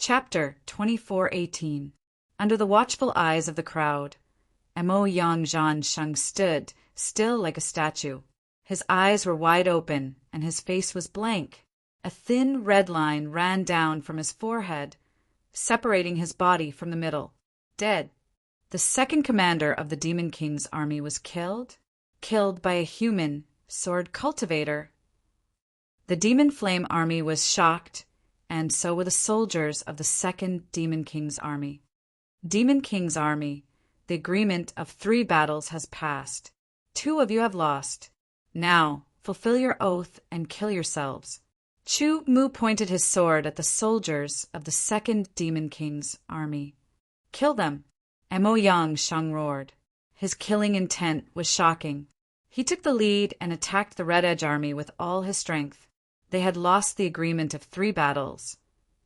Chapter 24:18. Under the watchful eyes of the crowd, Mo Yang Zhan Sheng stood still like a statue. His eyes were wide open, and his face was blank. A thin red line ran down from his forehead, separating his body from the middle. Dead. The second commander of the Demon King's army was killed by a human sword cultivator. The Demon Flame army was shocked, and so were the soldiers of the second Demon King's army. Demon King's army, the agreement of 3 battles has passed. 2 of you have lost. Now, fulfill your oath and kill yourselves. Chu Mu pointed his sword at the soldiers of the second Demon King's army. Kill them. Mo Yang Sheng roared. His killing intent was shocking. He took the lead and attacked the Red Edge army with all his strength. They had lost the agreement of 3 battles,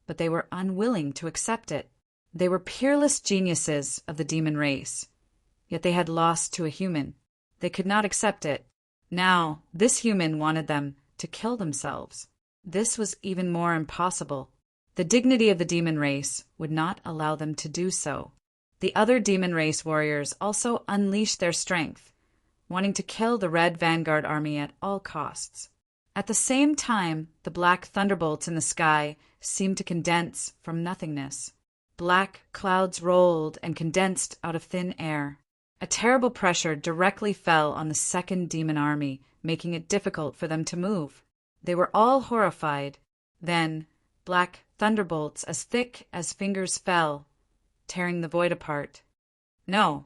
but they were unwilling to accept it. They were peerless geniuses of the demon race, yet they had lost to a human. They could not accept it. Now, this human wanted them to kill themselves. This was even more impossible. The dignity of the demon race would not allow them to do so. The other demon race warriors also unleashed their strength, wanting to kill the Red Vanguard army at all costs. At the same time, the black thunderbolts in the sky seemed to condense from nothingness. Black clouds rolled and condensed out of thin air. A terrible pressure directly fell on the second demon army, making it difficult for them to move. They were all horrified. Then, black thunderbolts as thick as fingers fell, tearing the void apart. No.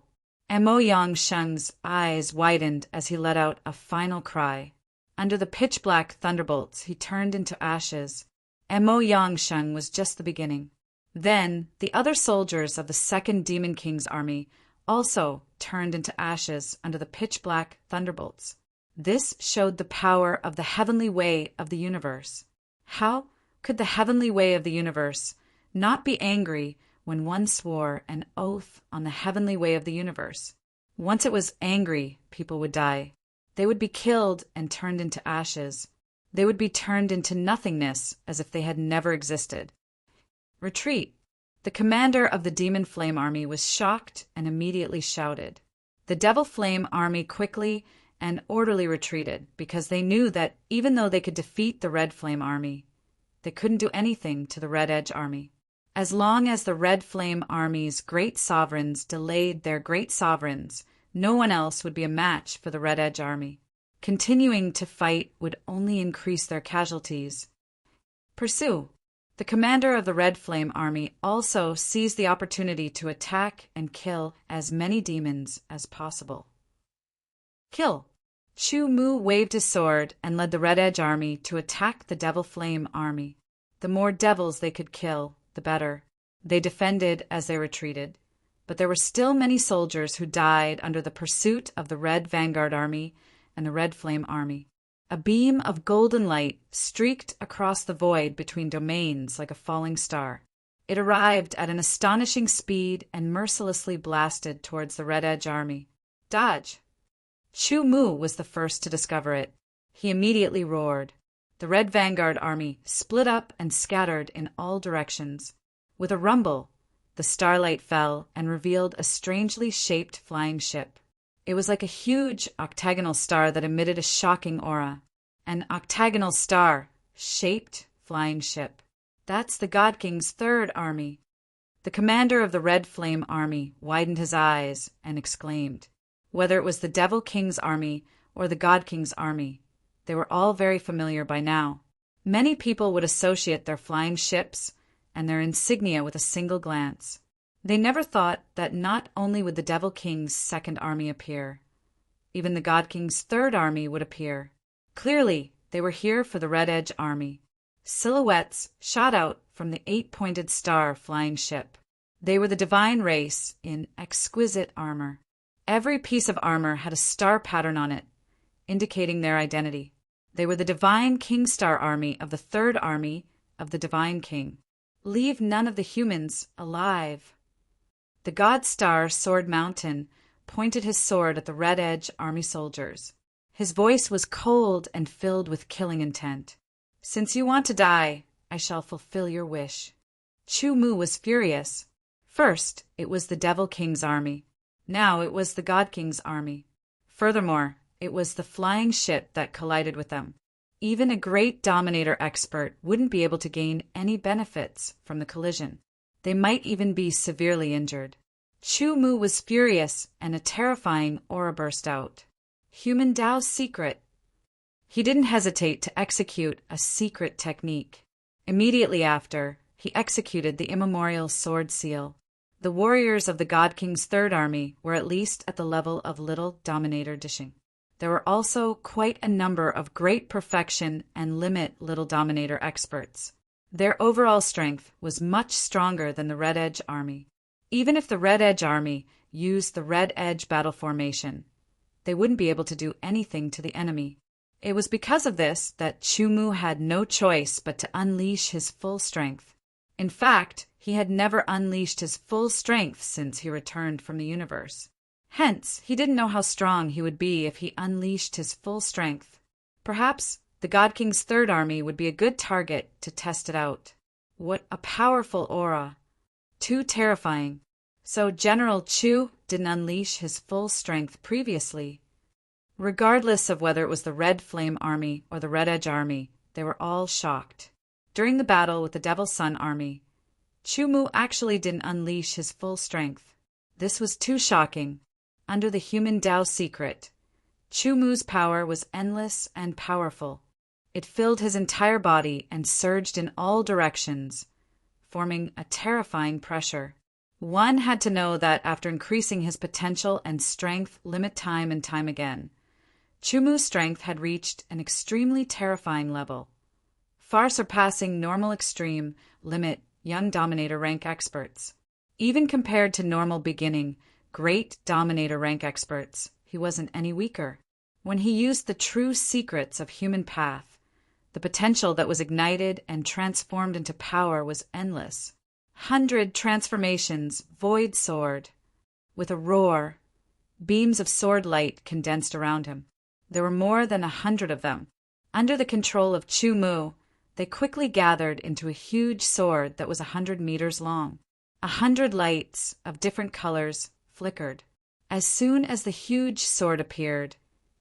Mo Yang Sheng's eyes widened as he let out a final cry. Under the pitch-black thunderbolts, he turned into ashes. Mo Yang Sheng was just the beginning. Then, the other soldiers of the second Demon King's army also turned into ashes under the pitch-black thunderbolts. This showed the power of the heavenly way of the universe. How could the heavenly way of the universe not be angry when one swore an oath on the heavenly way of the universe? Once it was angry, people would die. They would be killed and turned into ashes. They would be turned into nothingness as if they had never existed. Retreat. The commander of the Demon Flame army was shocked and immediately shouted. The Devil Flame army quickly and orderly retreated because they knew that even though they could defeat the Red Flame army, they couldn't do anything to the Red Edge army. As long as the Red Flame army's great sovereigns delayed their great sovereigns, no one else would be a match for the Red Edge army. Continuing to fight would only increase their casualties. Pursue. The commander of the Red Flame army also seized the opportunity to attack and kill as many demons as possible. Kill. Chu Mu waved his sword and led the Red Edge army to attack the Devil Flame army. The more devils they could kill, the better. They defended as they retreated, but there were still many soldiers who died under the pursuit of the Red Vanguard army and the Red Flame army. A beam of golden light streaked across the void between domains like a falling star. It arrived at an astonishing speed and mercilessly blasted towards the Red Edge army. Dodge! Chu Mu was the first to discover it. He immediately roared. The Red Vanguard army split up and scattered in all directions. With a rumble, the starlight fell and revealed a strangely shaped flying ship. It was like a huge octagonal star that emitted a shocking aura. An octagonal star-shaped flying ship. That's the God King's third army. The commander of the Red Flame army widened his eyes and exclaimed. Whether it was the Devil King's army or the God King's army, they were all very familiar by now. Many people would associate their flying ships and their insignia with a single glance. They never thought that not only would the Devil King's second army appear, even the God King's third army would appear. Clearly, they were here for the Red Edge army. Silhouettes shot out from the 8-pointed star flying ship. They were the divine race in exquisite armor. Every piece of armor had a star pattern on it, indicating their identity. They were the divine King Star army of the third army of the Divine King. Leave none of the humans alive. The God Star Sword Mountain pointed his sword at the Red Edge army soldiers. His voice was cold and filled with killing intent. Since you want to die, I shall fulfill your wish. Chu Mu was furious. First, it was the Devil King's army. Now it was the God King's army. Furthermore, it was the flying ship that collided with them. Even a great dominator expert wouldn't be able to gain any benefits from the collision. They might even be severely injured. Chu Mu was furious, and a terrifying aura burst out. Human Tao's secret. He didn't hesitate to execute a secret technique. Immediately after, he executed the immemorial sword seal. The warriors of the God King's Third Army were at least at the level of Little Dominator Dishing. There were also quite a number of great perfection and limit Little Dominator experts. Their overall strength was much stronger than the Red Edge Army. Even if the Red Edge Army used the Red Edge battle formation, they wouldn't be able to do anything to the enemy. It was because of this that Chu Mu had no choice but to unleash his full strength. In fact, he had never unleashed his full strength since he returned from the universe. Hence, he didn't know how strong he would be if he unleashed his full strength. Perhaps the God King's Third Army would be a good target to test it out. What a powerful aura! Too terrifying. So General Chu didn't unleash his full strength previously. Regardless of whether it was the Red Flame Army or the Red Edge Army, they were all shocked. During the battle with the Devil Sun Army, Chu Mu actually didn't unleash his full strength. This was too shocking. Under the Human Tao secret, Chu Mu's power was endless and powerful. It filled his entire body and surged in all directions, forming a terrifying pressure. One had to know that after increasing his potential and strength time and time again, Chu Mu's strength had reached an extremely terrifying level, far surpassing normal extreme, limit, young dominator rank experts. Even compared to normal beginning, great dominator rank experts, he wasn't any weaker. When he used the true secrets of human path, the potential that was ignited and transformed into power was endless. 100 transformations, void sword. With a roar, beams of sword light condensed around him. There were more than 100 of them. Under the control of Chu Mu, they quickly gathered into a huge sword that was 100 meters long. 100 lights of different colors flickered. As soon as the huge sword appeared,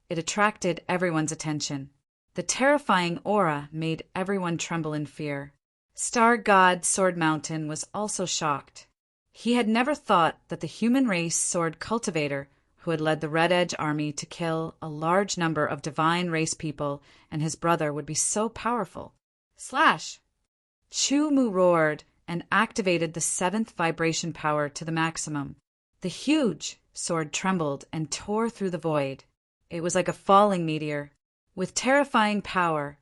it attracted everyone's attention. The terrifying aura made everyone tremble in fear. Star God Sword Mountain was also shocked. He had never thought that the human race sword cultivator who had led the Red Edge Army to kill a large number of divine race people and his brother would be so powerful. Slash! Chu Mu roared and activated the 7th vibration power to the maximum. The huge sword trembled and tore through the void. It was like a falling meteor. With terrifying power,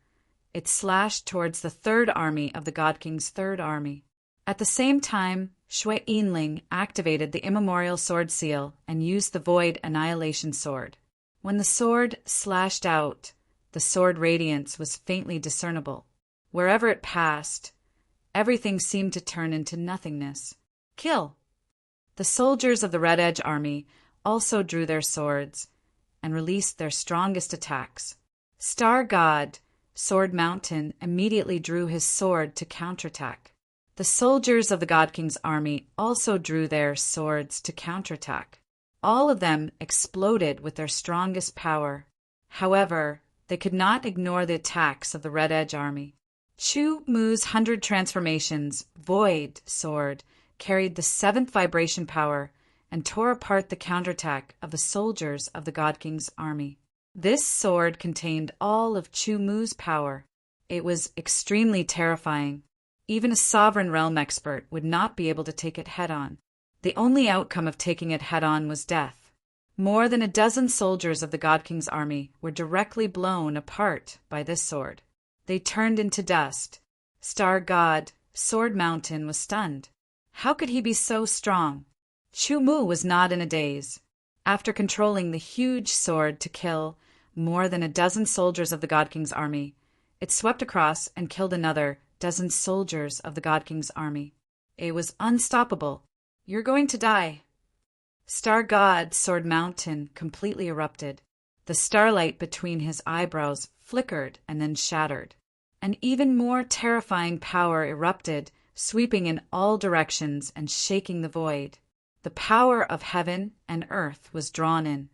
it slashed towards the Third Army of the God King's Third Army. At the same time, Shui Yinling activated the immemorial sword seal and used the void annihilation sword. When the sword slashed out, the sword radiance was faintly discernible. Wherever it passed, everything seemed to turn into nothingness. Kill! The soldiers of the Red Edge Army also drew their swords and released their strongest attacks. Star God Sword Mountain immediately drew his sword to counterattack. The soldiers of the God King's army also drew their swords to counterattack. All of them exploded with their strongest power. However, they could not ignore the attacks of the Red Edge Army. Chu Mu's 100 transformations, Void Sword, carried the 7th vibration power and tore apart the counterattack of the soldiers of the God King's army. This sword contained all of Chu Mu's power. It was extremely terrifying. Even a sovereign realm expert would not be able to take it head-on. The only outcome of taking it head-on was death. More than a dozen soldiers of the God King's army were directly blown apart by this sword. They turned into dust. Star God Sword Mountain was stunned. How could he be so strong? Chu Mu was not in a daze. After controlling the huge sword to kill more than a dozen soldiers of the God King's army, it swept across and killed another dozen soldiers of the God King's army. It was unstoppable. You're going to die. Star God Sword Mountain completely erupted. The starlight between his eyebrows flickered and then shattered. An even more terrifying power erupted sweeping in all directions and shaking the void. The power of heaven and earth was drawn in.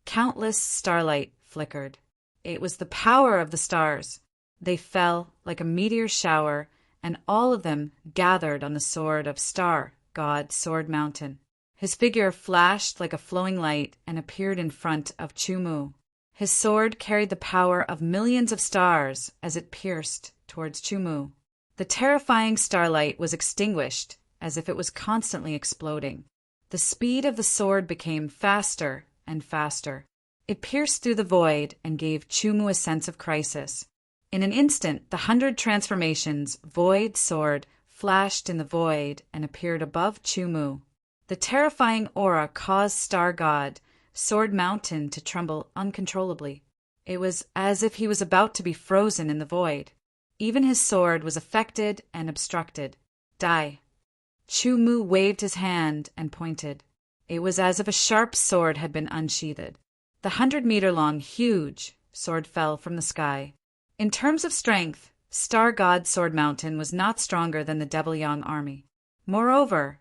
Countless starlight flickered. It was the power of the stars. They fell like a meteor shower, and all of them gathered on the sword of Star God Sword Mountain. His figure flashed like a flowing light and appeared in front of Chumu. His sword carried the power of millions of stars as it pierced towards Chumu. The terrifying starlight was extinguished, as if it was constantly exploding. The speed of the sword became faster and faster. It pierced through the void and gave Chumu a sense of crisis. In an instant, the 100 transformations, void sword, flashed in the void and appeared above Chumu. The terrifying aura caused Star God, Sword Mountain, to tremble uncontrollably. It was as if he was about to be frozen in the void. Even his sword was affected and obstructed. Die. Chumu waved his hand and pointed. It was as if a sharp sword had been unsheathed. The 100-meter-long, huge sword fell from the sky. In terms of strength, Star God Sword Mountain was not stronger than the Devil Yang army. Moreover,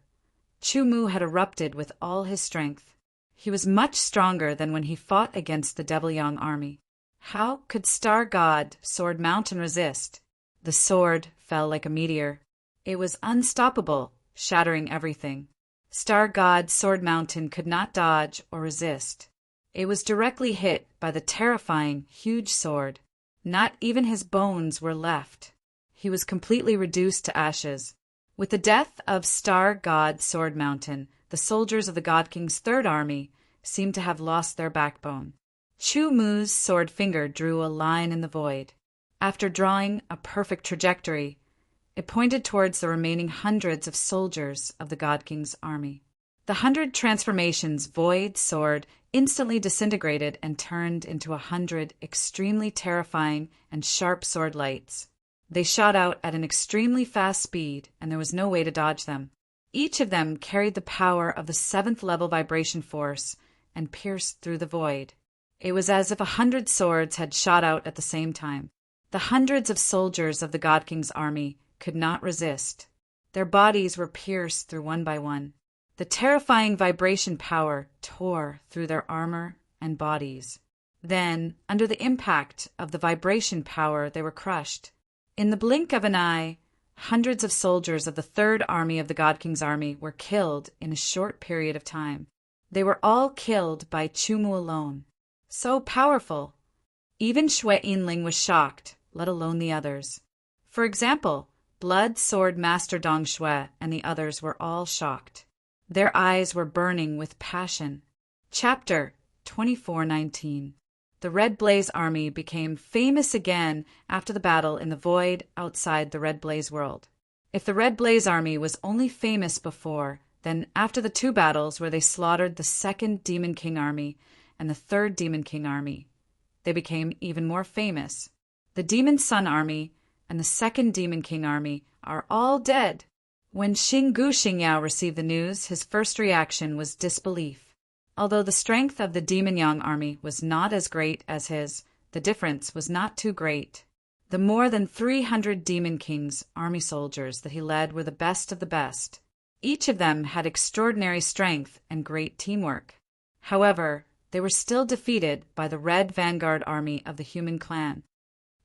Chumu had erupted with all his strength. He was much stronger than when he fought against the Devil Yang army. How could Star God Sword Mountain resist? The sword fell like a meteor. It was unstoppable, shattering everything. Star God Sword Mountain could not dodge or resist. It was directly hit by the terrifying, huge sword. Not even his bones were left. He was completely reduced to ashes. With the death of Star God Sword Mountain, the soldiers of the God King's third army seemed to have lost their backbone. Chumu's sword finger drew a line in the void. After drawing a perfect trajectory, it pointed towards the remaining hundreds of soldiers of the God King's army. The 100 transformations void sword instantly disintegrated and turned into 100 extremely terrifying and sharp sword lights. They shot out at an extremely fast speed, and there was no way to dodge them. Each of them carried the power of the 7th level vibration force and pierced through the void. It was as if 100 swords had shot out at the same time. The hundreds of soldiers of the God King's army could not resist. Their bodies were pierced through one by one. The terrifying vibration power tore through their armor and bodies. Then, under the impact of the vibration power, they were crushed. In the blink of an eye, hundreds of soldiers of the third army of the God King's army were killed in a short period of time. They were all killed by Chumu alone. So powerful. Even Xue Yinling was shocked, let alone the others. For example, Blood Sword Master Dong Xue and the others were all shocked. Their eyes were burning with passion. Chapter 2419. The Red Blaze Army became famous again after the battle in the void outside the Red Blaze world. If the Red Blaze Army was only famous before, then after the 2 battles where they slaughtered the 2nd Demon King Army and the 3rd Demon King Army, they became even more famous. The Demon Sun Army and the 2nd Demon King Army are all dead. When Xingu Xingyao received the news, his first reaction was disbelief. Although the strength of the Demon Yang army was not as great as his, the difference was not too great. The more than 300 Demon King's army soldiers that he led were the best of the best. Each of them had extraordinary strength and great teamwork. However, they were still defeated by the Red Vanguard army of the human clan.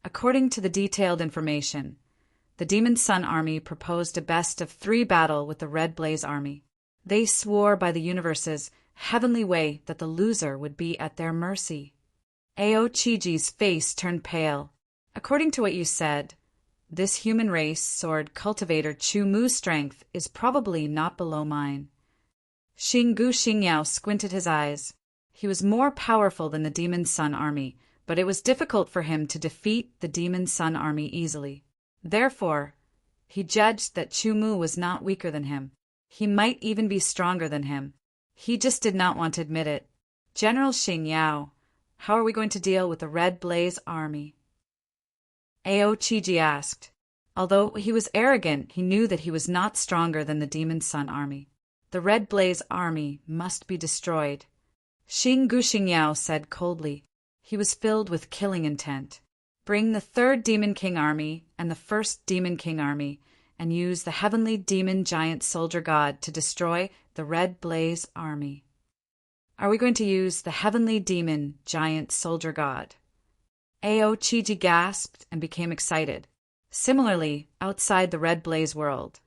According to the detailed information, the Demon Sun Army proposed a best-of-3 battle with the Red Blaze Army. They swore by the universe's heavenly way that the loser would be at their mercy. Aochiji's face turned pale. According to what you said, this human race sword cultivator Chumu's strength is probably not below mine. Xingu Xingyao squinted his eyes. He was more powerful than the Demon Sun Army, but it was difficult for him to defeat the Demon Sun Army easily. Therefore, he judged that Chumu was not weaker than him. He might even be stronger than him. He just did not want to admit it. General Xingyao, how are we going to deal with the Red Blaze Army? Aochiji asked. Although he was arrogant, he knew that he was not stronger than the Demon Sun Army. The Red Blaze Army must be destroyed. Xingu Xingyao said coldly. He was filled with killing intent. Bring the 3rd Demon King Army and the 1st Demon King Army and use the heavenly demon giant soldier god to destroy the Red Blaze army. Are we going to use the heavenly demon giant soldier god? Aochiji gasped and became excited. Similarly, outside the Red Blaze world,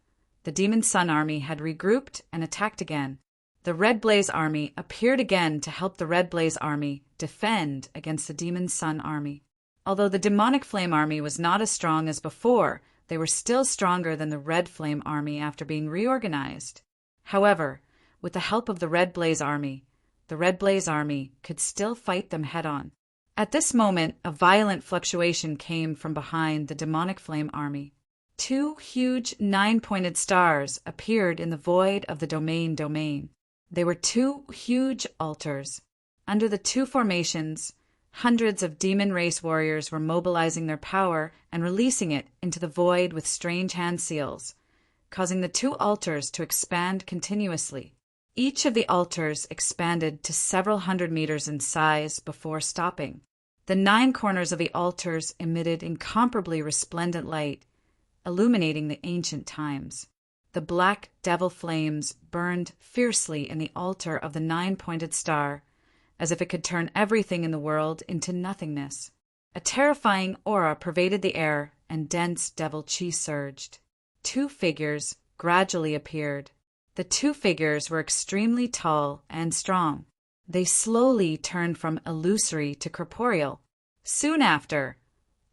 the Demon Sun army had regrouped and attacked again. The Red Blaze army appeared again to help the Red Blaze army defend against the Demon Sun army. Although the Demonic Flame army was not as strong as before, they were still stronger than the Red Flame army after being reorganized. However, with the help of the Red Blaze army could still fight them head-on. At this moment, a violent fluctuation came from behind the Demonic Flame army. 2 huge 9-pointed stars appeared in the void of the domain. They were 2 huge altars. Under the 2 formations, hundreds of demon race warriors were mobilizing their power and releasing it into the void with strange hand seals, causing the 2 altars to expand continuously. Each of the altars expanded to several hundred meters in size before stopping. The 9 corners of the altars emitted incomparably resplendent light, illuminating the ancient times. The black devil flames burned fiercely in the altar of the 9-pointed star, as if it could turn everything in the world into nothingness. A terrifying aura pervaded the air, and dense devil chi surged. 2 figures gradually appeared. The 2 figures were extremely tall and strong. They slowly turned from illusory to corporeal. Soon after,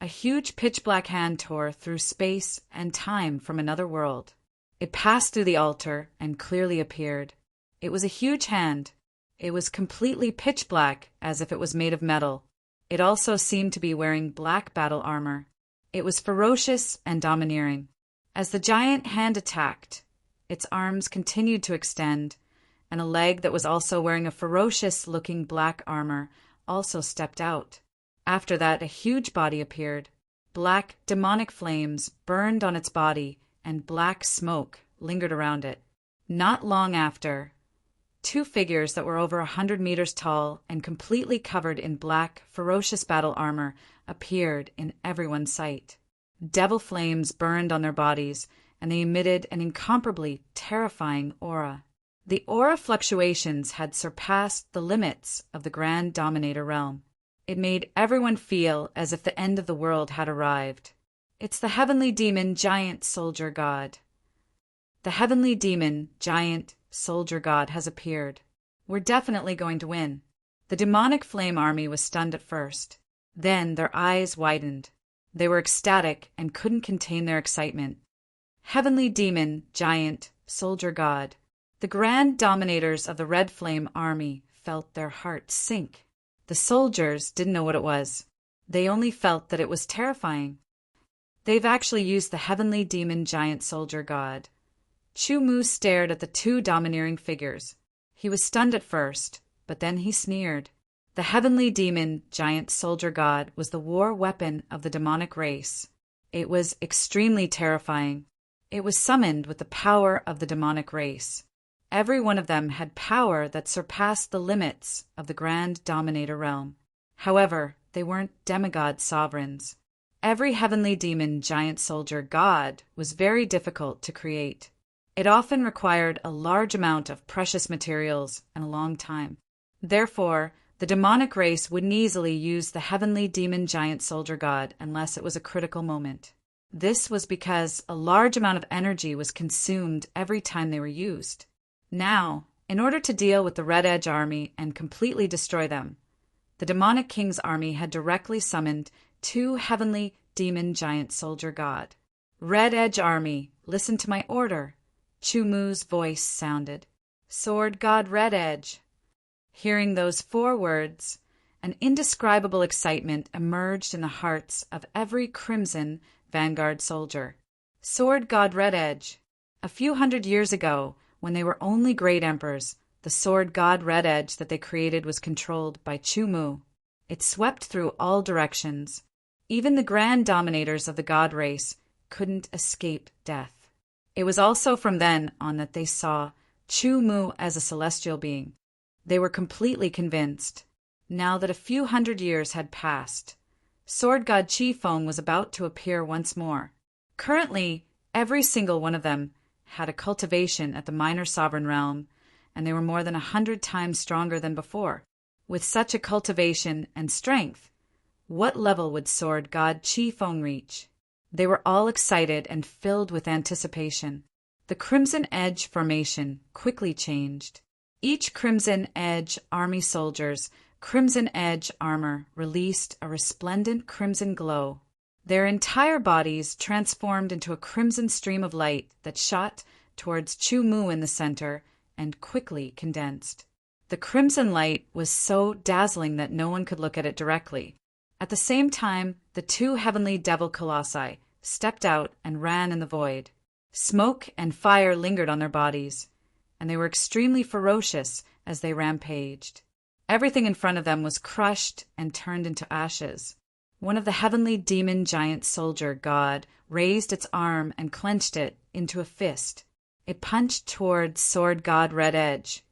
a huge pitch-black hand tore through space and time from another world. It passed through the altar and clearly appeared. It was a huge hand. It was completely pitch-black, as if it was made of metal. It also seemed to be wearing black battle armor. It was ferocious and domineering. As the giant hand attacked, its arms continued to extend, and a leg that was also wearing a ferocious-looking black armor also stepped out. After that, a huge body appeared. Black demonic flames burned on its body, and black smoke lingered around it. Not long after, 2 figures that were over 100 meters tall and completely covered in black, ferocious battle armor appeared in everyone's sight. Devil flames burned on their bodies, and they emitted an incomparably terrifying aura. The aura fluctuations had surpassed the limits of the Grand Dominator realm. It made everyone feel as if the end of the world had arrived. It's the heavenly demon giant soldier god. The heavenly demon giant soldier god has appeared. We're definitely going to win. The demonic flame army was stunned at first. Then their eyes widened. They were ecstatic and couldn't contain their excitement. Heavenly demon giant soldier god. The grand dominators of the Red Flame army felt their hearts sink. The soldiers didn't know what it was. They only felt that it was terrifying. They've actually used the heavenly demon giant soldier god. Chu Mu stared at the 2 domineering figures. He was stunned at first, but then he sneered. The heavenly demon giant soldier god was the war weapon of the demonic race. It was extremely terrifying. It was summoned with the power of the demonic race. Every one of them had power that surpassed the limits of the Grand Dominator realm. However, they weren't demigod sovereigns. Every heavenly demon giant soldier god was very difficult to create. It often required a large amount of precious materials and a long time. Therefore, the demonic race wouldn't easily use the heavenly demon giant soldier god unless it was a critical moment. This was because a large amount of energy was consumed every time they were used. Now, in order to deal with the Red Edge army and completely destroy them, the demonic king's army had directly summoned 2 heavenly demon giant soldier god. Red Edge army, listen to my order. Chu Mu's voice sounded. Sword god Red Edge. Hearing those 4 words, an indescribable excitement emerged in the hearts of every crimson vanguard soldier. Sword god Red Edge. A few hundred years ago, when they were only great emperors, the sword god Red Edge that they created was controlled by Chu Mu. It swept through all directions. Even the grand dominators of the god race couldn't escape death. It was also from then on that they saw Chu Mu as a celestial being. They were completely convinced. Now that a few hundred years had passed, sword god Chi Feng was about to appear once more. Currently, Every single one of them had a cultivation at the minor sovereign realm, and they were more than 100 times stronger than before. With such a cultivation and strength, what level would Sword God Chi Feng reach? They were all excited and filled with anticipation. The Crimson Edge formation quickly changed. Each Crimson Edge army soldier's Crimson Edge armor released a resplendent crimson glow. Their entire bodies transformed into a crimson stream of light that shot towards Chu Mu in the center and quickly condensed. The crimson light was so dazzling that no one could look at it directly. At the same time, the two heavenly devil colossi stepped out and ran in the void. Smoke and fire lingered on their bodies, and they were extremely ferocious as they rampaged. Everything in front of them was crushed and turned into ashes. One of the heavenly demon giant soldier god raised its arm and clenched it into a fist. It punched towards Sword God Red Edge,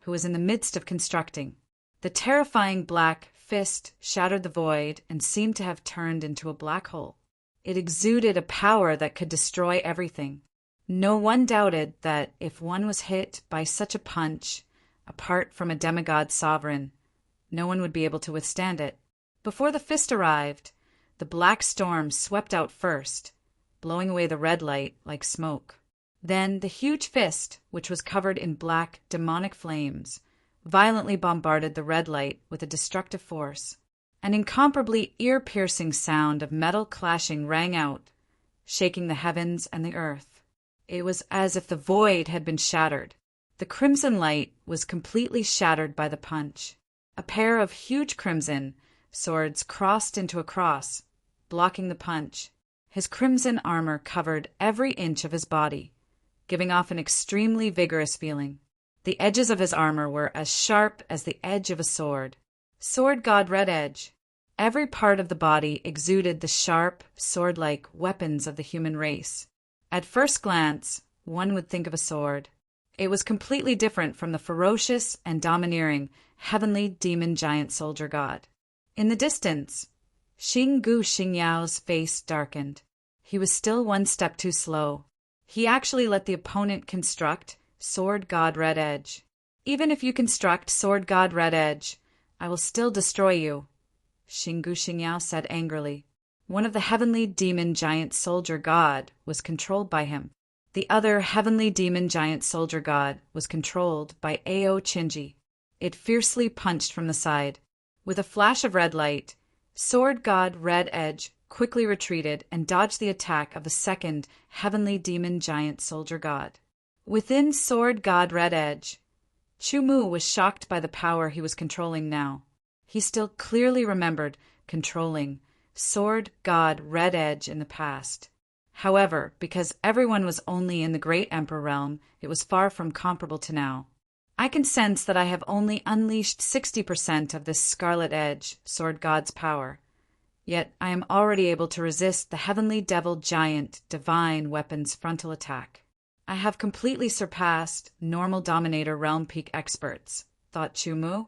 who was in the midst of constructing. The terrifying black fist shattered the void and seemed to have turned into a black hole. It exuded a power that could destroy everything. No one doubted that if one was hit by such a punch, apart from a demigod sovereign, no one would be able to withstand it. Before the fist arrived, the black storm swept out first, blowing away the red light like smoke. Then the huge fist, which was covered in black demonic flames, violently bombarded the red light with a destructive force. An incomparably ear-piercing sound of metal clashing rang out, shaking the heavens and the earth. It was as if the void had been shattered. The crimson light was completely shattered by the punch. A pair of huge crimson swords crossed into a cross, blocking the punch. His crimson armor covered every inch of his body, giving off an extremely vigorous feeling. The edges of his armor were as sharp as the edge of a sword. Sword God Red Edge. Every part of the body exuded the sharp, sword-like weapons of the human race. At first glance, one would think of a sword. It was completely different from the ferocious and domineering heavenly demon giant soldier god. In the distance, Xing Gu Xingyao's face darkened. He was still one step too slow. He actually let the opponent construct Sword God Red Edge. Even if you construct Sword God Red Edge, I will still destroy you, Xing Gu Xingyao said angrily. One of the heavenly demon giant soldier god was controlled by him. The other heavenly demon giant soldier god was controlled by Ao Chinji. It fiercely punched from the side. With a flash of red light, Sword God Red Edge quickly retreated and dodged the attack of the second heavenly demon giant soldier god. Within Sword God Red Edge, Chu Mu was shocked by the power he was controlling now. He still clearly remembered controlling Sword God Red Edge in the past. However, because everyone was only in the Great Emperor realm, it was far from comparable to now. I can sense that I have only unleashed 60% of this Scarlet Edge, Sword God's power. Yet I am already able to resist the Heavenly Devil Giant Divine Weapon's frontal attack. I have completely surpassed normal Dominator Realm Peak experts, thought Chu Mu.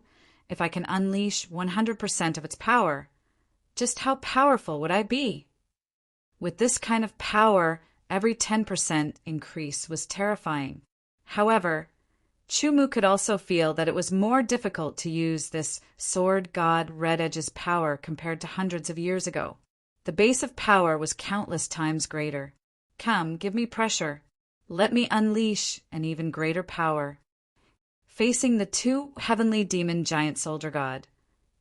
If I can unleash 100% of its power, just how powerful would I be? With this kind of power, every 10% increase was terrifying. However, Chu Mu could also feel that it was more difficult to use this Sword God Red Edge's power compared to hundreds of years ago. The base of power was countless times greater. Come, give me pressure. Let me unleash an even greater power. Facing the two heavenly demon giant soldier god,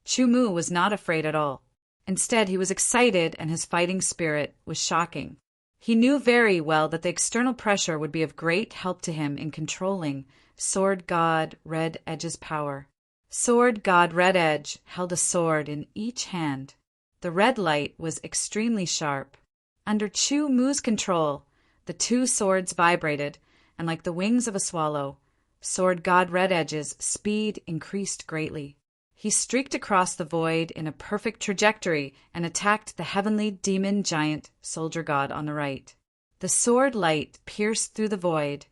Chu Mu was not afraid at all. Instead, he was excited and his fighting spirit was shocking. He knew very well that the external pressure would be of great help to him in controlling Sword God Red Edge's power. Sword God Red Edge held a sword in each hand. The red light was extremely sharp. Under Chu Mu's control, the two swords vibrated, and like the wings of a swallow, Sword God Red Edge's speed increased greatly. He streaked across the void in a perfect trajectory and attacked the heavenly demon giant soldier god on the right. The sword light pierced through the void,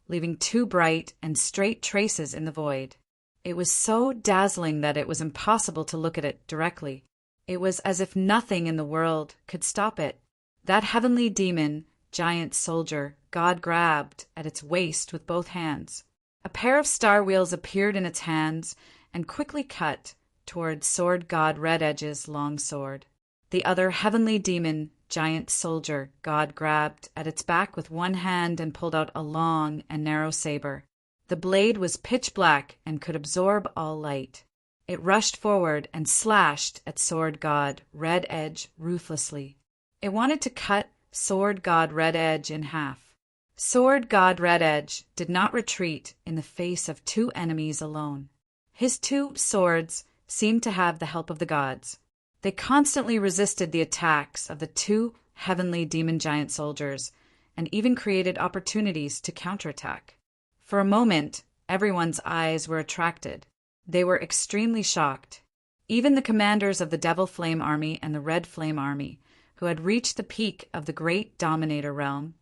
leaving two bright and straight traces in the void. It was so dazzling that it was impossible to look at it directly. It was as if nothing in the world could stop it. That heavenly demon giant soldier God grabbed at its waist with both hands. A pair of star wheels appeared in its hands and quickly cut toward sword god Red Edge's long sword. The other heavenly demon giant soldier God grabbed at its back with one hand and pulled out a long and narrow saber. The blade was pitch black and could absorb all light. It rushed forward and slashed at sword god Red Edge ruthlessly. It wanted to cut sword god Red Edge in half. Sword god Red Edge did not retreat in the face of two enemies alone. His two swords seemed to have the help of the gods. They constantly resisted the attacks of the two heavenly demon giant soldiers and even created opportunities to counterattack. For a moment, everyone's eyes were attracted. They were extremely shocked. Even the commanders of the Devil Flame Army and the Red Flame Army, who had reached the peak of the great Dominator realm,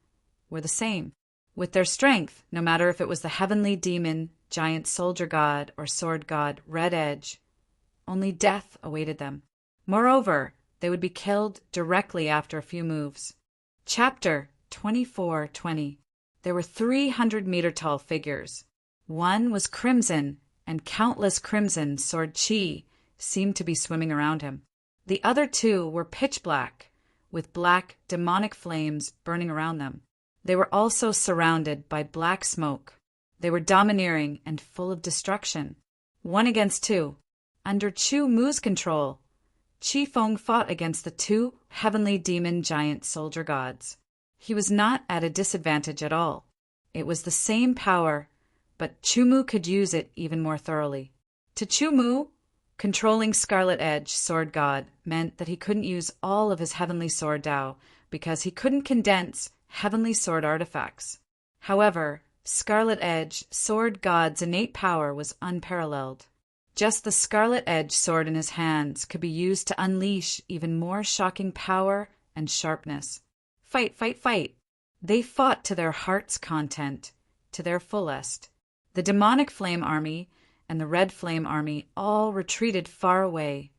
were the same. With their strength, no matter if it was the heavenly demon, giant soldier god, or sword god Red Edge, only death awaited them. Moreover, they would be killed directly after a few moves. Chapter 24:20. There were 300-meter-tall figures. One was crimson, and countless crimson sword chi seemed to be swimming around him. The other two were pitch black, with black demonic flames burning around them. They were also surrounded by black smoke. They were domineering and full of destruction. 1 against 2. Under Chu Mu's control, Chi Feng fought against the two heavenly demon giant soldier gods. He was not at a disadvantage at all. It was the same power, but Chu Mu could use it even more thoroughly. To Chu Mu, controlling Scarlet Edge, sword god, meant that he couldn't use all of his heavenly sword Dao because he couldn't condense heavenly sword artifacts. However, Scarlet Edge, sword god's innate power was unparalleled. Just the Scarlet Edge sword in his hands could be used to unleash even more shocking power and sharpness. Fight, fight, fight! They fought to their heart's content, to their fullest. The Demonic Flame Army and the Red Flame Army all retreated far away,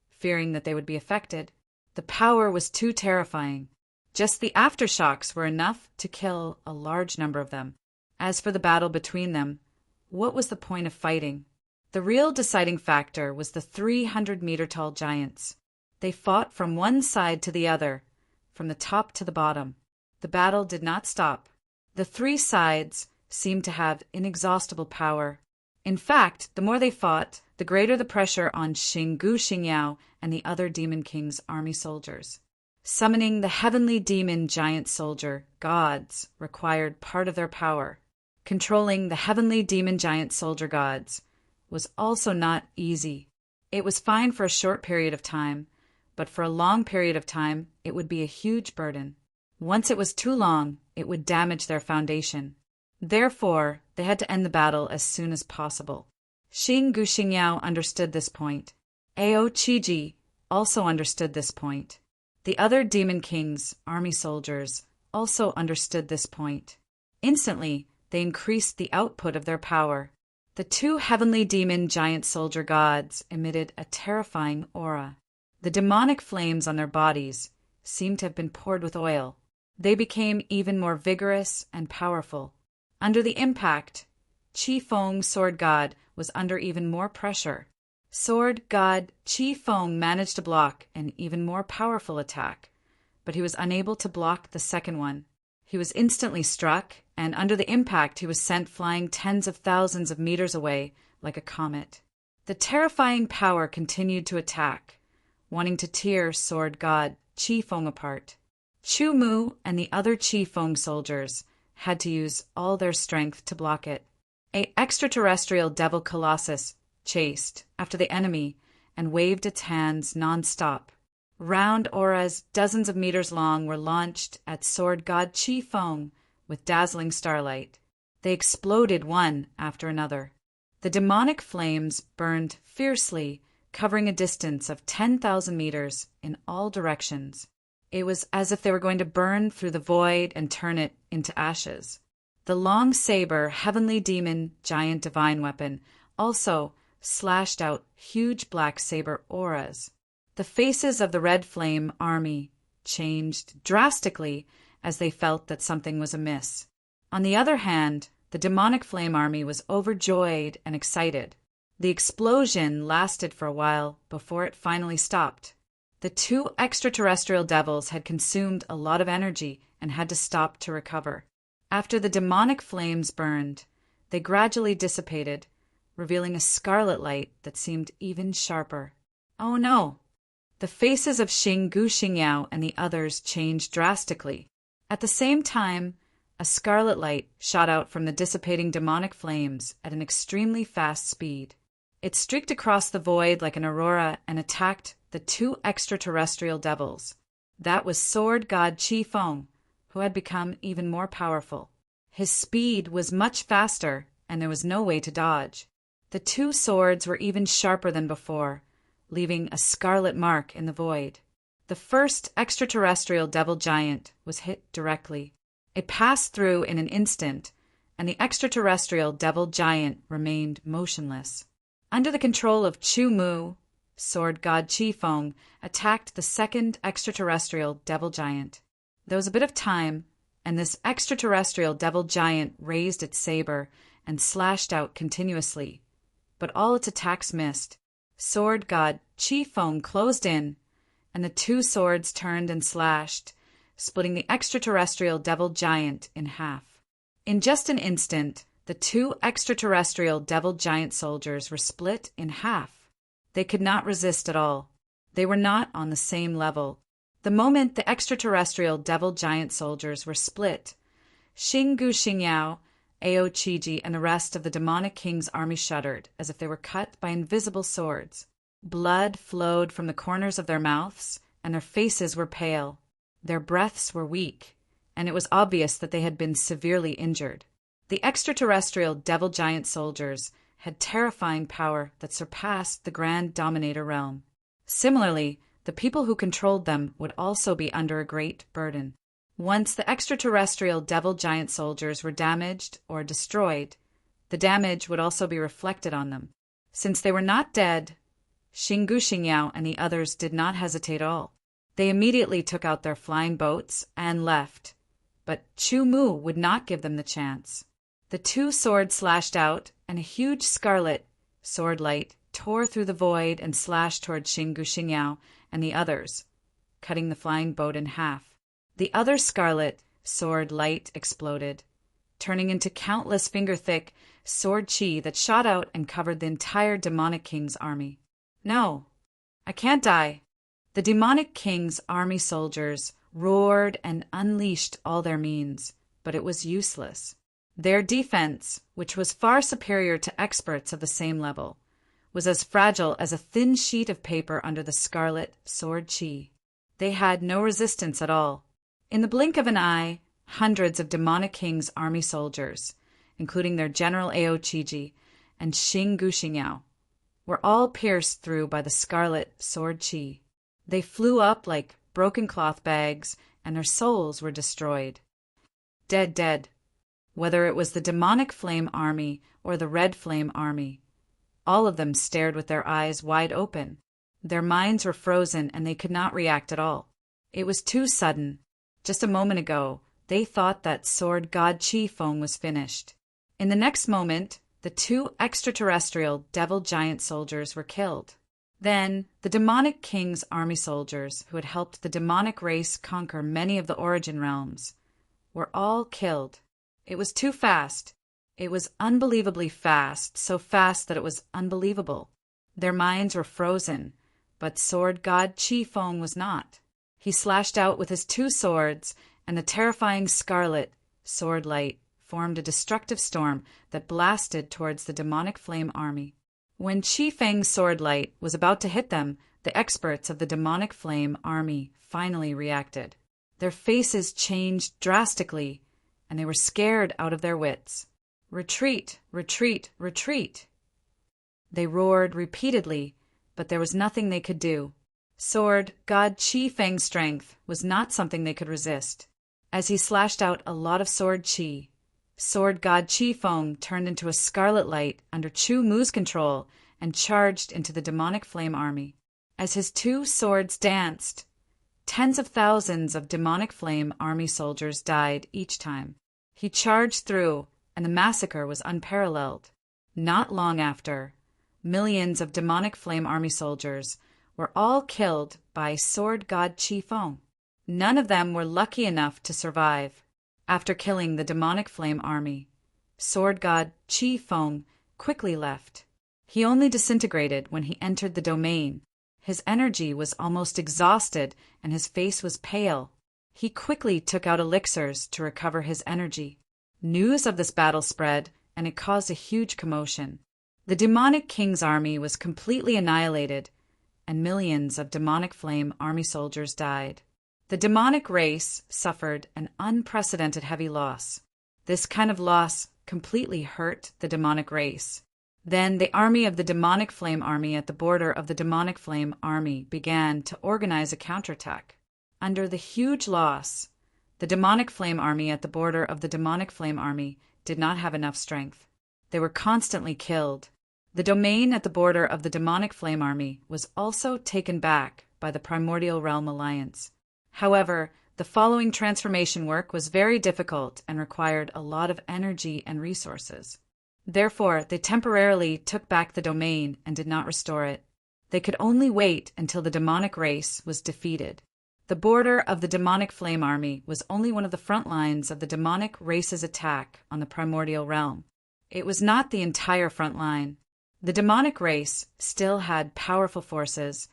fearing that they would be affected. The power was too terrifying. Just the aftershocks were enough to kill a large number of them. As for the battle between them, what was the point of fighting? The real deciding factor was the 300-meter-tall giants. They fought from one side to the other, from the top to the bottom. The battle did not stop. The three sides seemed to have inexhaustible power. In fact, the more they fought, the greater the pressure on Xinggu Xingyao and the other Demon King's army soldiers. Summoning the heavenly demon giant soldier gods required part of their power. Controlling the heavenly demon giant soldier gods was also not easy. It was fine for a short period of time, but for a long period of time, it would be a huge burden. Once it was too long, it would damage their foundation. Therefore, they had to end the battle as soon as possible. Xinggu Xingyao understood this point. Ao Qiji also understood this point. The other Demon King's army soldiers also understood this point. Instantly, they increased the output of their power. The two heavenly demon giant soldier gods emitted a terrifying aura. The demonic flames on their bodies seemed to have been poured with oil. They became even more vigorous and powerful. Under the impact, Qi Feng, sword god, was under even more pressure. Sword god Qi Feng managed to block an even more powerful attack, but he was unable to block the second one. He was instantly struck, and under the impact he was sent flying tens of thousands of meters away like a comet. The terrifying power continued to attack, wanting to tear sword god Qi Feng apart. Chu Mu and the other Qi Feng soldiers had to use all their strength to block it. An extraterrestrial devil colossus chased after the enemy and waved its hands non-stop. Round auras dozens of meters long were launched at sword god Qi Feng with dazzling starlight. They exploded one after another. The demonic flames burned fiercely, covering a distance of 10,000 meters in all directions. It was as if they were going to burn through the void and turn it into ashes. The long saber, heavenly demon, giant divine weapon also slashed out huge black saber auras. The faces of the Red Flame Army changed drastically as they felt that something was amiss. On the other hand, the demonic flame army was overjoyed and excited. The explosion lasted for a while before it finally stopped. The two extraterrestrial devils had consumed a lot of energy and had to stop to recover. After the demonic flames burned, they gradually dissipated, revealing a scarlet light that seemed even sharper. Oh no! The faces of Xing Gu Xingyao and the others changed drastically. At the same time, a scarlet light shot out from the dissipating demonic flames at an extremely fast speed. It streaked across the void like an aurora and attacked the two extraterrestrial devils. That was Sword God Qi Feng, who had become even more powerful. His speed was much faster, and there was no way to dodge. The two swords were even sharper than before, leaving a scarlet mark in the void. The first extraterrestrial devil giant was hit directly. It passed through in an instant, and the extraterrestrial devil giant remained motionless. Under the control of Chu Mu, Sword God Qi Feng attacked the second extraterrestrial devil giant. There was a bit of time, and this extraterrestrial devil giant raised its saber and slashed out continuously, but all its attacks missed. Sword God Qi Feng closed in, and the two swords turned and slashed, splitting the extraterrestrial devil giant in half. In just an instant, the two extraterrestrial devil giant soldiers were split in half. They could not resist at all. They were not on the same level. The moment the extraterrestrial devil giant soldiers were split, Xing Gu Xingyao, Ao Qiji, and the rest of the demonic king's army shuddered as if they were cut by invisible swords. Blood flowed from the corners of their mouths, and their faces were pale. Their breaths were weak, and it was obvious that they had been severely injured. The extraterrestrial devil giant soldiers had terrifying power that surpassed the Grand Dominator realm. Similarly, the people who controlled them would also be under a great burden. Once the extraterrestrial devil giant soldiers were damaged or destroyed, the damage would also be reflected on them. Since they were not dead, Xing Gu Xingyao and the others did not hesitate at all. They immediately took out their flying boats and left, but Chu Mu would not give them the chance. The two swords slashed out, and a huge scarlet sword light tore through the void and slashed toward Xing Gu Xingyao and the others, cutting the flying boat in half. The other scarlet sword light exploded, turning into countless finger-thick sword chi that shot out and covered the entire demonic king's army. No, I can't die. The demonic king's army soldiers roared and unleashed all their means, but it was useless. Their defense, which was far superior to experts of the same level, was as fragile as a thin sheet of paper under the scarlet sword chi. They had no resistance at all. In the blink of an eye, hundreds of demonic king's army soldiers, including their general Ao Qiji and Xing Gu Xingyao, were all pierced through by the scarlet sword chi. They flew up like broken cloth bags, and their souls were destroyed. Dead, dead. Whether it was the demonic flame army or the red flame army, all of them stared with their eyes wide open. Their minds were frozen and they could not react at all. It was too sudden. Just a moment ago, they thought that Sword God Qi Feng was finished. In the next moment, the two extraterrestrial devil giant soldiers were killed. Then, the demonic king's army soldiers, who had helped the demonic race conquer many of the origin realms, were all killed. It was too fast. It was unbelievably fast, so fast that it was unbelievable. Their minds were frozen, but Sword God Qi Feng was not. He slashed out with his two swords, and the terrifying scarlet sword light formed a destructive storm that blasted towards the demonic flame army. When Qi Feng's sword light was about to hit them, the experts of the demonic flame army finally reacted. Their faces changed drastically, and they were scared out of their wits. Retreat, retreat, retreat. They roared repeatedly, but there was nothing they could do. Sword God Qi Feng's strength was not something they could resist. As he slashed out a lot of sword chi, Sword God Qi Feng turned into a scarlet light under Chu Mu's control and charged into the demonic flame army. As his two swords danced, Tens of thousands of demonic flame army soldiers died each time. He charged through, and the massacre was unparalleled. Not long after, millions of demonic flame army soldiers were all killed by sword god Qi Feng. None of them were lucky enough to survive. After killing the demonic flame army, sword god Qi Feng quickly left. He only disintegrated when he entered the domain. His energy was almost exhausted and his face was pale. He quickly took out elixirs to recover his energy. News of this battle spread, and it caused a huge commotion. The demonic king's army was completely annihilated, and millions of demonic flame army soldiers died. The demonic race suffered an unprecedented heavy loss. This kind of loss completely hurt the demonic race. Then the army of the demonic flame army at the border of the demonic flame army began to organize a counterattack. Under the huge loss, the demonic flame army at the border of the demonic flame army did not have enough strength. They were constantly killed. The domain at the border of the demonic flame army was also taken back by the Primordial Realm Alliance. However, the following transformation work was very difficult and required a lot of energy and resources. Therefore, they temporarily took back the domain and did not restore it. They could only wait until the demonic race was defeated. The border of the demonic flame army was only one of the front lines of the demonic race's attack on the primordial realm. It was not the entire front line. The demonic race still had powerful forces,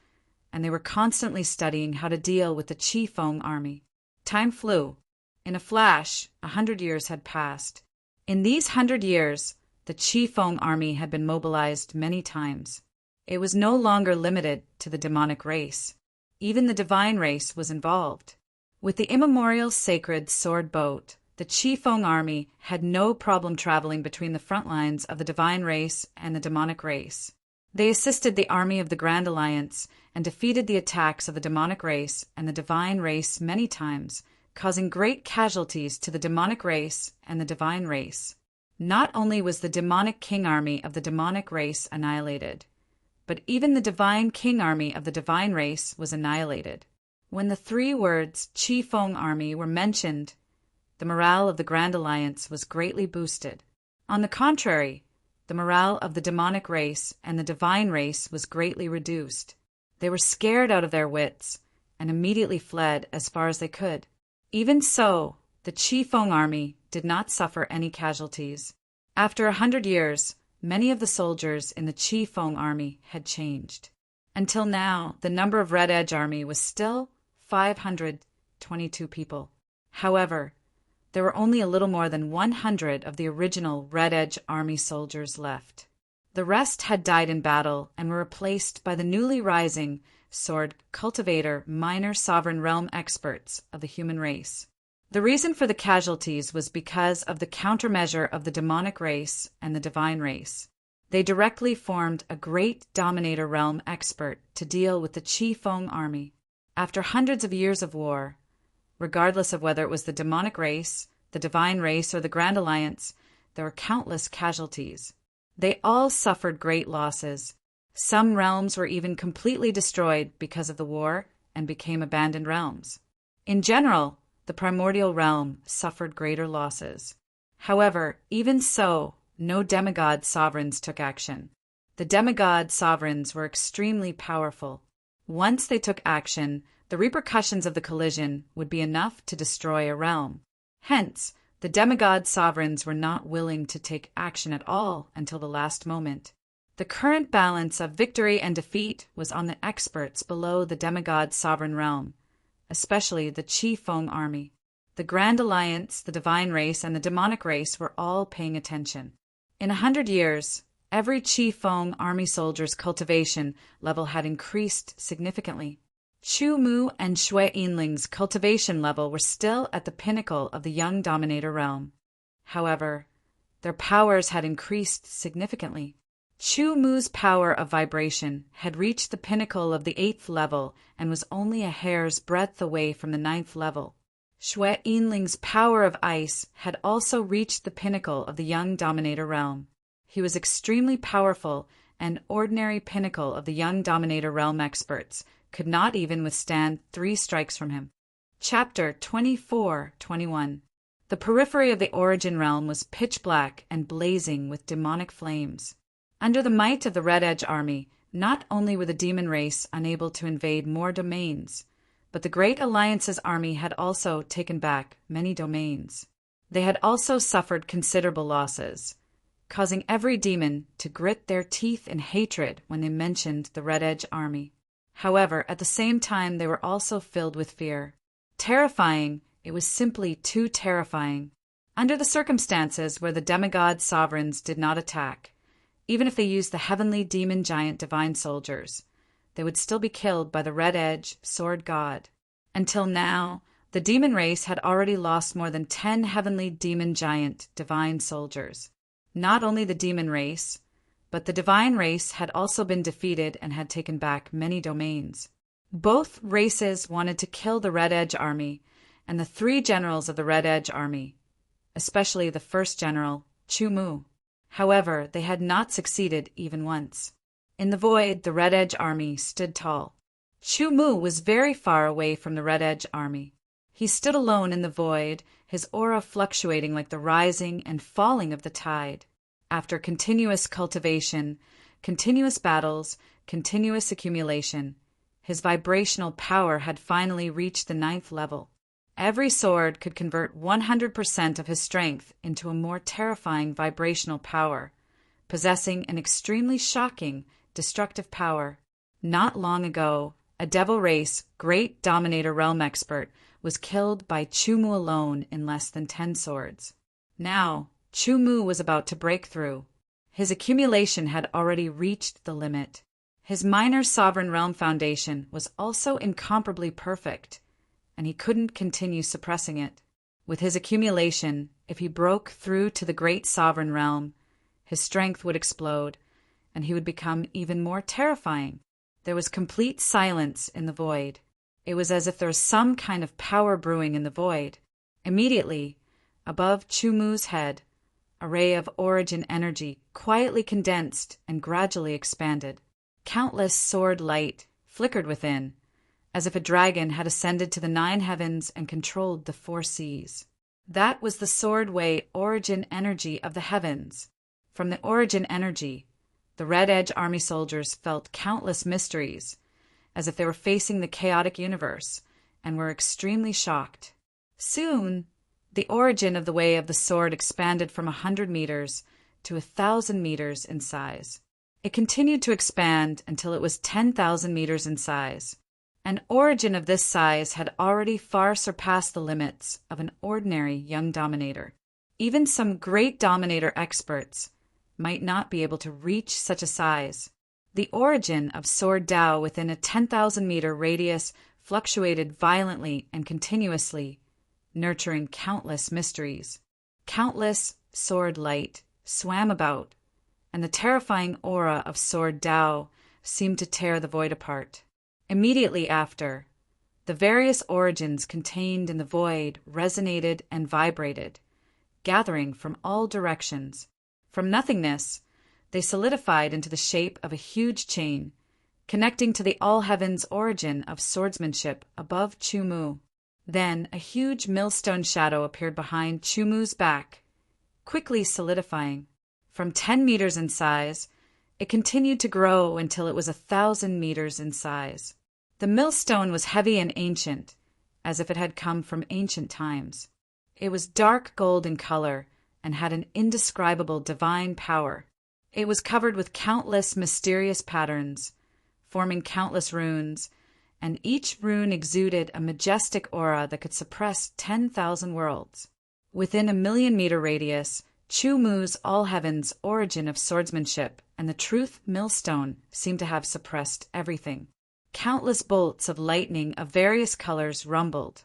and they were constantly studying how to deal with the Qi Feng army. Time flew. In a flash, 100 years had passed. In these 100 years, the Qi Feng army had been mobilized many times. It was no longer limited to the demonic race. Even the divine race was involved. With the immemorial sacred sword boat, the Qi Feng army had no problem traveling between the front lines of the divine race and the demonic race. They assisted the army of the Grand Alliance and defeated the attacks of the demonic race and the divine race many times, causing great casualties to the demonic race and the divine race. Not only was the demonic king army of the demonic race annihilated, but even the divine king army of the divine race was annihilated. When the three words Qi Feng army were mentioned, the morale of the Grand Alliance was greatly boosted. On the contrary, the morale of the demonic race and the divine race was greatly reduced. They were scared out of their wits and immediately fled as far as they could. Even so, the Qi Feng army did not suffer any casualties. After 100 years, many of the soldiers in the Qi Feng army had changed. Until now, the number of Red Edge army was still 522 people. However, there were only a little more than 100 of the original Red Edge army soldiers left. The rest had died in battle and were replaced by the newly rising sword cultivator minor sovereign realm experts of the human race. The reason for the casualties was because of the countermeasure of the demonic race and the divine race. They directly formed a great dominator realm expert to deal with the Qi Feng army. After hundreds of years of war, regardless of whether it was the demonic race, the divine race, or the Grand Alliance, there were countless casualties. They all suffered great losses. Some realms were even completely destroyed because of the war and became abandoned realms. In general, the primordial realm suffered greater losses. However, even so, no demigod sovereigns took action. The demigod sovereigns were extremely powerful. Once they took action, the repercussions of the collision would be enough to destroy a realm. Hence, the demigod sovereigns were not willing to take action at all until the last moment. The current balance of victory and defeat was on the experts below the demigod sovereign realm, especially the Qi Feng army. The Grand Alliance, the divine race, and the demonic race were all paying attention. In 100 years, every Qi Feng army soldier's cultivation level had increased significantly. Chu Mu and Xue Yinling's cultivation level were still at the pinnacle of the young dominator realm. However, their powers had increased significantly. Chu Mu's power of vibration had reached the pinnacle of the 8th level and was only a hair's breadth away from the 9th level. Xue Yinling's power of ice had also reached the pinnacle of the young dominator realm. He was extremely powerful and ordinary pinnacle of the young dominator realm experts could not even withstand 3 strikes from him. Chapter 24-21. The periphery of the Origin realm was pitch black and blazing with demonic flames. Under the might of the Red Edge army, not only were the demon race unable to invade more domains, but the Great Alliance's army had also taken back many domains. They had also suffered considerable losses, causing every demon to grit their teeth in hatred when they mentioned the Red Edge army. However, at the same time they were also filled with fear. Terrifying, it was simply too terrifying. Under the circumstances where the demigod sovereigns did not attack, even if they used the heavenly demon giant divine soldiers, they would still be killed by the Red Edge sword god. Until now, the demon race had already lost more than 10 heavenly demon giant divine soldiers. Not only the demon race, but the divine race had also been defeated and had taken back many domains. Both races wanted to kill the Red Edge army and the 3 generals of the Red Edge army, especially the first general, Chu-Mu. However, they had not succeeded even once. In the void, the Red Edge army stood tall. Chu-Mu was very far away from the Red Edge army. He stood alone in the void, his aura fluctuating like the rising and falling of the tide. After continuous cultivation, continuous battles, continuous accumulation, his vibrational power had finally reached the 9th level. Every sword could convert 100% of his strength into a more terrifying vibrational power, possessing an extremely shocking, destructive power. Not long ago, a Devil Race Great Dominator Realm expert was killed by Chu-Mu alone in less than 10 swords. Now, Chu-Mu was about to break through. His accumulation had already reached the limit. His minor sovereign realm foundation was also incomparably perfect, and he couldn't continue suppressing it. With his accumulation, if he broke through to the great sovereign realm, his strength would explode, and he would become even more terrifying. There was complete silence in the void. It was as if there was some kind of power brewing in the void. Immediately, above Chu-Mu's head, a ray of origin energy quietly condensed and gradually expanded. Countless sword light flickered within, as if a dragon had ascended to the 9 heavens and controlled the 4 seas. That was the sword way origin energy of the heavens. From the origin energy, the Red Edge army soldiers felt countless mysteries, as if they were facing the chaotic universe, and were extremely shocked. Soon, the origin of the way of the sword expanded from 100 meters to 1,000 meters in size. It continued to expand until it was 10,000 meters in size. An origin of this size had already far surpassed the limits of an ordinary young dominator. Even some great dominator experts might not be able to reach such a size. The origin of Sword Tao within a 10,000-meter radius fluctuated violently and continuously, nurturing countless mysteries. Countless sword light swam about, and the terrifying aura of Sword Tao seemed to tear the void apart. Immediately after, the various origins contained in the void resonated and vibrated, gathering from all directions. From nothingness, they solidified into the shape of a huge chain, connecting to the all-heavens origin of swordsmanship above Chu-Mu. Then a huge millstone shadow appeared behind Chu-Mu's back, quickly solidifying. From 10 meters in size, it continued to grow until it was 1,000 meters in size. The millstone was heavy and ancient, as if it had come from ancient times. It was dark gold in color and had an indescribable divine power. It was covered with countless mysterious patterns, forming countless runes, and each rune exuded a majestic aura that could suppress 10,000 worlds. Within a 1,000,000-meter radius, Chu-Mu's all-heavens origin of swordsmanship and the truth millstone seemed to have suppressed everything. Countless bolts of lightning of various colors rumbled,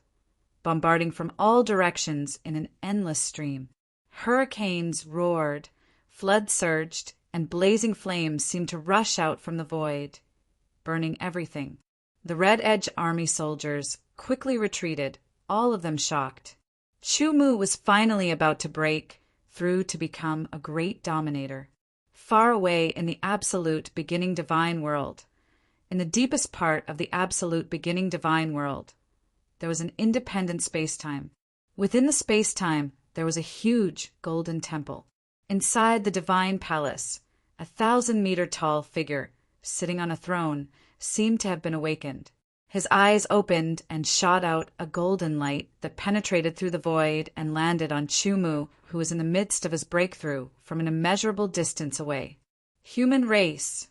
bombarding from all directions in an endless stream. Hurricanes roared, floods surged, and blazing flames seemed to rush out from the void, burning everything. The Red Edge army soldiers quickly retreated, all of them shocked. Chu-Mu was finally about to break through to become a great dominator. Far away in the absolute beginning divine world, In the deepest part of the absolute beginning divine world, there was an independent space-time. Within the space-time, there was a huge golden temple. Inside the divine palace, a 1,000-meter-tall figure, sitting on a throne, seemed to have been awakened. His eyes opened and shot out a golden light that penetrated through the void and landed on Chumu, who was in the midst of his breakthrough from an immeasurable distance away. Human race.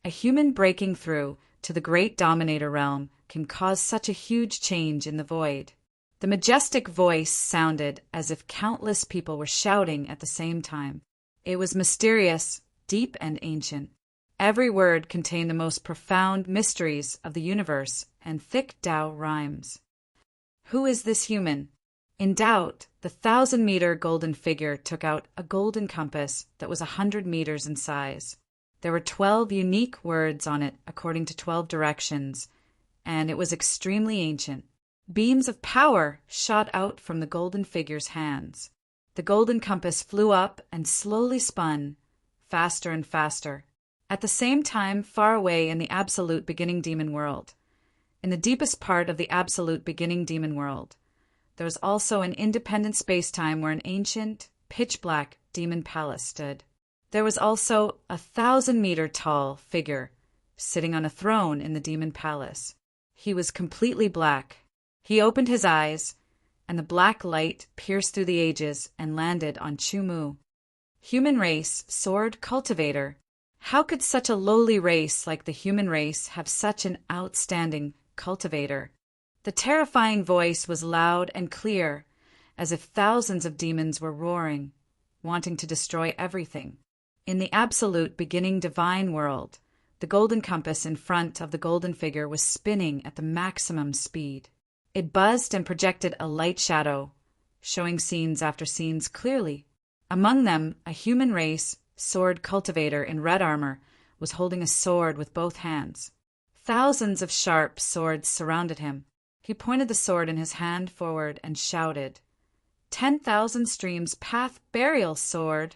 A human breaking through to the great dominator realm can cause such a huge change in the void. The majestic voice sounded as if countless people were shouting at the same time. It was mysterious, deep, and ancient. Every word contained the most profound mysteries of the universe and thick Tao rhymes. Who is this human? In doubt, the 1,000-meter golden figure took out a golden compass that was 100 meters in size. There were 12 unique words on it according to 12 directions, and it was extremely ancient. Beams of power shot out from the golden figure's hands. The golden compass flew up and slowly spun, faster and faster. At the same time, far away in the absolute beginning demon world, in the deepest part of the absolute beginning demon world, there was also an independent space-time where an ancient, pitch-black demon palace stood. There was also a 1,000-meter-tall figure sitting on a throne in the demon palace. He was completely black. He opened his eyes, and the black light pierced through the ages and landed on Chumu. Human race, sword cultivator. How could such a lowly race like the human race have such an outstanding cultivator? The terrifying voice was loud and clear, as if thousands of demons were roaring, wanting to destroy everything. In the absolute beginning divine world, the golden compass in front of the golden figure was spinning at the maximum speed. It buzzed and projected a light shadow, showing scenes after scenes clearly. Among them, a human race sword cultivator in red armor was holding a sword with both hands. Thousands of sharp swords surrounded him. He pointed the sword in his hand forward and shouted, 10,000 streams path burial sword.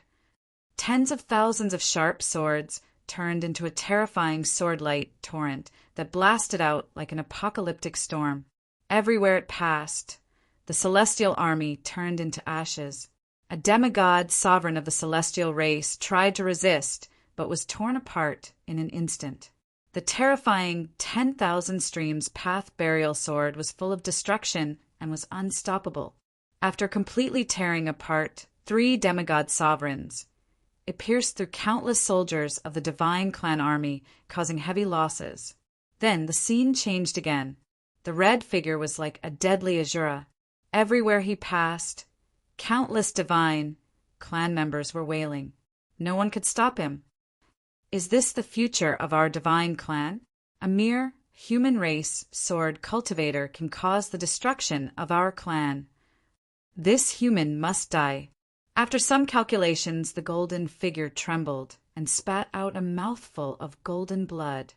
Tens of thousands of sharp swords turned into a terrifying sword-light torrent that blasted out like an apocalyptic storm. Everywhere it passed, the celestial army turned into ashes. A demigod sovereign of the celestial race tried to resist, but was torn apart in an instant. The terrifying 10,000 streams path burial sword was full of destruction and was unstoppable. After completely tearing apart 3 demigod sovereigns, it pierced through countless soldiers of the divine clan army, causing heavy losses. Then the scene changed again. The red figure was like a deadly Azura. Everywhere he passed, countless divine clan members were wailing. No one could stop him. Is this the future of our divine clan? A mere human race sword cultivator can cause the destruction of our clan. This human must die. After some calculations, the golden figure trembled and spat out a mouthful of golden blood.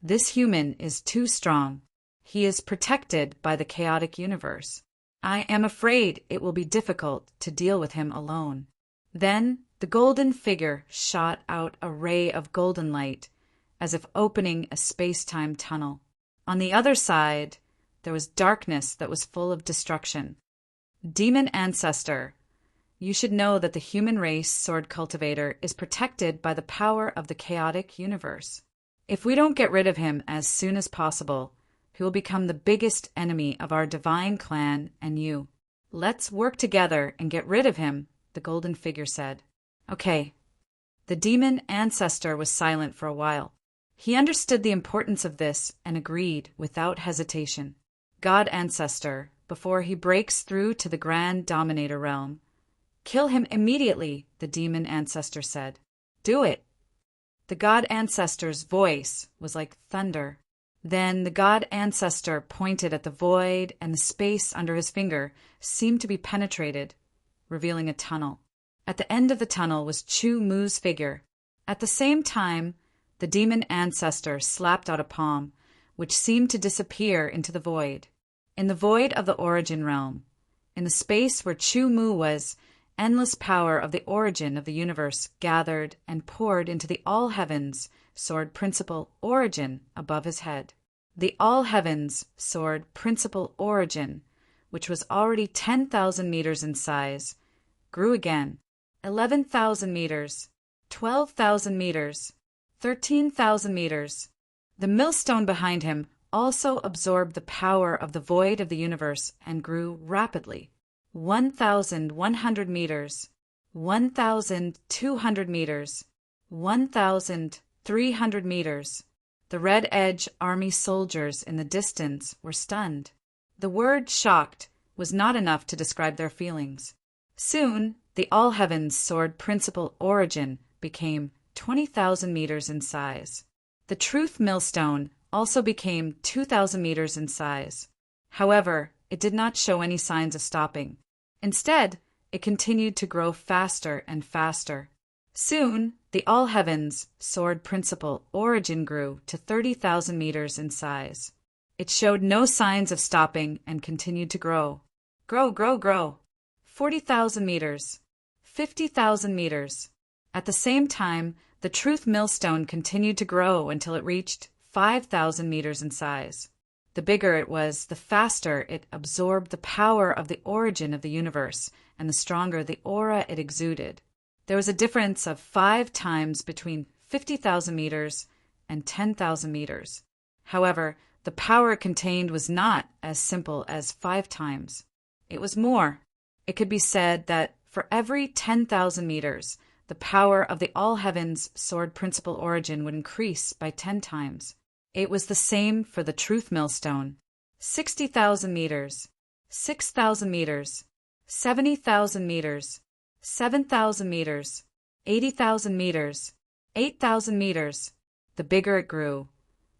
This human is too strong. He is protected by the chaotic universe. I am afraid it will be difficult to deal with him alone. Then the golden figure shot out a ray of golden light, as if opening a space-time tunnel. On the other side, there was darkness that was full of destruction. Demon ancestor, you should know that the human race sword cultivator is protected by the power of the chaotic universe. If we don't get rid of him as soon as possible, he will become the biggest enemy of our divine clan and you. Let's work together and get rid of him, the golden figure said. Okay. The demon ancestor was silent for a while. He understood the importance of this and agreed without hesitation. God ancestor, before he breaks through to the grand dominator realm, kill him immediately, the demon ancestor said. Do it. The god ancestor's voice was like thunder. Then the god ancestor pointed at the void, and the space under his finger seemed to be penetrated, revealing a tunnel. At the end of the tunnel was Chu Mu's figure. At the same time, the demon ancestor slapped out a palm, which seemed to disappear into the void. In the void of the origin realm, in the space where Chu Mu was, endless power of the origin of the universe gathered and poured into the all heavens soared principal origin above his head. The all heavens soared principal origin, which was already 10,000 meters in size, grew again, 11,000 meters, 12,000 meters, 13,000 meters. The millstone behind him also absorbed the power of the void of the universe and grew rapidly. 1,100 meters, 1,200 meters, 1,300 meters. The Red Edge Army soldiers in the distance were stunned. The word shocked was not enough to describe their feelings. Soon, the all heavens soared principal origin became 20,000 meters in size. The truth millstone also became 2,000 meters in size. However, it did not show any signs of stopping. Instead, it continued to grow faster and faster. Soon, the all heavens soared principal origin grew to 30,000 meters in size. It showed no signs of stopping and continued to grow. Grow. 40,000 meters. 50,000 meters. At the same time, the truth millstone continued to grow until it reached 5,000 meters in size. The bigger it was, the faster it absorbed the power of the origin of the universe, and the stronger the aura it exuded. There was a difference of 5 times between 50,000 meters and 10,000 meters. However, the power it contained was not as simple as 5 times. It was more. It could be said that for every 10,000 meters, the power of the all heavens soared principal origin would increase by 10 times. It was the same for the truth millstone. 60,000 meters, 6,000 meters, 70,000 meters, 7,000 meters, 80,000 meters, 8,000 meters. The bigger it grew,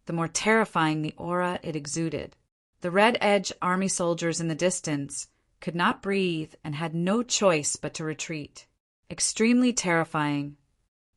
the more terrifying the aura it exuded. The Red Edge Army soldiers in the distance could not breathe and had no choice but to retreat. Extremely terrifying.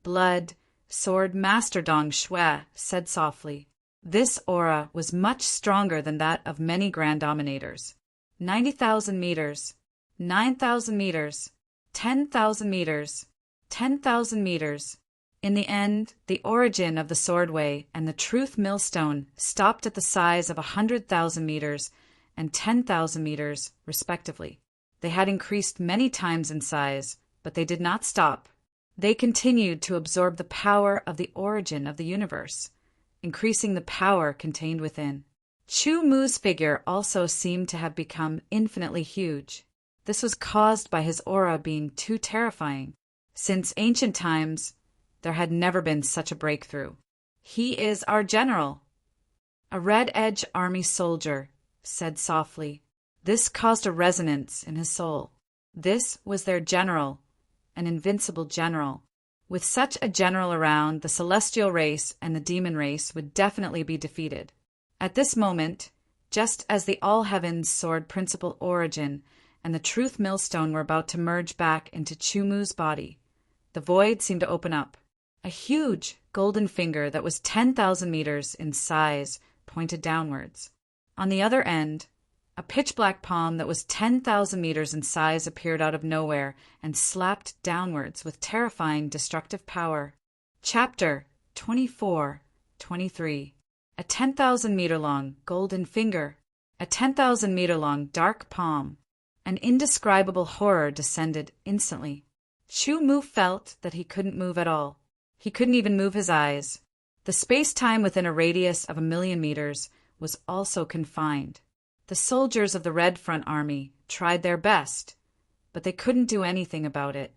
Blood, Sword Master Dong Shui said softly. This aura was much stronger than that of many Grand Dominators. 90,000 meters, 9,000 meters, 10,000 meters, 10,000 meters. In the end, the origin of the Swordway and the Truth Millstone stopped at the size of 100,000 meters and 10,000 meters, respectively. They had increased many times in size, but they did not stop. They continued to absorb the power of the origin of the universe, increasing the power contained within. Chu Mu's figure also seemed to have become infinitely huge. This was caused by his aura being too terrifying. Since ancient times, there had never been such a breakthrough. He is our general. A Red Edge Army soldier said softly. This caused a resonance in his soul. This was their general, an invincible general. With such a general around, the celestial race and the demon race would definitely be defeated. At this moment, just as the all heavens soared principal origin and the truth millstone were about to merge back into Chumu's body, the void seemed to open up. A huge golden finger that was 10,000 meters in size pointed downwards. On the other end, a pitch-black palm that was 10,000 meters in size appeared out of nowhere and slapped downwards with terrifying destructive power. Chapter 24-23. A 10,000-meter-long golden finger. A 10,000-meter-long dark palm. An indescribable horror descended instantly. Chu Mu felt that he couldn't move at all. He couldn't even move his eyes. The space-time within a radius of 1,000,000 meters was also confined. The soldiers of the Red Front Army tried their best, but they couldn't do anything about it.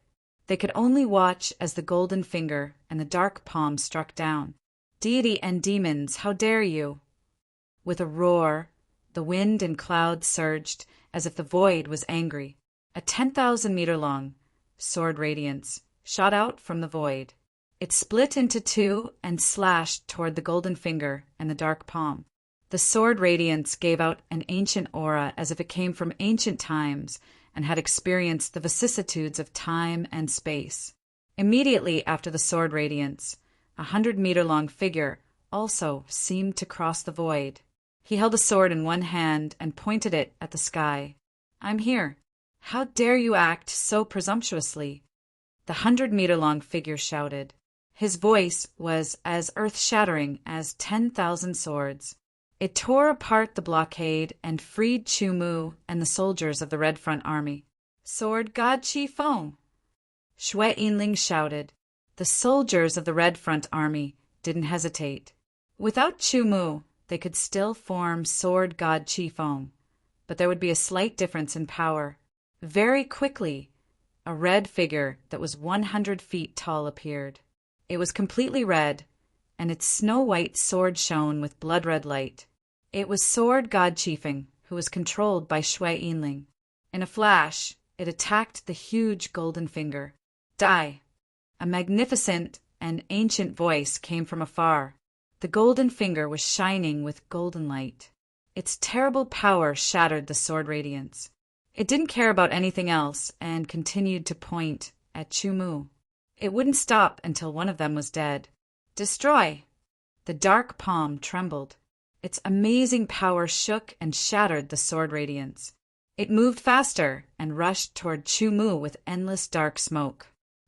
They could only watch as the golden finger and the dark palm struck down. Deity and demons, how dare you! With a roar, the wind and clouds surged as if the void was angry. A 10,000-meter-long sword radiance shot out from the void. It split into two and slashed toward the golden finger and the dark palm. The sword radiance gave out an ancient aura as if it came from ancient times and had experienced the vicissitudes of time and space. Immediately after the sword radiance, a 100-meter-long figure also seemed to cross the void. He held a sword in one hand and pointed it at the sky. "I'm here. How dare you act so presumptuously? The 100-meter-long figure shouted. His voice was as earth-shattering as 10,000 swords. It tore apart the blockade and freed Chu-Mu and the soldiers of the Red Front Army. Sword God Chi Feng! Shui Yinling shouted. The soldiers of the Red Front Army didn't hesitate. Without Chu-Mu, they could still form Sword God Chi Feng, but there would be a slight difference in power. Very quickly, a red figure that was 100 feet tall appeared. It was completely red, and its snow-white sword shone with blood-red light. It was Sword God Chifeng, who was controlled by Shui Yinling. In a flash, it attacked the huge golden finger. Die! A magnificent and ancient voice came from afar. The golden finger was shining with golden light. Its terrible power shattered the sword radiance. It didn't care about anything else and continued to point at Chu-Mu. It wouldn't stop until one of them was dead. Destroy! The dark palm trembled. Its amazing power shook and shattered the sword radiance. It moved faster and rushed toward Chu-Mu with endless dark smoke.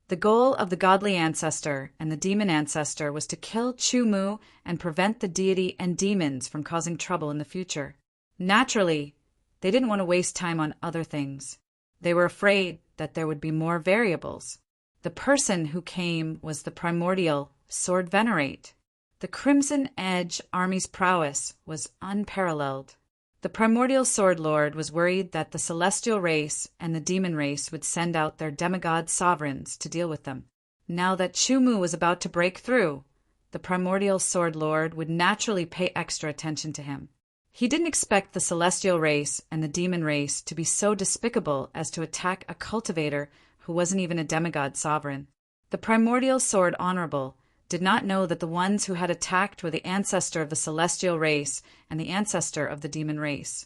The goal of the godly ancestor and the demon ancestor was to kill Chu-Mu and prevent the deity and demons from causing trouble in the future. Naturally, they didn't want to waste time on other things. They were afraid that there would be more variables. The person who came was the primordial Sword Venerate. The Crimson Edge Army's prowess was unparalleled. The primordial Sword Lord was worried that the celestial race and the demon race would send out their demigod sovereigns to deal with them. Now that Chu-Mu was about to break through, the primordial Sword Lord would naturally pay extra attention to him. He didn't expect the celestial race and the demon race to be so despicable as to attack a cultivator who wasn't even a demigod sovereign. The primordial Sword Honorable did not know that the ones who had attacked were the ancestor of the celestial race and the ancestor of the demon race.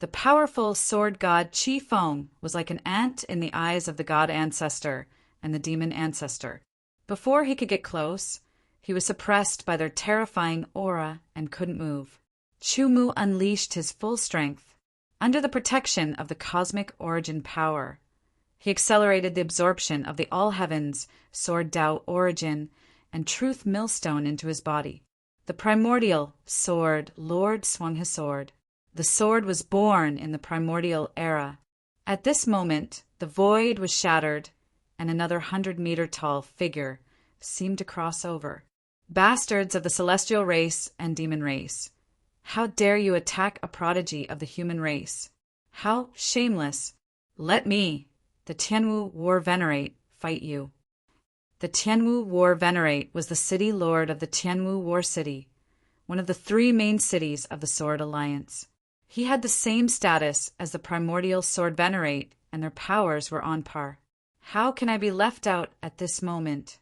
The powerful sword god Chi Feng was like an ant in the eyes of the god ancestor and the demon ancestor. Before he could get close, he was suppressed by their terrifying aura and couldn't move. Chu-Mu unleashed his full strength. Under the protection of the cosmic origin power, he accelerated the absorption of the All Heavens, Sword Tao Origin, and Truth Millstone into his body. The primordial Sword Lord swung his sword. The sword was born in the primordial era. At this moment, the void was shattered, and another 100-meter-tall figure seemed to cross over. Bastards of the celestial race and demon race, how dare you attack a prodigy of the human race? How shameless! Let me, the Tianwu War Venerate, fight you. The Tianwu War Venerate was the city lord of the Tianwu War City, one of the 3 main cities of the Sword Alliance. He had the same status as the primordial Sword Venerate, and their powers were on par. How can I be left out at this moment?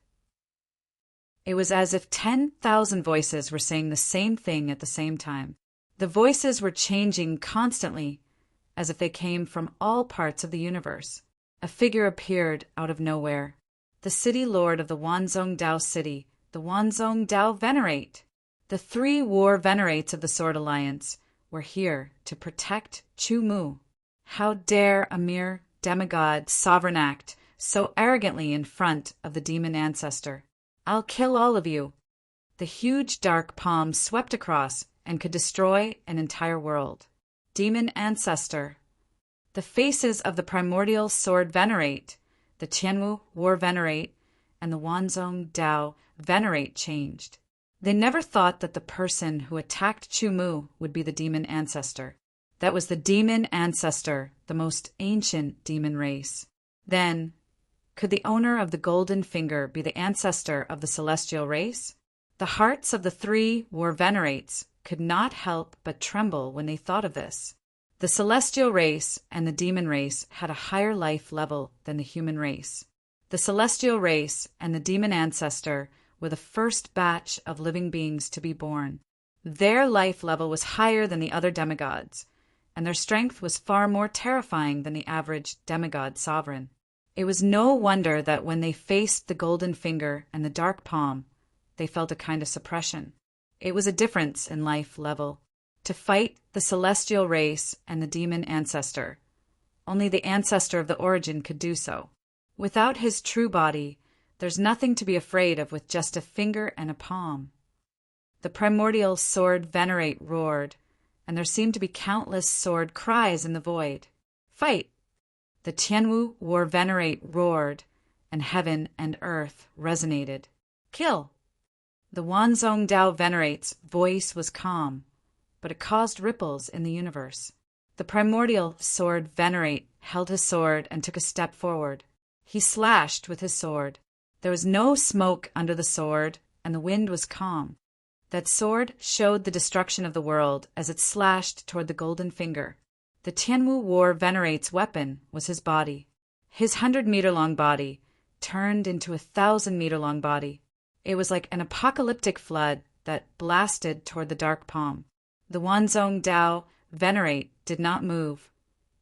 It was as if 10,000 voices were saying the same thing at the same time. The voices were changing constantly, as if they came from all parts of the universe. A figure appeared out of nowhere. The city lord of the Wanzhong Dao City, the Wanzhong Dao Venerate. The 3 war venerates of the Sword Alliance were here to protect Chu-Mu. How dare a mere demigod sovereign act so arrogantly in front of the demon ancestor? I'll kill all of you. The huge dark palm swept across and could destroy an entire world. Demon ancestor. The faces of the primordial Sword Venerate, the Tianwu War Venerate, and the Wanzhong Dao Venerate changed. They never thought that the person who attacked Chu-Mu would be the demon ancestor. That was the demon ancestor, the most ancient demon race. Then, could the owner of the golden finger be the ancestor of the celestial race? The hearts of the 3 war venerates could not help but tremble when they thought of this. The celestial race and the demon race had a higher life level than the human race. The celestial race and the demon ancestor were the first batch of living beings to be born. Their life level was higher than the other demigods, and their strength was far more terrifying than the average demigod sovereign. It was no wonder that when they faced the golden finger and the dark palm, they felt a kind of suppression. It was a difference in life level. To fight the celestial race and the demon ancestor, Only the ancestor of the origin could do so. Without his true body, there's nothing to be afraid of with just a finger and a palm. The primordial sword venerate roared, and there seemed to be countless sword cries in the void. Fight! The Tianwu war venerate roared, and heaven and earth resonated. Kill! The Wanzhong Dao venerate's voice was calm, but it caused ripples in the universe. The primordial sword venerate held his sword and took a step forward. He slashed with his sword. There was no smoke under the sword, and the wind was calm. That sword showed the destruction of the world as it slashed toward the golden finger. The Tianwu war venerate's weapon was his body. His 100-meter-long body turned into a 1,000-meter-long body. It was like an apocalyptic flood that blasted toward the dark palm. The Wanzhong Dao venerate did not move,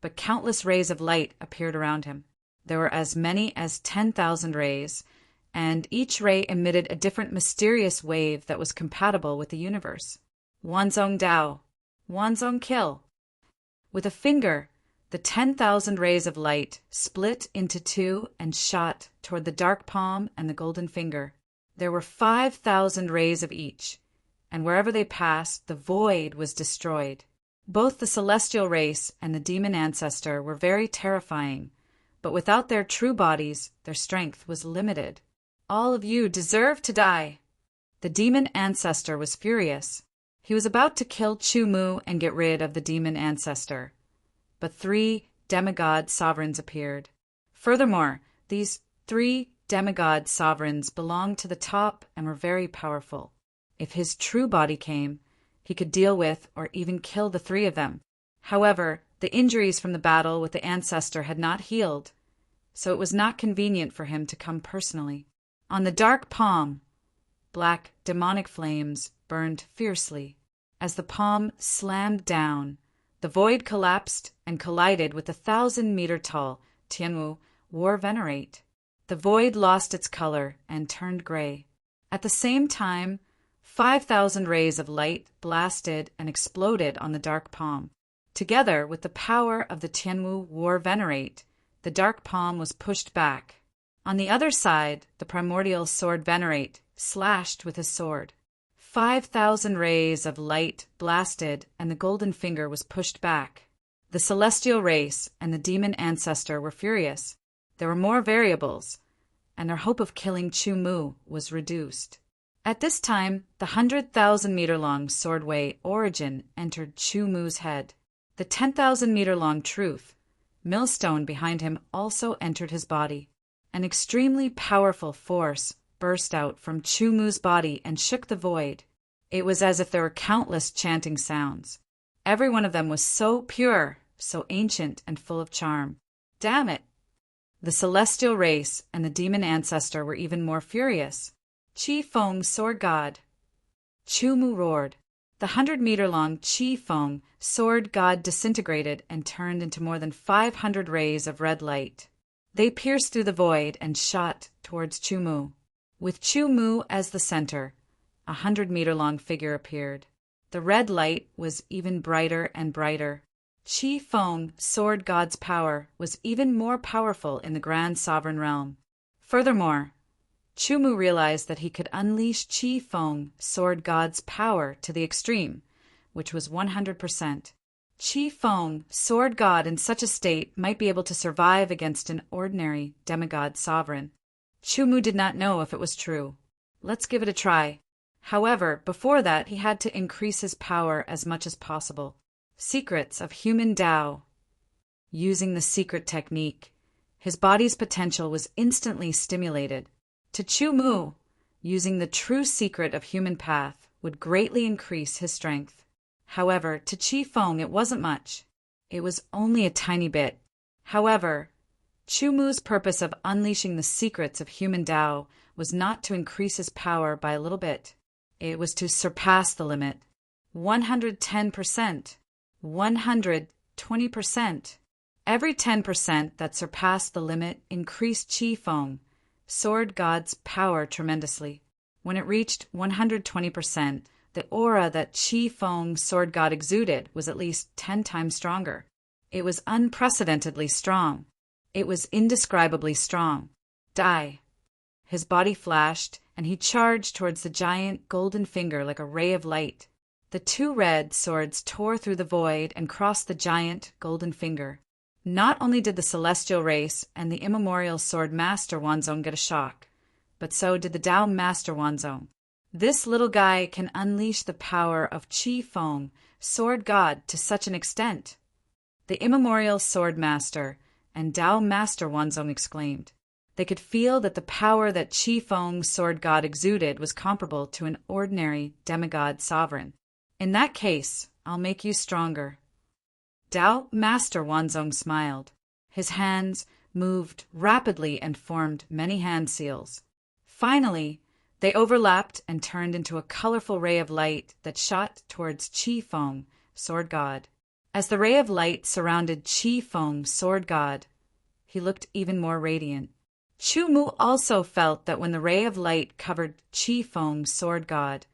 but countless rays of light appeared around him. There were as many as 10,000 rays, and each ray emitted a different mysterious wave that was compatible with the universe. Wanzhong Dao, Wanzhong kill. With a finger, the 10,000 rays of light split into two and shot toward the dark palm and the golden finger. There were 5,000 rays of each, and wherever they passed, the void was destroyed. Both the celestial race and the demon ancestor were very terrifying, but without their true bodies, their strength was limited. All of you deserve to die. The demon ancestor was furious. He was about to kill Chu Mu and get rid of the demon ancestor. But 3 demigod sovereigns appeared. Furthermore, these 3 demigod sovereigns belonged to the top and were very powerful. If his true body came, he could deal with or even kill the 3 of them. However, the injuries from the battle with the ancestor had not healed, so it was not convenient for him to come personally. On the dark palm, black demonic flames burned fiercely. As the palm slammed down, the void collapsed and collided with the 1,000-meter-tall Tianwu war venerate. The void lost its color and turned gray. At the same time, 5,000 rays of light blasted and exploded on the dark palm. Together with the power of the Tianwu war venerate, the dark palm was pushed back. On the other side, the primordial sword venerate slashed with his sword. 5,000 rays of light blasted, and the golden finger was pushed back. The celestial race and the demon ancestor were furious. There were more variables, and their hope of killing Chu Mu was reduced. At this time, the 100,000-meter-long swordway origin entered Chu Mu's head. The 10,000-meter-long truth, millstone behind him, also entered his body. An extremely powerful force burst out from Chu Mu's body and shook the void. It was as if there were countless chanting sounds. Every one of them was so pure, so ancient, and full of charm. Damn it! The celestial race and the demon ancestor were even more furious. Qi Feng sword god. Chu Mu roared. The 100-meter-long Qi Feng sword god disintegrated and turned into more than 500 rays of red light. They pierced through the void and shot towards Chu Mu. With Chu Mu as the center, a 100-meter-long figure appeared. The red light was even brighter and brighter. Qi Feng, sword god's power, was even more powerful in the grand sovereign realm. Furthermore, Chu Mu realized that he could unleash Qi Feng, sword god's power, to the extreme, which was 100%. Qi Feng, sword god in such a state, might be able to survive against an ordinary demigod sovereign. Chu Mu did not know if it was true. Let's give it a try. However, before that, he had to increase his power as much as possible. Secrets of human Tao. Using the secret technique, his body's potential was instantly stimulated. To Chu Mu, using the true secret of human path would greatly increase his strength. However, to Qi Feng it wasn't much. It was only a tiny bit. However, Chu Mu's purpose of unleashing the secrets of human Tao was not to increase his power by a little bit. It was to surpass the limit. 110%. 120%. Every 10% that surpassed the limit increased Qi Feng, sword god's power, tremendously. When it reached 120%, the aura that Qi Feng, sword god, exuded was at least 10 times stronger. It was unprecedentedly strong. It was indescribably strong. Die. His body flashed, and he charged towards the giant golden finger like a ray of light. The two red swords tore through the void and crossed the giant golden finger. Not only did the celestial race and the immemorial sword master Wanzong get a shock, but so did the Tao master Wanzong. This little guy can unleash the power of Qi Feng, sword god, to such an extent. The immemorial sword master and Tao master Wanzong exclaimed. They could feel that the power that Qi Feng, sword god, exuded was comparable to an ordinary demigod sovereign. In that case, I'll make you stronger. Tao master Wanzong smiled. His hands moved rapidly and formed many hand seals. Finally, they overlapped and turned into a colorful ray of light that shot towards Qi Feng, sword god. As the ray of light surrounded Qi Feng, sword god, he looked even more radiant. Chu Mu also felt that when the ray of light covered Qi Feng, sword god,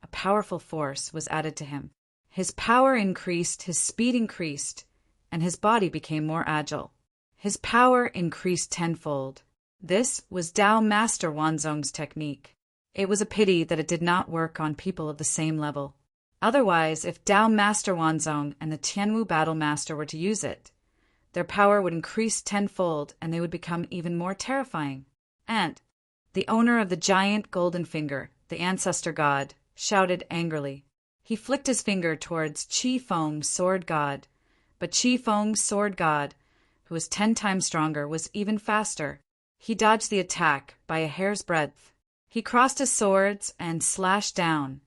a powerful force was added to him. His power increased, his speed increased, and his body became more agile. His power increased tenfold. This was Tao master Wanzong's technique. It was a pity that it did not work on people of the same level. Otherwise, if Tao master Wanzong and the Tianwu battle master were to use it, their power would increase tenfold and they would become even more terrifying. And the owner of the giant golden finger, the ancestor god, shouted angrily. He flicked his finger towards Qi Feng, sword god, but Qi Feng, sword god, who was 10 times stronger, was even faster. He dodged the attack by a hair's breadth. He crossed his swords and slashed down,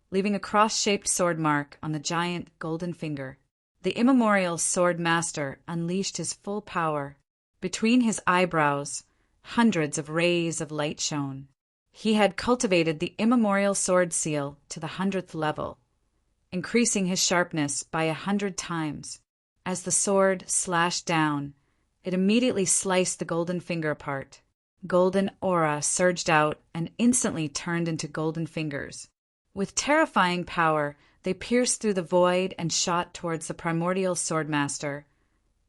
leaving a cross-shaped sword mark on the giant golden finger. The immemorial sword master unleashed his full power. Between his eyebrows, hundreds of rays of light shone. He had cultivated the immemorial sword seal to the 100th level, increasing his sharpness by 100 times. As the sword slashed down, it immediately sliced the golden finger apart. Golden aura surged out and instantly turned into golden fingers. With terrifying power, they pierced through the void and shot towards the primordial sword master,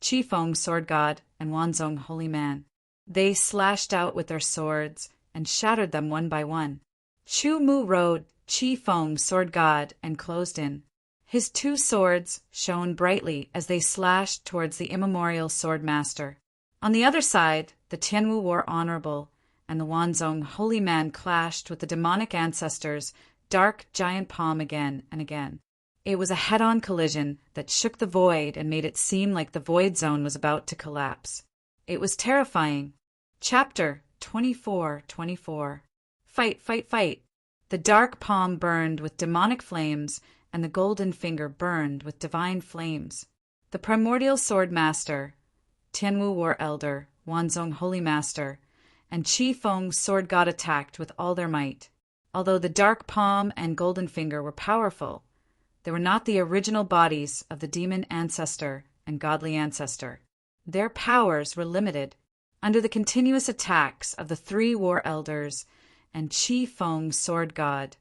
Qi Feng, sword god, and Wanzong, holy man. They slashed out with their swords and shattered them one by one. Chu Mu rode Qi Feng, sword god, and closed in. His two swords shone brightly as they slashed towards the immemorial sword master. On the other side, the Tianwu War Honorable and the Wanzong holy man clashed with the demonic ancestors' dark giant palm again and again. It was a head-on collision that shook the void and made it seem like the void zone was about to collapse. It was terrifying. Chapter 24:24. Fight, fight, fight. The dark palm burned with demonic flames, and the golden finger burned with divine flames. The primordial sword master, Tianwu War Elder, Wanzong Holy Master, and Qi Feng, sword god, attacked with all their might. Although the dark palm and golden finger were powerful, they were not the original bodies of the demon ancestor and godly ancestor. Their powers were limited. Under the continuous attacks of the 3 war elders and Qi Feng, sword god,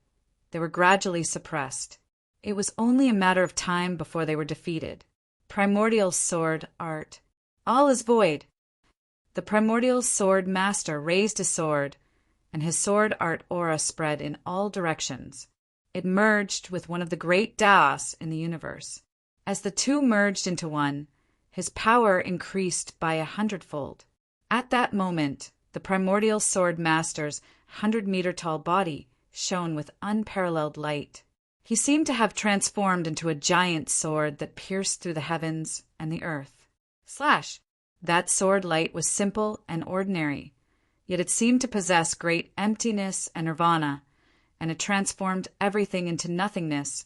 they were gradually suppressed. It was only a matter of time before they were defeated. Primordial sword art. All is void. The primordial sword master raised his sword, and his sword art aura spread in all directions. It merged with one of the great Taos in the universe. As the two merged into one, his power increased by 100-fold. At that moment, the primordial sword master's 100-meter-tall body shone with unparalleled light. He seemed to have transformed into a giant sword that pierced through the heavens and the earth. Slash! That sword light was simple and ordinary, yet it seemed to possess great emptiness and nirvana, and it transformed everything into nothingness,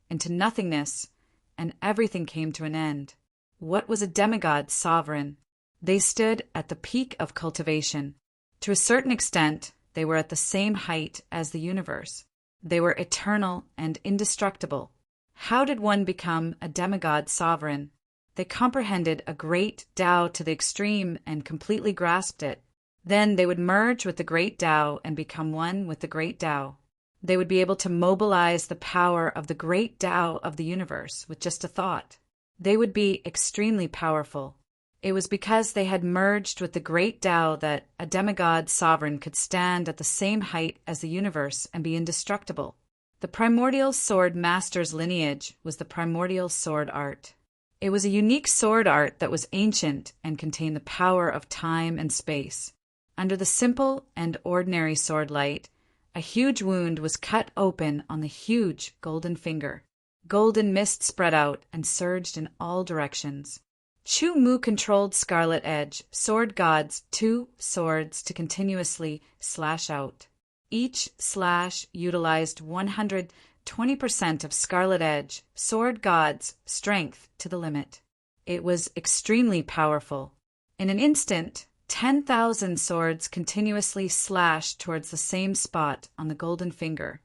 and everything came to an end. What was a demigod sovereign? They stood at the peak of cultivation. To a certain extent, they were at the same height as the universe. They were eternal and indestructible. How did one become a demigod sovereign? They comprehended a great Tao to the extreme and completely grasped it. Then they would merge with the great Tao and become one with the great Tao. They would be able to mobilize the power of the great Tao of the universe with just a thought. They would be extremely powerful. It was because they had merged with the great Tao that a demigod sovereign could stand at the same height as the universe and be indestructible. The primordial sword master's lineage was the primordial sword art. It was a unique sword art that was ancient and contained the power of time and space. Under the simple and ordinary sword light, a huge wound was cut open on the huge golden finger. Golden mist spread out and surged in all directions. Chu Mu controlled Scarlet Edge, Sword God's 2 swords to continuously slash out. Each slash utilized 120% of Scarlet Edge, Sword God's strength to the limit. It was extremely powerful. In an instant, 10,000 swords continuously slashed towards the same spot on the golden finger,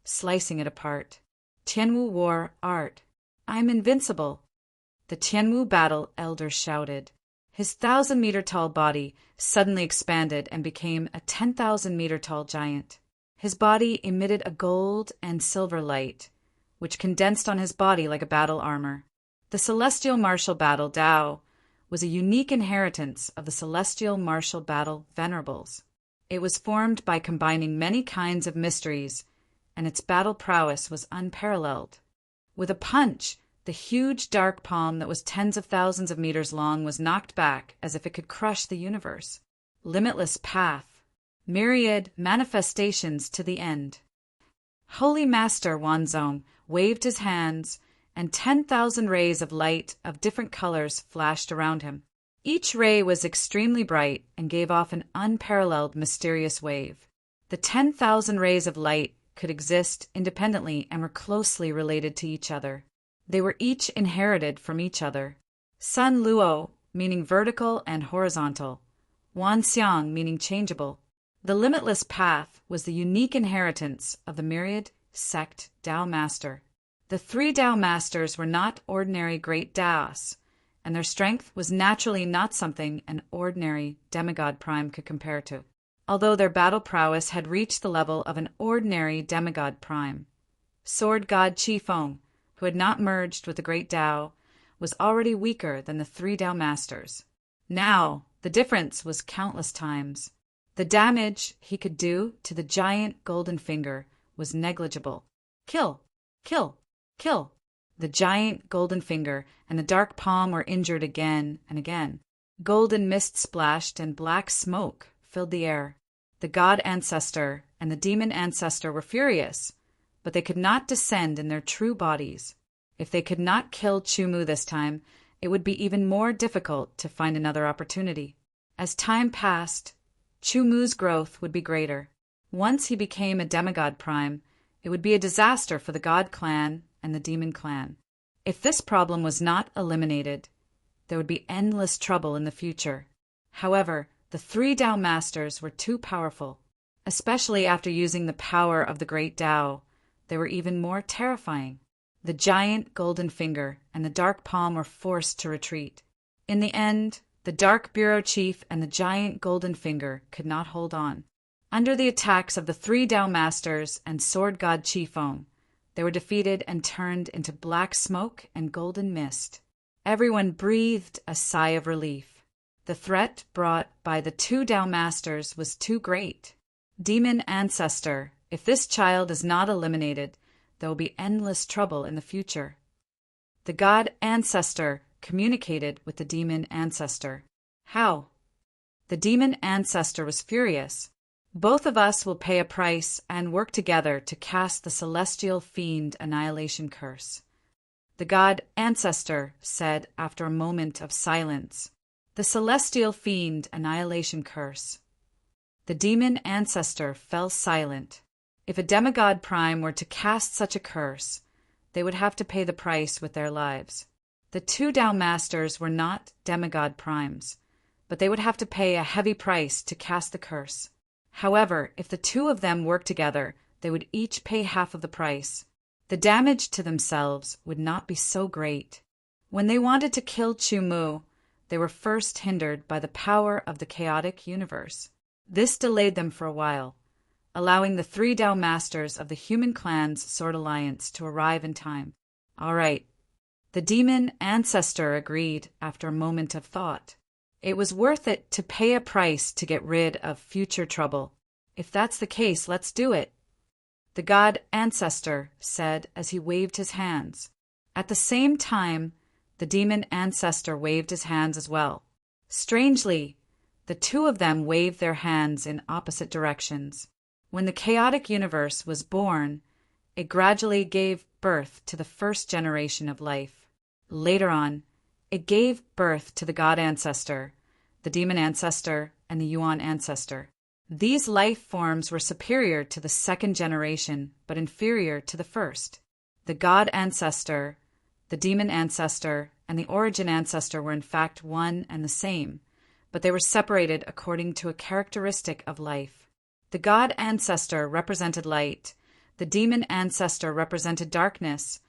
slicing it apart. Tianwu War Art. I'm invincible. The Tianwu Battle Elder shouted. His 1,000-meter-tall body suddenly expanded and became a 10,000-meter-tall giant. His body emitted a gold and silver light, which condensed on his body like a battle armor. The Celestial Martial Battle Tao was a unique inheritance of the Celestial Martial Battle Venerables. It was formed by combining many kinds of mysteries, and its battle prowess was unparalleled. With a punch, the huge dark palm that was tens of thousands of meters long was knocked back as if it could crush the universe. Limitless path. Myriad manifestations to the end. Holy Master Wanzong waved his hands, and 10,000 rays of light of different colors flashed around him. Each ray was extremely bright and gave off an unparalleled mysterious wave. The 10,000 rays of light could exist independently and were closely related to each other. They were each inherited from each other. Sun Luo, meaning vertical and horizontal. Wan Xiang, meaning changeable. The limitless path was the unique inheritance of the myriad sect Tao Master. The 3 Tao Masters were not ordinary great Taos, and their strength was naturally not something an ordinary demigod prime could compare to, although their battle prowess had reached the level of an ordinary demigod prime. Sword God Qifeng, who had not merged with the great Tao, was already weaker than the 3 Tao Masters. Now, the difference was countless times. The damage he could do to the giant golden finger was negligible. Kill! Kill! Kill! The giant golden finger and the dark palm were injured again and again. Golden mist splashed and black smoke filled the air. The god ancestor and the demon ancestor were furious, but they could not descend in their true bodies. If they could not kill Chu Mu this time, it would be even more difficult to find another opportunity. As time passed, Chu Mu's growth would be greater. Once he became a demigod prime, it would be a disaster for the god clan and the demon clan. If this problem was not eliminated, there would be endless trouble in the future. However, the 3 Tao Masters were too powerful. Especially after using the power of the great Tao, they were even more terrifying. The giant golden finger and the dark palm were forced to retreat. In the end, the dark bureau chief and the giant golden finger could not hold on. Under the attacks of the 3 Tao Masters and sword god Qifeng, they were defeated and turned into black smoke and golden mist. Everyone breathed a sigh of relief. The threat brought by the 2 Tao Masters was too great. Demon Ancestor, if this child is not eliminated, there will be endless trouble in the future. The god Ancestor communicated with the demon Ancestor. How? The demon Ancestor was furious. Both of us will pay a price and work together to cast the celestial fiend annihilation curse. The god Ancestor said after a moment of silence. The celestial fiend annihilation curse. The demon Ancestor fell silent. If a demigod prime were to cast such a curse, they would have to pay the price with their lives. The 2 Tao Masters were not demigod primes, but they would have to pay a heavy price to cast the curse. However, if the 2 of them worked together, they would each pay half of the price. The damage to themselves would not be so great. When they wanted to kill Chu Mu, they were first hindered by the power of the chaotic universe. This delayed them for a while, allowing the 3 Tao Masters of the human clan's Sword Alliance to arrive in time. All right, The demon ancestor agreed after a moment of thought. It was worth it to pay a price to get rid of future trouble. If that's the case, let's do it, the god ancestor said as he waved his hands. At the same time, the demon ancestor waved his hands as well. Strangely, the two of them waved their hands in opposite directions. When the chaotic universe was born, it gradually gave birth to the first generation of life. Later on, it gave birth to the god ancestor, the demon ancestor, and the yuan ancestor. These life forms were superior to the second generation, but inferior to the first. The god ancestor, the demon ancestor, and the origin ancestor were in fact one and the same, but they were separated according to a characteristic of life. The god ancestor represented light, the demon ancestor represented darkness,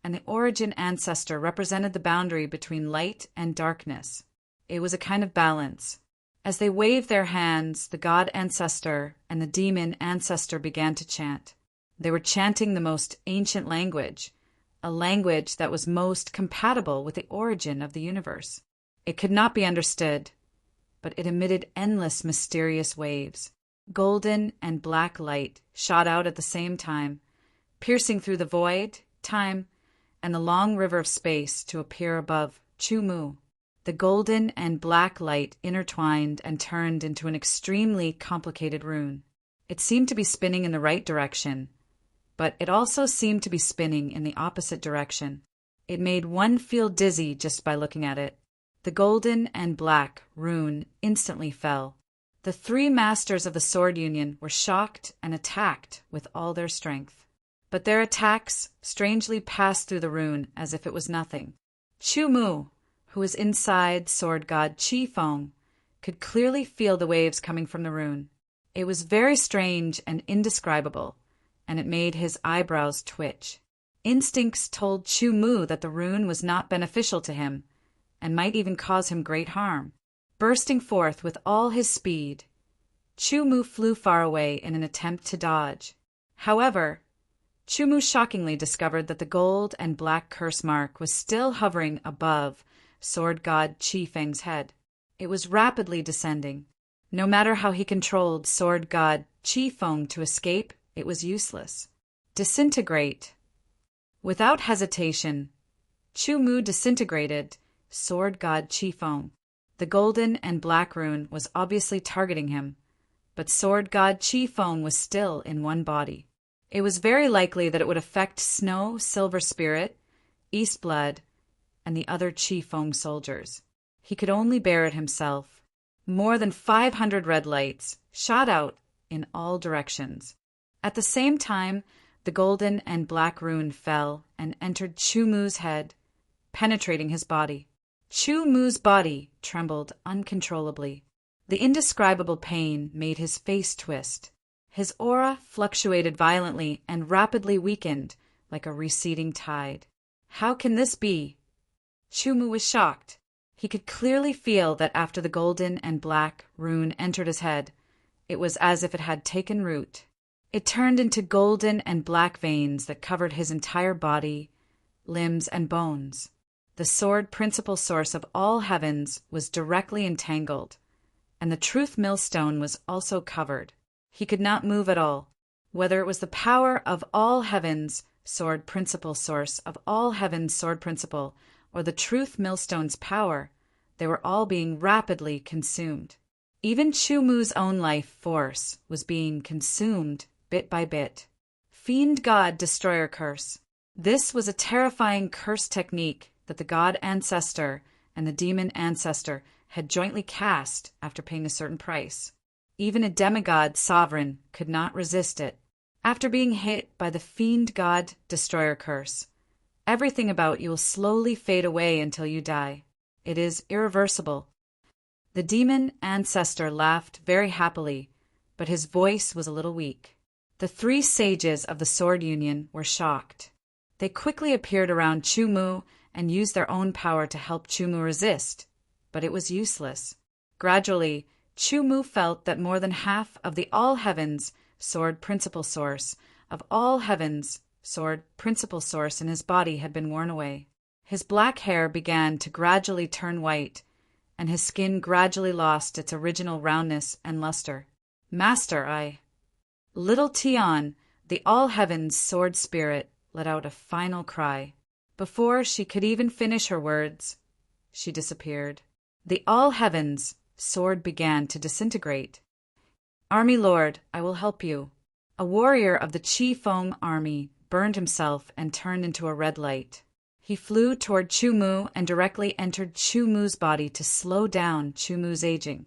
and the origin ancestor represented the boundary between light and darkness. It was a kind of balance. As they waved their hands, the god ancestor and the demon ancestor began to chant. They were chanting the most ancient language, a language that was most compatible with the origin of the universe. It could not be understood, but it emitted endless mysterious waves. Golden and black light shot out at the same time, piercing through the void, time, and the long river of space to appear above Chu-Mu. The golden and black light intertwined and turned into an extremely complicated rune. It seemed to be spinning in the right direction, but it also seemed to be spinning in the opposite direction. It made one feel dizzy just by looking at it. The golden and black rune instantly fell. The three masters of the Sword Union were shocked and attacked with all their strength. But their attacks strangely passed through the rune as if it was nothing. Chu-Mu, who was inside sword god Qi-Feng, could clearly feel the waves coming from the rune. It was very strange and indescribable, and it made his eyebrows twitch. Instincts told Chu-Mu that the rune was not beneficial to him, and might even cause him great harm. Bursting forth with all his speed, Chu-Mu flew far away in an attempt to dodge. However, Chu-Mu shockingly discovered that the gold and black curse mark was still hovering above sword god Qi-Feng's head. It was rapidly descending. No matter how he controlled sword god Qi-Feng to escape, it was useless. Disintegrate. Without hesitation, Chu-Mu disintegrated sword god Qi-Feng. The golden and black rune was obviously targeting him, but sword god Qi-Feng was still in one body. It was very likely that it would affect Snow, Silver Spirit, East Blood, and the other Qi-Feng soldiers. He could only bear it himself. More than 500 red lights shot out in all directions. At the same time, the golden and black rune fell and entered Chu-Mu's head, penetrating his body. Chu-Mu's body trembled uncontrollably. The indescribable pain made his face twist. His aura fluctuated violently and rapidly weakened like a receding tide. How can this be? Chu-Mu was shocked. He could clearly feel that after the golden and black rune entered his head, it was as if it had taken root. It turned into golden and black veins that covered his entire body, limbs, and bones. The sword principal source of all heavens was directly entangled, and the truth millstone was also covered. He could not move at all. Whether it was the power of all heavens, sword principal source of all heavens, sword principal, or the truth millstone's power, they were all being rapidly consumed. Even Chu-Mu's own life force was being consumed bit by bit. Fiend God Destroyer Curse. This was a terrifying curse technique that the god ancestor and the demon ancestor had jointly cast after paying a certain price. Even a demigod sovereign could not resist it. After being hit by the Fiend God Destroyer Curse, everything about you will slowly fade away until you die. It is irreversible. The demon ancestor laughed very happily, but his voice was a little weak. The three sages of the Sword Union were shocked. They quickly appeared around Chu-Mu and used their own power to help Chu-Mu resist, but it was useless. Gradually, Chu-Mu felt that more than half of the all heavens sword principal source of all heavens sword principal source in his body had been worn away. His black hair began to gradually turn white, and his skin gradually lost its original roundness and luster. Master, Little Tian, the all-heavens sword spirit, let out a final cry. Before she could even finish her words, she disappeared. The all-heavens sword began to disintegrate. Army Lord, I will help you. A warrior of the Chi Feng army burned himself and turned into a red light. He flew toward Chu Mu and directly entered Chu Mu's body to slow down Chu Mu's aging.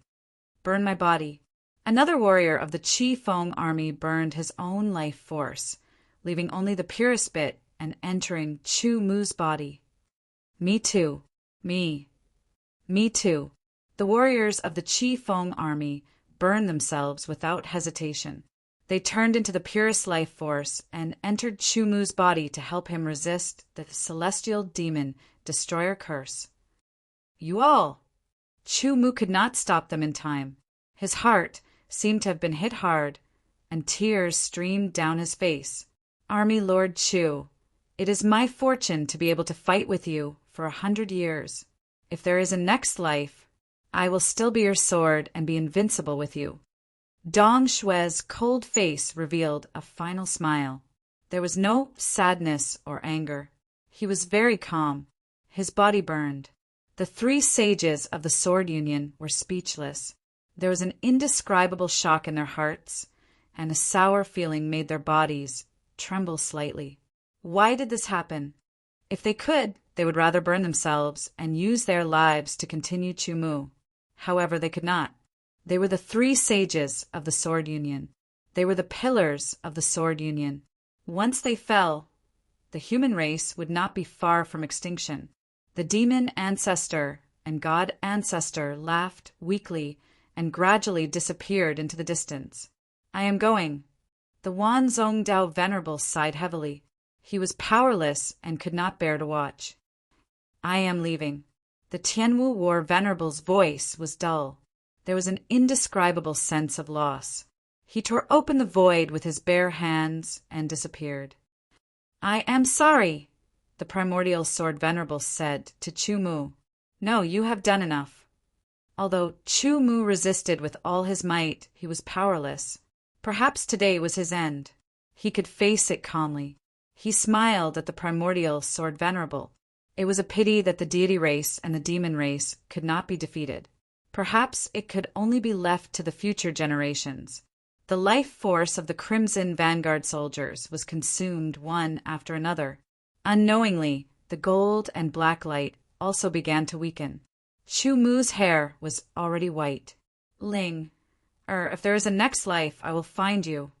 Burn my body. Another warrior of the Chi Feng army burned his own life force, leaving only the purest bit and entering Chu Mu's body. Me too. Me. Me too. The warriors of the Chi Feng army burned themselves without hesitation. They turned into the purest life force and entered Chu Mu's body to help him resist the celestial demon destroyer curse. You all! Chu Mu could not stop them in time. His heart seemed to have been hit hard, and tears streamed down his face. Army Lord Chu, it is my fortune to be able to fight with you for 100 years. If there is a next life, I will still be your sword and be invincible with you. Dong Shue's cold face revealed a final smile. There was no sadness or anger. He was very calm. His body burned. The 3 sages of the Sword Union were speechless. There was an indescribable shock in their hearts, and a sour feeling made their bodies tremble slightly. Why did this happen? If they could, they would rather burn themselves and use their lives to continue Chu Mu. However, they could not. They were the 3 sages of the Sword Union. They were the pillars of the Sword Union. Once they fell, the human race would not be far from extinction. The demon ancestor and god ancestor laughed weakly and gradually disappeared into the distance. I am going. The Wan Zhongdao Venerable sighed heavily. He was powerless and could not bear to watch. I am leaving. The Tianwu War Venerable's voice was dull. There was an indescribable sense of loss. He tore open the void with his bare hands and disappeared. I am sorry, the primordial sword venerable said to Chu Mu. No, you have done enough. Although Chu Mu resisted with all his might, he was powerless. Perhaps today was his end. He could face it calmly. He smiled at the primordial sword venerable. It was a pity that the deity race and the demon race could not be defeated. Perhaps it could only be left to the future generations. The life force of the Crimson Vanguard soldiers was consumed one after another. Unknowingly, the gold and black light also began to weaken. Chu Mu's hair was already white. Ling, if there is a next life, I will find you.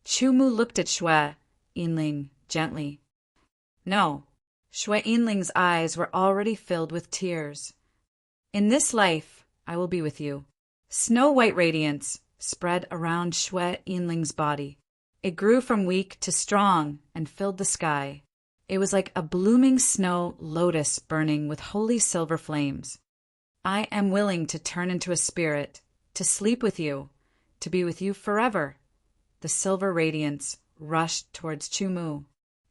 Chu Mu looked at Xue Yinling gently. No, Xue Yinling's eyes were already filled with tears. In this life, I will be with you. Snow-white radiance spread around Xue Yinling's body. It grew from weak to strong and filled the sky. It was like a blooming snow lotus burning with holy silver flames. I am willing to turn into a spirit, to sleep with you, to be with you forever. The silver radiance rushed towards Chu Mu.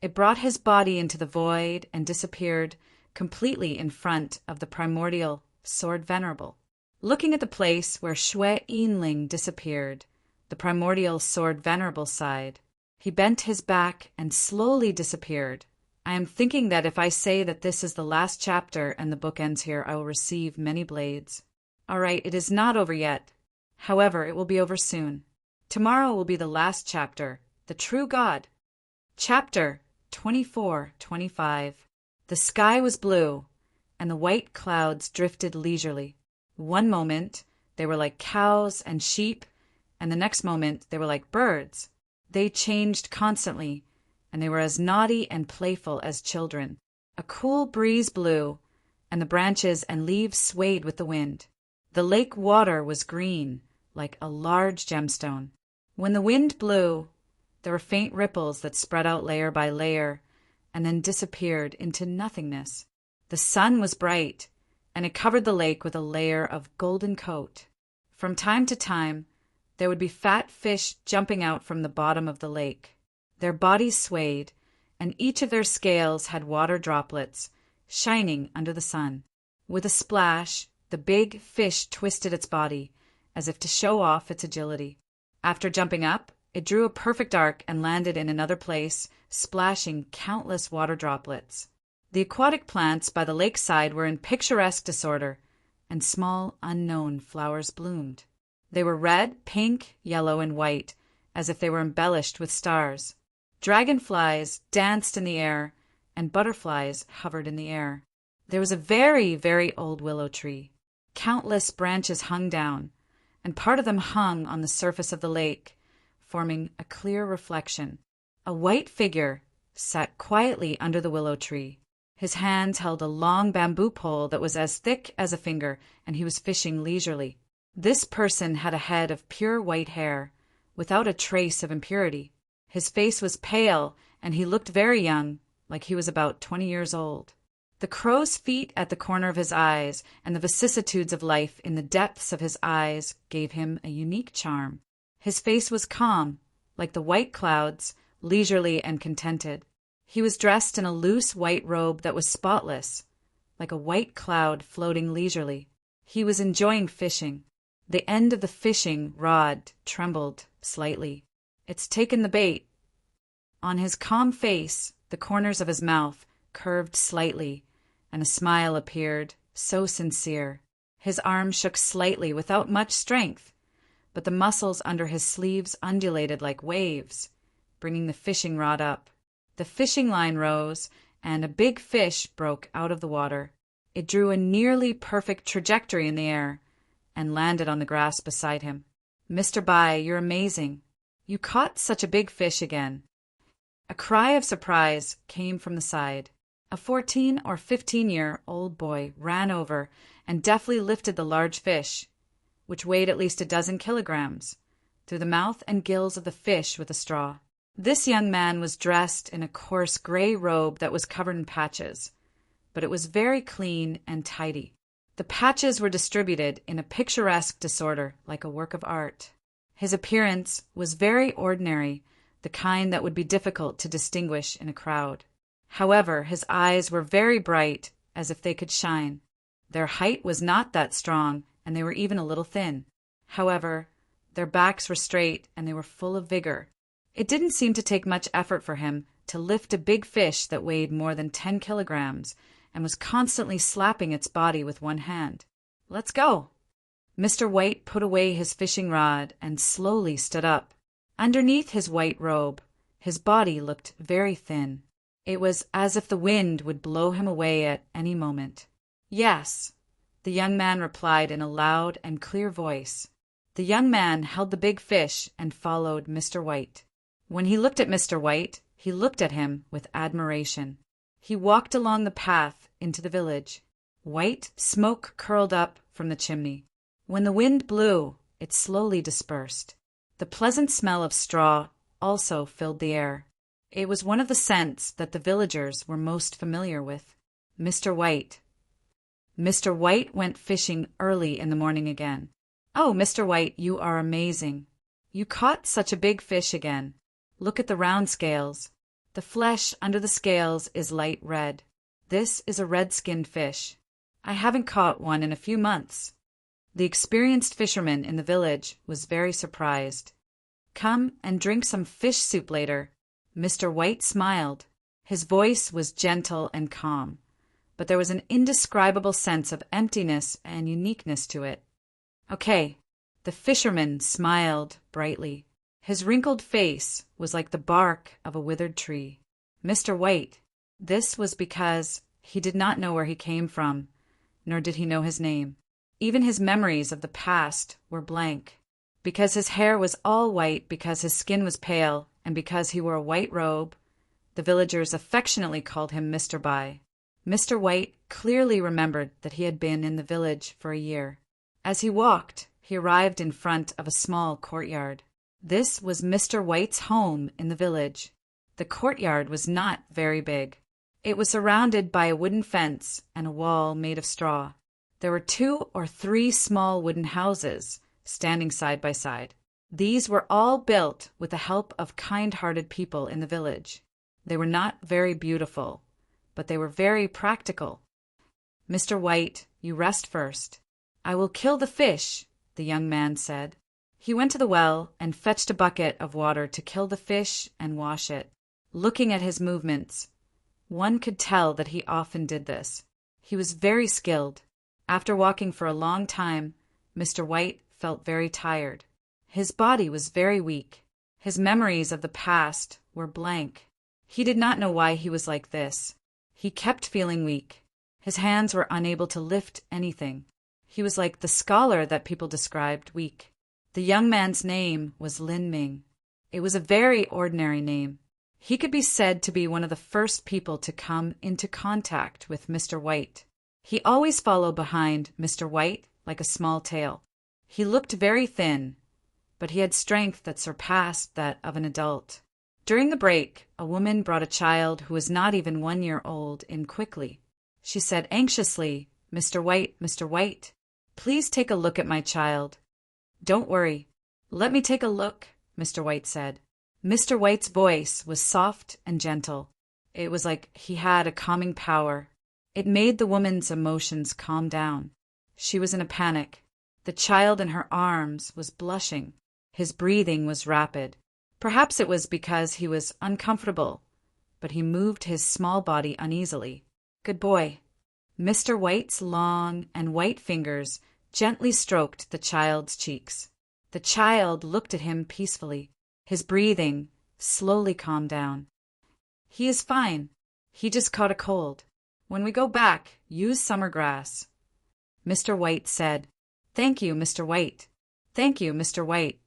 It brought his body into the void and disappeared completely in front of the primordial sword venerable. Looking at the place where Xue Yinling disappeared, the primordial sword venerable sighed. He bent his back and slowly disappeared. I am thinking that if I say that this is the last chapter and the book ends here, I will receive many blades. All right, it is not over yet. However, it will be over soon. Tomorrow will be the last chapter, The True God. Chapter 24-25. The sky was blue, and the white clouds drifted leisurely. One moment, they were like cows and sheep, and the next moment, they were like birds. They changed constantly, and they were as naughty and playful as children. A cool breeze blew, and the branches and leaves swayed with the wind. The lake water was green, like a large gemstone. When the wind blew, there were faint ripples that spread out layer by layer, and then disappeared into nothingness. The sun was bright, and it covered the lake with a layer of golden coat. From time to time, there would be fat fish jumping out from the bottom of the lake. Their bodies swayed, and each of their scales had water droplets shining under the sun. With a splash, the big fish twisted its body, as if to show off its agility. After jumping up, it drew a perfect arc and landed in another place, splashing countless water droplets. The aquatic plants by the lakeside were in picturesque disorder, and small, unknown flowers bloomed. They were red, pink, yellow, and white, as if they were embellished with stars. Dragonflies danced in the air, and butterflies hovered in the air. There was a very, very old willow tree. Countless branches hung down, and part of them hung on the surface of the lake, forming a clear reflection. A white figure sat quietly under the willow tree. His hands held a long bamboo pole that was as thick as a finger, and he was fishing leisurely. This person had a head of pure white hair, without a trace of impurity. His face was pale, and he looked very young, like he was about 20 years old. The crow's feet at the corner of his eyes and the vicissitudes of life in the depths of his eyes gave him a unique charm. His face was calm, like the white clouds, leisurely and contented. He was dressed in a loose white robe that was spotless, like a white cloud floating leisurely. He was enjoying fishing. The end of the fishing rod trembled slightly. "It's taken the bait." On his calm face, the corners of his mouth curved slightly, and a smile appeared, so sincere. His arm shook slightly without much strength, but the muscles under his sleeves undulated like waves, bringing the fishing rod up. The fishing line rose, and a big fish broke out of the water. It drew a nearly perfect trajectory in the air, and landed on the grass beside him. "Mr. Bai, you're amazing. You caught such a big fish again." A cry of surprise came from the side. A 14 or 15-year-old boy ran over and deftly lifted the large fish, which weighed at least a dozen kilograms, through the mouth and gills of the fish with a straw. This young man was dressed in a coarse gray robe that was covered in patches, but it was very clean and tidy. The patches were distributed in a picturesque disorder like a work of art. His appearance was very ordinary, the kind that would be difficult to distinguish in a crowd. However, his eyes were very bright, as if they could shine. Their height was not that strong, and they were even a little thin. However, their backs were straight, and they were full of vigor. It didn't seem to take much effort for him to lift a big fish that weighed more than 10 kilograms and was constantly slapping its body with one hand. "Let's go." Mr. White put away his fishing rod and slowly stood up. Underneath his white robe, his body looked very thin. It was as if the wind would blow him away at any moment. "Yes," the young man replied in a loud and clear voice. The young man held the big fish and followed Mr. White. When he looked at Mr. White, he looked at him with admiration. He walked along the path into the village. White smoke curled up from the chimney. When the wind blew, it slowly dispersed. The pleasant smell of straw also filled the air. It was one of the scents that the villagers were most familiar with. Mr. White. Mr. White went fishing early in the morning again. "Oh, Mr. White, you are amazing. You caught such a big fish again. Look at the round scales. The flesh under the scales is light red. This is a red-skinned fish. I haven't caught one in a few months." The experienced fisherman in the village was very surprised. "Come and drink some fish soup later." Mr. White smiled. His voice was gentle and calm, but there was an indescribable sense of emptiness and uniqueness to it. "Okay." The fisherman smiled brightly. His wrinkled face was like the bark of a withered tree. "Mr. White." This was because he did not know where he came from, nor did he know his name. Even his memories of the past were blank. Because his hair was all white, because his skin was pale, and because he wore a white robe, the villagers affectionately called him Mr. Bai. Mr. White clearly remembered that he had been in the village for a year. As he walked, he arrived in front of a small courtyard. This was Mr. White's home in the village. The courtyard was not very big. It was surrounded by a wooden fence and a wall made of straw. There were 2 or 3 small wooden houses standing side by side. These were all built with the help of kind-hearted people in the village. They were not very beautiful, but they were very practical. "Mr. White, you rest first. I will kill the fish," the young man said. He went to the well and fetched a bucket of water to kill the fish and wash it. Looking at his movements, one could tell that he often did this. He was very skilled. After walking for a long time, Mr. White felt very tired. His body was very weak. His memories of the past were blank. He did not know why he was like this. He kept feeling weak. His hands were unable to lift anything. He was like the scholar that people described weak. The young man's name was Lin Ming. It was a very ordinary name. He could be said to be one of the first people to come into contact with Mr. White. He always followed behind Mr. White like a small tail. He looked very thin, but he had strength that surpassed that of an adult. During the break, a woman brought a child who was not even 1 year old in quickly. She said anxiously, Mr. White, please take a look at my child." "Don't worry. Let me take a look," Mr. White said. Mr. White's voice was soft and gentle. It was like he had a calming power. It made the woman's emotions calm down. She was in a panic. The child in her arms was blushing. His breathing was rapid. Perhaps it was because he was uncomfortable, but he moved his small body uneasily. "Good boy." Mr. White's long and white fingers gently stroked the child's cheeks. The child looked at him peacefully. His breathing slowly calmed down. "He is fine. He just caught a cold. When we go back, use summer grass." Mr. White said, "Thank you, Mr. White. Thank you, Mr. White."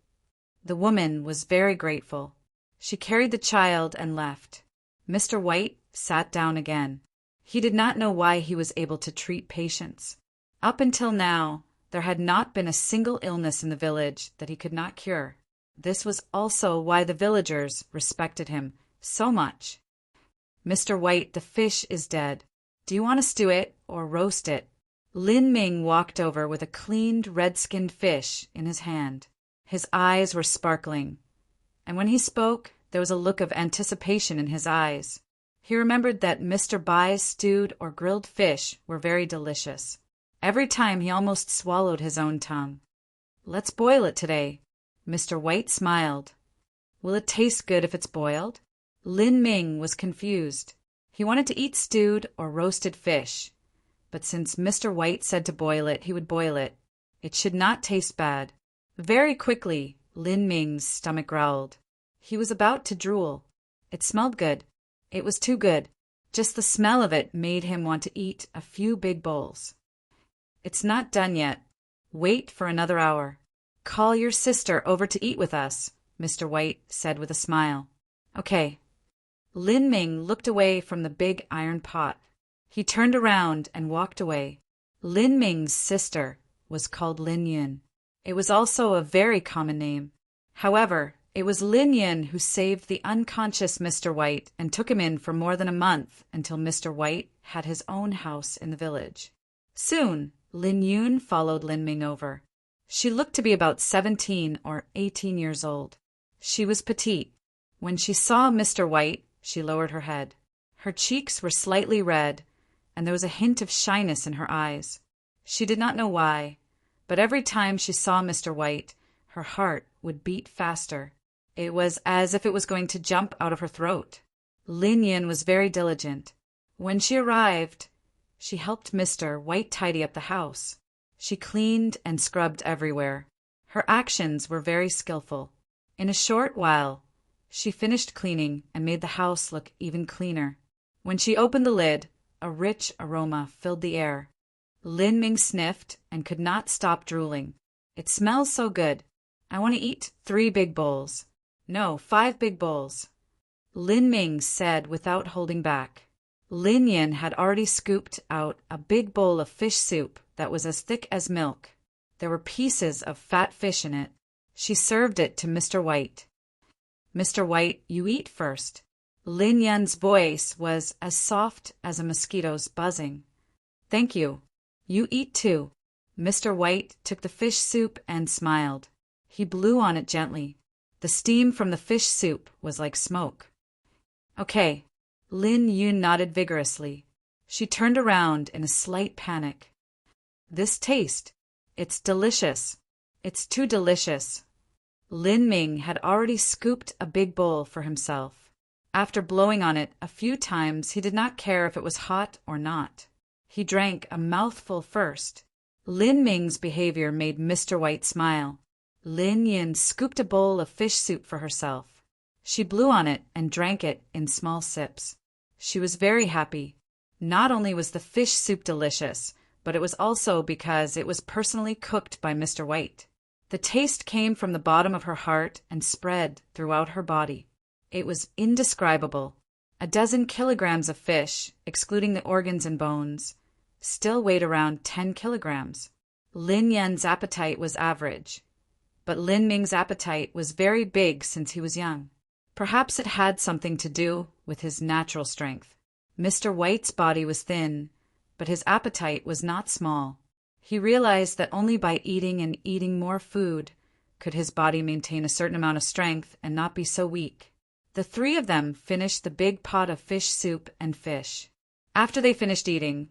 The woman was very grateful. She carried the child and left. Mr. White sat down again. He did not know why he was able to treat patients. Up until now, there had not been a single illness in the village that he could not cure. This was also why the villagers respected him so much. "Mr. White, the fish is dead. Do you want to stew it or roast it?" Lin Ming walked over with a cleaned red-skinned fish in his hand. His eyes were sparkling, and when he spoke, there was a look of anticipation in his eyes. He remembered that Mr. Bai's stewed or grilled fish were very delicious. Every time he almost swallowed his own tongue. "Let's boil it today." Mr. White smiled. "Will it taste good if it's boiled?" Lin Ming was confused. He wanted to eat stewed or roasted fish, but since Mr. White said to boil it, he would boil it. It should not taste bad. Very quickly, Lin Ming's stomach growled. He was about to drool. It smelled good. It was too good. Just the smell of it made him want to eat a few big bowls. "It's not done yet. Wait for another hour. Call your sister over to eat with us," Mr. White said with a smile. "Okay." Lin Ming looked away from the big iron pot. He turned around and walked away. Lin Ming's sister was called Lin Yun. It was also a very common name. However, it was Lin Yun who saved the unconscious Mr. White and took him in for more than a month until Mr. White had his own house in the village. Soon, Lin Yun followed Lin Ming over. She looked to be about 17 or 18 years old. She was petite. When she saw Mr. White, she lowered her head. Her cheeks were slightly red, and there was a hint of shyness in her eyes. She did not know why, but every time she saw Mr. White, her heart would beat faster. It was as if it was going to jump out of her throat. Lin Yin was very diligent. When she arrived, she helped Mr. White tidy up the house. She cleaned and scrubbed everywhere. Her actions were very skillful. In a short while, she finished cleaning and made the house look even cleaner. When she opened the lid, a rich aroma filled the air. Lin Ming sniffed and could not stop drooling. "It smells so good. I want to eat 3 big bowls. No, 5 big bowls," Lin Ming said without holding back. Lin Yin had already scooped out a big bowl of fish soup that was as thick as milk. There were pieces of fat fish in it. She served it to Mr. White. "Mr. White, you eat first." Lin Yin's voice was as soft as a mosquito's buzzing. "Thank you. You eat too." Mr. White took the fish soup and smiled. He blew on it gently. The steam from the fish soup was like smoke. "Okay." Lin Yun nodded vigorously. She turned around in a slight panic. This taste. It's delicious. It's too delicious. Lin Ming had already scooped a big bowl for himself. After blowing on it a few times, he did not care if it was hot or not. He drank a mouthful first. Lin Ming's behavior made Mr. White smile. Lin Yin scooped a bowl of fish soup for herself. She blew on it and drank it in small sips. She was very happy. Not only was the fish soup delicious, but it was also because it was personally cooked by Mr. White. The taste came from the bottom of her heart and spread throughout her body. It was indescribable. A dozen kilograms of fish, excluding the organs and bones, still weighed around 10 kilograms. Lin Yan's appetite was average, but Lin Ming's appetite was very big since he was young. Perhaps it had something to do with his natural strength. Mr. White's body was thin, but his appetite was not small. He realized that only by eating and eating more food could his body maintain a certain amount of strength and not be so weak. The three of them finished the big pot of fish soup and fish. After they finished eating,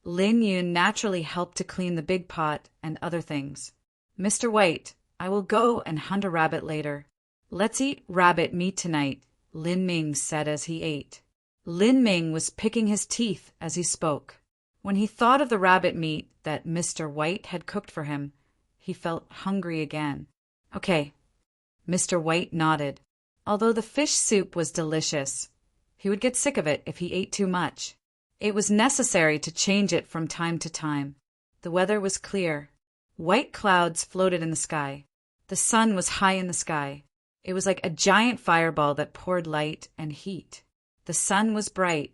Lin Yun naturally helped to clean the big pot and other things. Mr. White, I will go and hunt a rabbit later. Let's eat rabbit meat tonight, Lin Ming said as he ate. Lin Ming was picking his teeth as he spoke. When he thought of the rabbit meat that Mr. White had cooked for him, he felt hungry again. Okay. Mr. White nodded. Although the fish soup was delicious, he would get sick of it if he ate too much. It was necessary to change it from time to time. The weather was clear. White clouds floated in the sky. The sun was high in the sky. It was like a giant fireball that poured light and heat. The sun was bright.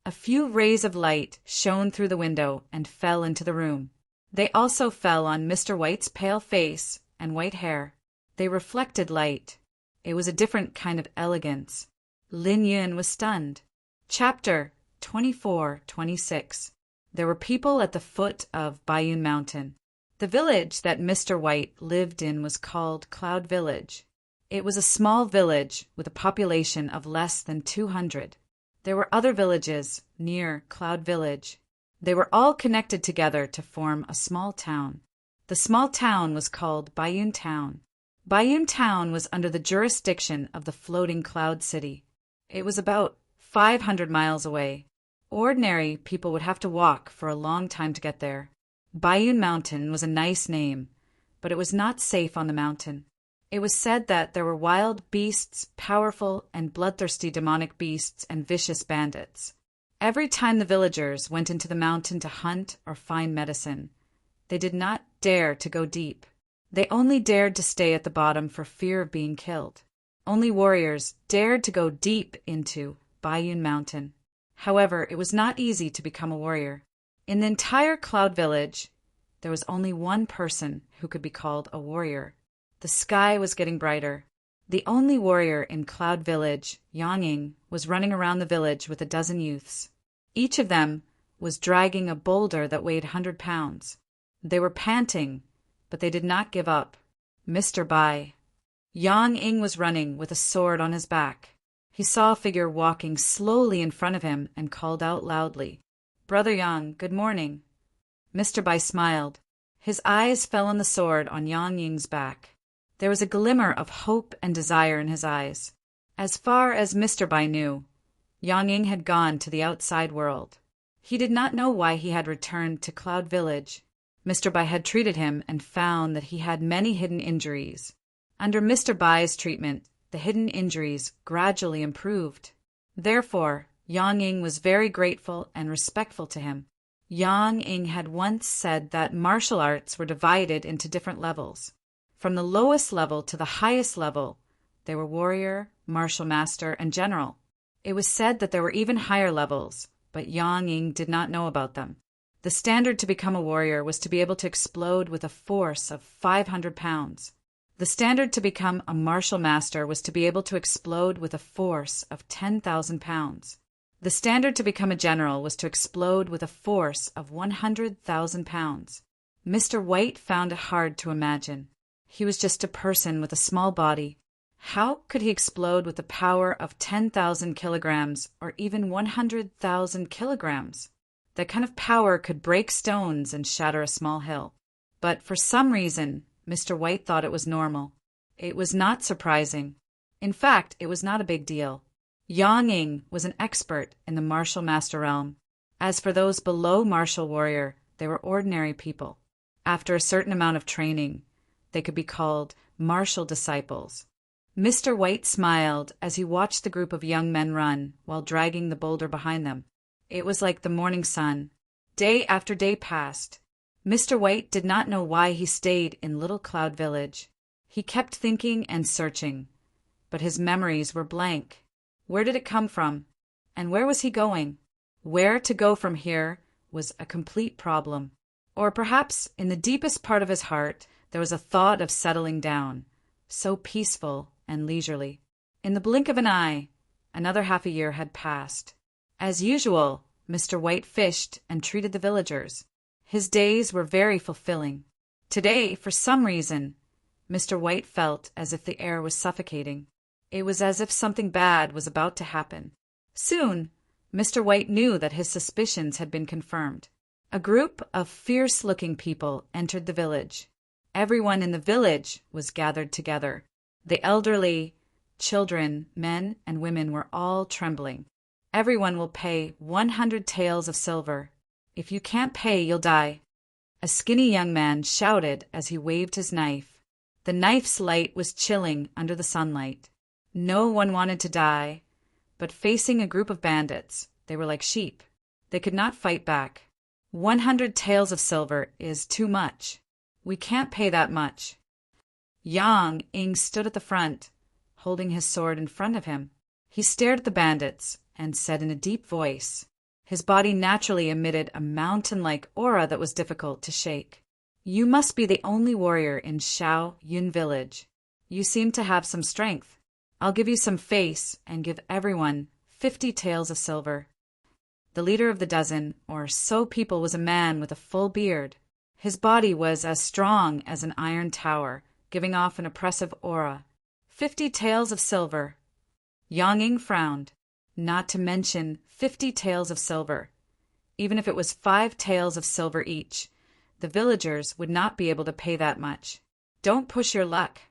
A few rays of light shone through the window and fell into the room. They also fell on Mr. White's pale face and white hair. They reflected light. It was a different kind of elegance. Lin Yun was stunned. Chapter 24-26. There were people at the foot of Bayun Mountain. The village that Mr. White lived in was called Cloud Village. It was a small village with a population of less than 200. There were other villages near Cloud Village. They were all connected together to form a small town. The small town was called Bayun Town. Bayun Town was under the jurisdiction of the floating cloud city. It was about 500 miles away. Ordinary people would have to walk for a long time to get there. Bayun Mountain was a nice name, but it was not safe on the mountain. It was said that there were wild beasts, powerful and bloodthirsty demonic beasts, and vicious bandits. Every time the villagers went into the mountain to hunt or find medicine, they did not dare to go deep. They only dared to stay at the bottom for fear of being killed. Only warriors dared to go deep into Bayun Mountain. However, it was not easy to become a warrior. In the entire Cloud Village, there was only one person who could be called a warrior. The sky was getting brighter. The only warrior in Cloud Village, Yang Ying, was running around the village with a dozen youths. Each of them was dragging a boulder that weighed 100 pounds. They were panting, but they did not give up. Mr. Bai. Yang Ying was running with a sword on his back. He saw a figure walking slowly in front of him and called out loudly, "Brother Yang, good morning." Mr. Bai smiled. His eyes fell on the sword on Yang Ying's back. There was a glimmer of hope and desire in his eyes. As far as Mr. Bai knew, Yang Ying had gone to the outside world. He did not know why he had returned to Cloud Village. Mr. Bai had treated him and found that he had many hidden injuries. Under Mr. Bai's treatment, the hidden injuries gradually improved. Therefore, Yang Ying was very grateful and respectful to him. Yang Ying had once said that martial arts were divided into different levels. From the lowest level to the highest level, there were warrior, martial master, and general. It was said that there were even higher levels, but Yang Ying did not know about them. The standard to become a warrior was to be able to explode with a force of 500 pounds. The standard to become a martial master was to be able to explode with a force of 10,000 pounds. The standard to become a general was to explode with a force of 100,000 pounds. Mr. White found it hard to imagine. He was just a person with a small body. How could he explode with the power of 10,000 kilograms or even 100,000 kilograms? That kind of power could break stones and shatter a small hill. But for some reason, Mr. White thought it was normal. It was not surprising. In fact, it was not a big deal. Yang Ying was an expert in the martial master realm. As for those below martial warrior, they were ordinary people. After a certain amount of training, they could be called martial disciples. Mr. White smiled as he watched the group of young men run while dragging the boulder behind them. It was like the morning sun. Day after day passed. Mr. White did not know why he stayed in Little Cloud Village. He kept thinking and searching, but his memories were blank. Where did it come from? And where was he going? Where to go from here was a complete problem. Or perhaps in the deepest part of his heart there was a thought of settling down, so peaceful and leisurely. In the blink of an eye, another half a year had passed. As usual, Mr. White fished and treated the villagers. His days were very fulfilling. Today, for some reason, Mr. White felt as if the air was suffocating. It was as if something bad was about to happen. Soon, Mr. White knew that his suspicions had been confirmed. A group of fierce-looking people entered the village. Everyone in the village was gathered together. The elderly, children, men, and women were all trembling. Everyone will pay 100 taels of silver. If you can't pay, you'll die. A skinny young man shouted as he waved his knife. The knife's light was chilling under the sunlight. No one wanted to die, but facing a group of bandits, they were like sheep. They could not fight back. 100 taels of silver is too much. We can't pay that much. Yang Ying stood at the front, holding his sword in front of him. He stared at the bandits and said in a deep voice. His body naturally emitted a mountain-like aura that was difficult to shake. You must be the only warrior in Shao Yun village. You seem to have some strength. I'll give you some face and give everyone 50 taels of silver. The leader of the dozen, or so people, was a man with a full beard. His body was as strong as an iron tower, giving off an oppressive aura. 50 taels of silver. Yang Ying frowned. Not to mention 50 taels of silver. Even if it was 5 taels of silver each, the villagers would not be able to pay that much. Don't push your luck.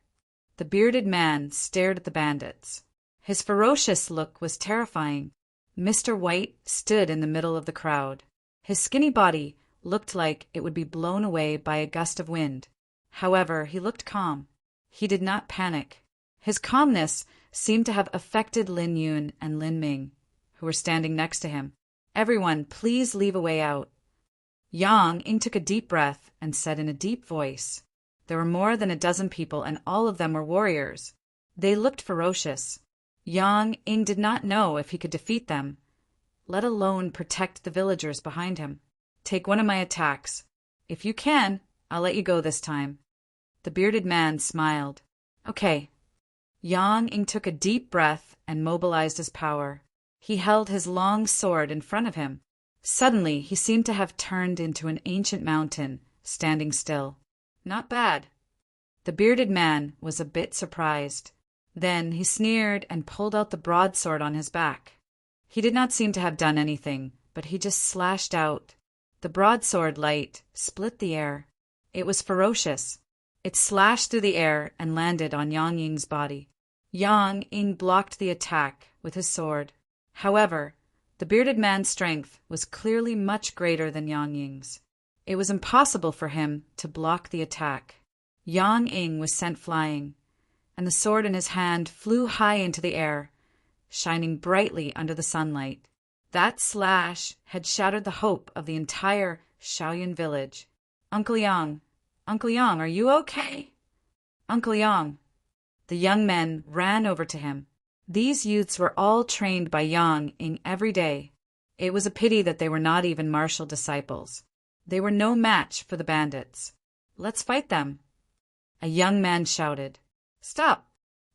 The bearded man stared at the bandits. His ferocious look was terrifying. Mr. White stood in the middle of the crowd. His skinny body looked like it would be blown away by a gust of wind. However, he looked calm. He did not panic. His calmness seemed to have affected Lin Yun and Lin Ming, who were standing next to him. Everyone, please leave a way out. Yang Ying took a deep breath and said in a deep voice. There were more than a dozen people, and all of them were warriors. They looked ferocious. Yang Ying did not know if he could defeat them, let alone protect the villagers behind him. Take one of my attacks. If you can, I'll let you go this time. The bearded man smiled. Okay. Yang Ying took a deep breath and mobilized his power. He held his long sword in front of him. Suddenly, he seemed to have turned into an ancient mountain, standing still. Not bad. The bearded man was a bit surprised. Then he sneered and pulled out the broadsword on his back. He did not seem to have done anything, but he just slashed out. The broadsword light split the air. It was ferocious. It slashed through the air and landed on Yang Ying's body. Yang Ying blocked the attack with his sword. However, the bearded man's strength was clearly much greater than Yang Ying's. It was impossible for him to block the attack. Yang Ying was sent flying, and the sword in his hand flew high into the air, shining brightly under the sunlight. That slash had shattered the hope of the entire Shaoyun village. Uncle Yang, are you okay? Uncle Yang. The young men ran over to him. These youths were all trained by Yang Ying every day. It was a pity that they were not even martial disciples. They were no match for the bandits. Let's fight them. A young man shouted. Stop!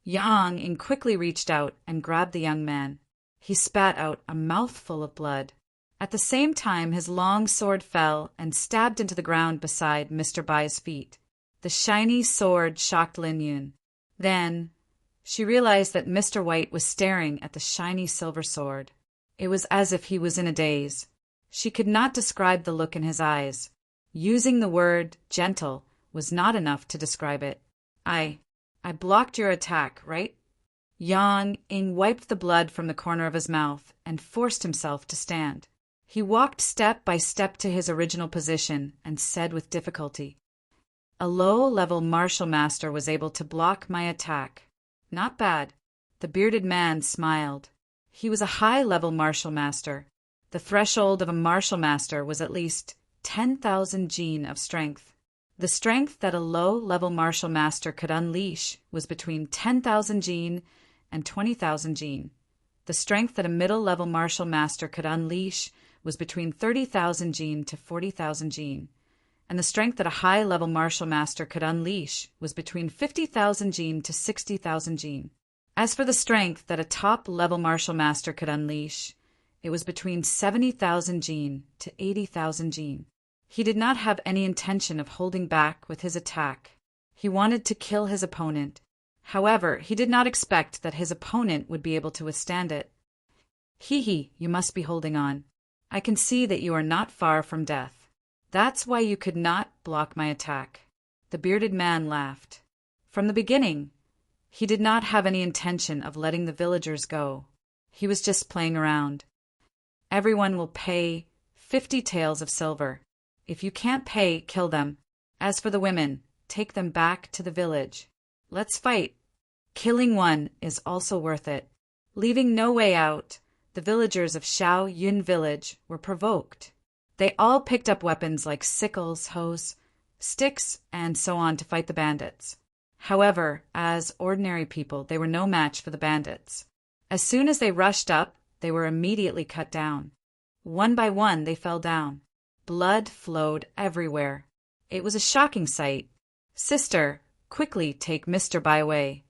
Yang Ying quickly reached out and grabbed the young man. He spat out a mouthful of blood. At the same time, his long sword fell and stabbed into the ground beside Mr. Bai's feet. The shiny sword shocked Lin Yun. Then, She realized that Mr. White was staring at the shiny silver sword. It was as if he was in a daze. She could not describe the look in his eyes. Using the word gentle was not enough to describe it. I blocked your attack, right? Yang Ing wiped the blood from the corner of his mouth and forced himself to stand. He walked step by step to his original position and said with difficulty, "A low-level martial master was able to block my attack. Not bad." The bearded man smiled. He was a high-level martial master. The threshold of a martial master was at least 10,000 jin of strength. The strength that a low-level martial master could unleash was between 10,000 jin and 20,000 jin. The strength that a middle-level martial master could unleash was between 30,000 jin to 40,000 jin. And the strength that a high-level martial master could unleash was between 50,000 jin to 60,000 jin. As for the strength that a top-level martial master could unleash, it was between 70,000 jin to 80,000 jin. He did not have any intention of holding back with his attack. He wanted to kill his opponent. However, he did not expect that his opponent would be able to withstand it. "Hee, you must be holding on. I can see that you are not far from death. That's why you could not block my attack." The bearded man laughed. From the beginning, he did not have any intention of letting the villagers go. He was just playing around. "Everyone will pay 50 taels of silver. If you can't pay, kill them. As for the women, take them back to the village. Let's fight. Killing one is also worth it." Leaving no way out, the villagers of Shao Yun village were provoked. They all picked up weapons like sickles, hoes, sticks, and so on to fight the bandits. However, as ordinary people, they were no match for the bandits. As soon as they rushed up, they were immediately cut down. One by one, they fell down. Blood flowed everywhere. It was a shocking sight. "Sister, quickly take Mr. Bai away."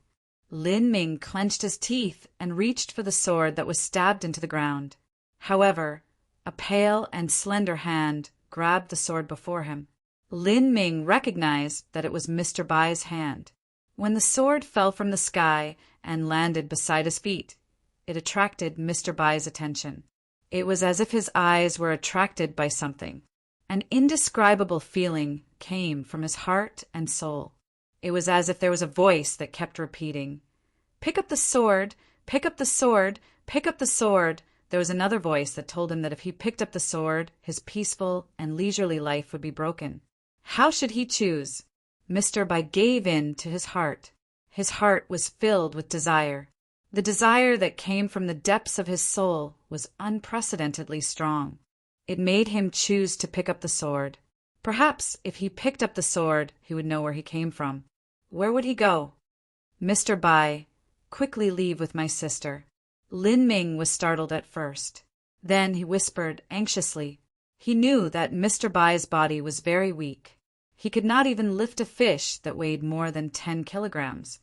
Lin Ming clenched his teeth and reached for the sword that was stabbed into the ground. However, a pale and slender hand grabbed the sword before him. Lin Ming recognized that it was Mr. Bai's hand. When the sword fell from the sky and landed beside his feet, it attracted Mr. Bai's attention. It was as if his eyes were attracted by something. An indescribable feeling came from his heart and soul. It was as if there was a voice that kept repeating, "Pick up the sword, pick up the sword, pick up the sword." There was another voice that told him that if he picked up the sword, his peaceful and leisurely life would be broken. How should he choose? Mr. Bai gave in to his heart. His heart was filled with desire. The desire that came from the depths of his soul was unprecedentedly strong. It made him choose to pick up the sword. Perhaps if he picked up the sword, he would know where he came from. Where would he go? "Mr. Bai, quickly leave with my sister." Lin Ming was startled at first. Then he whispered anxiously. He knew that Mr. Bai's body was very weak. He could not even lift a fish that weighed more than 10 kilograms.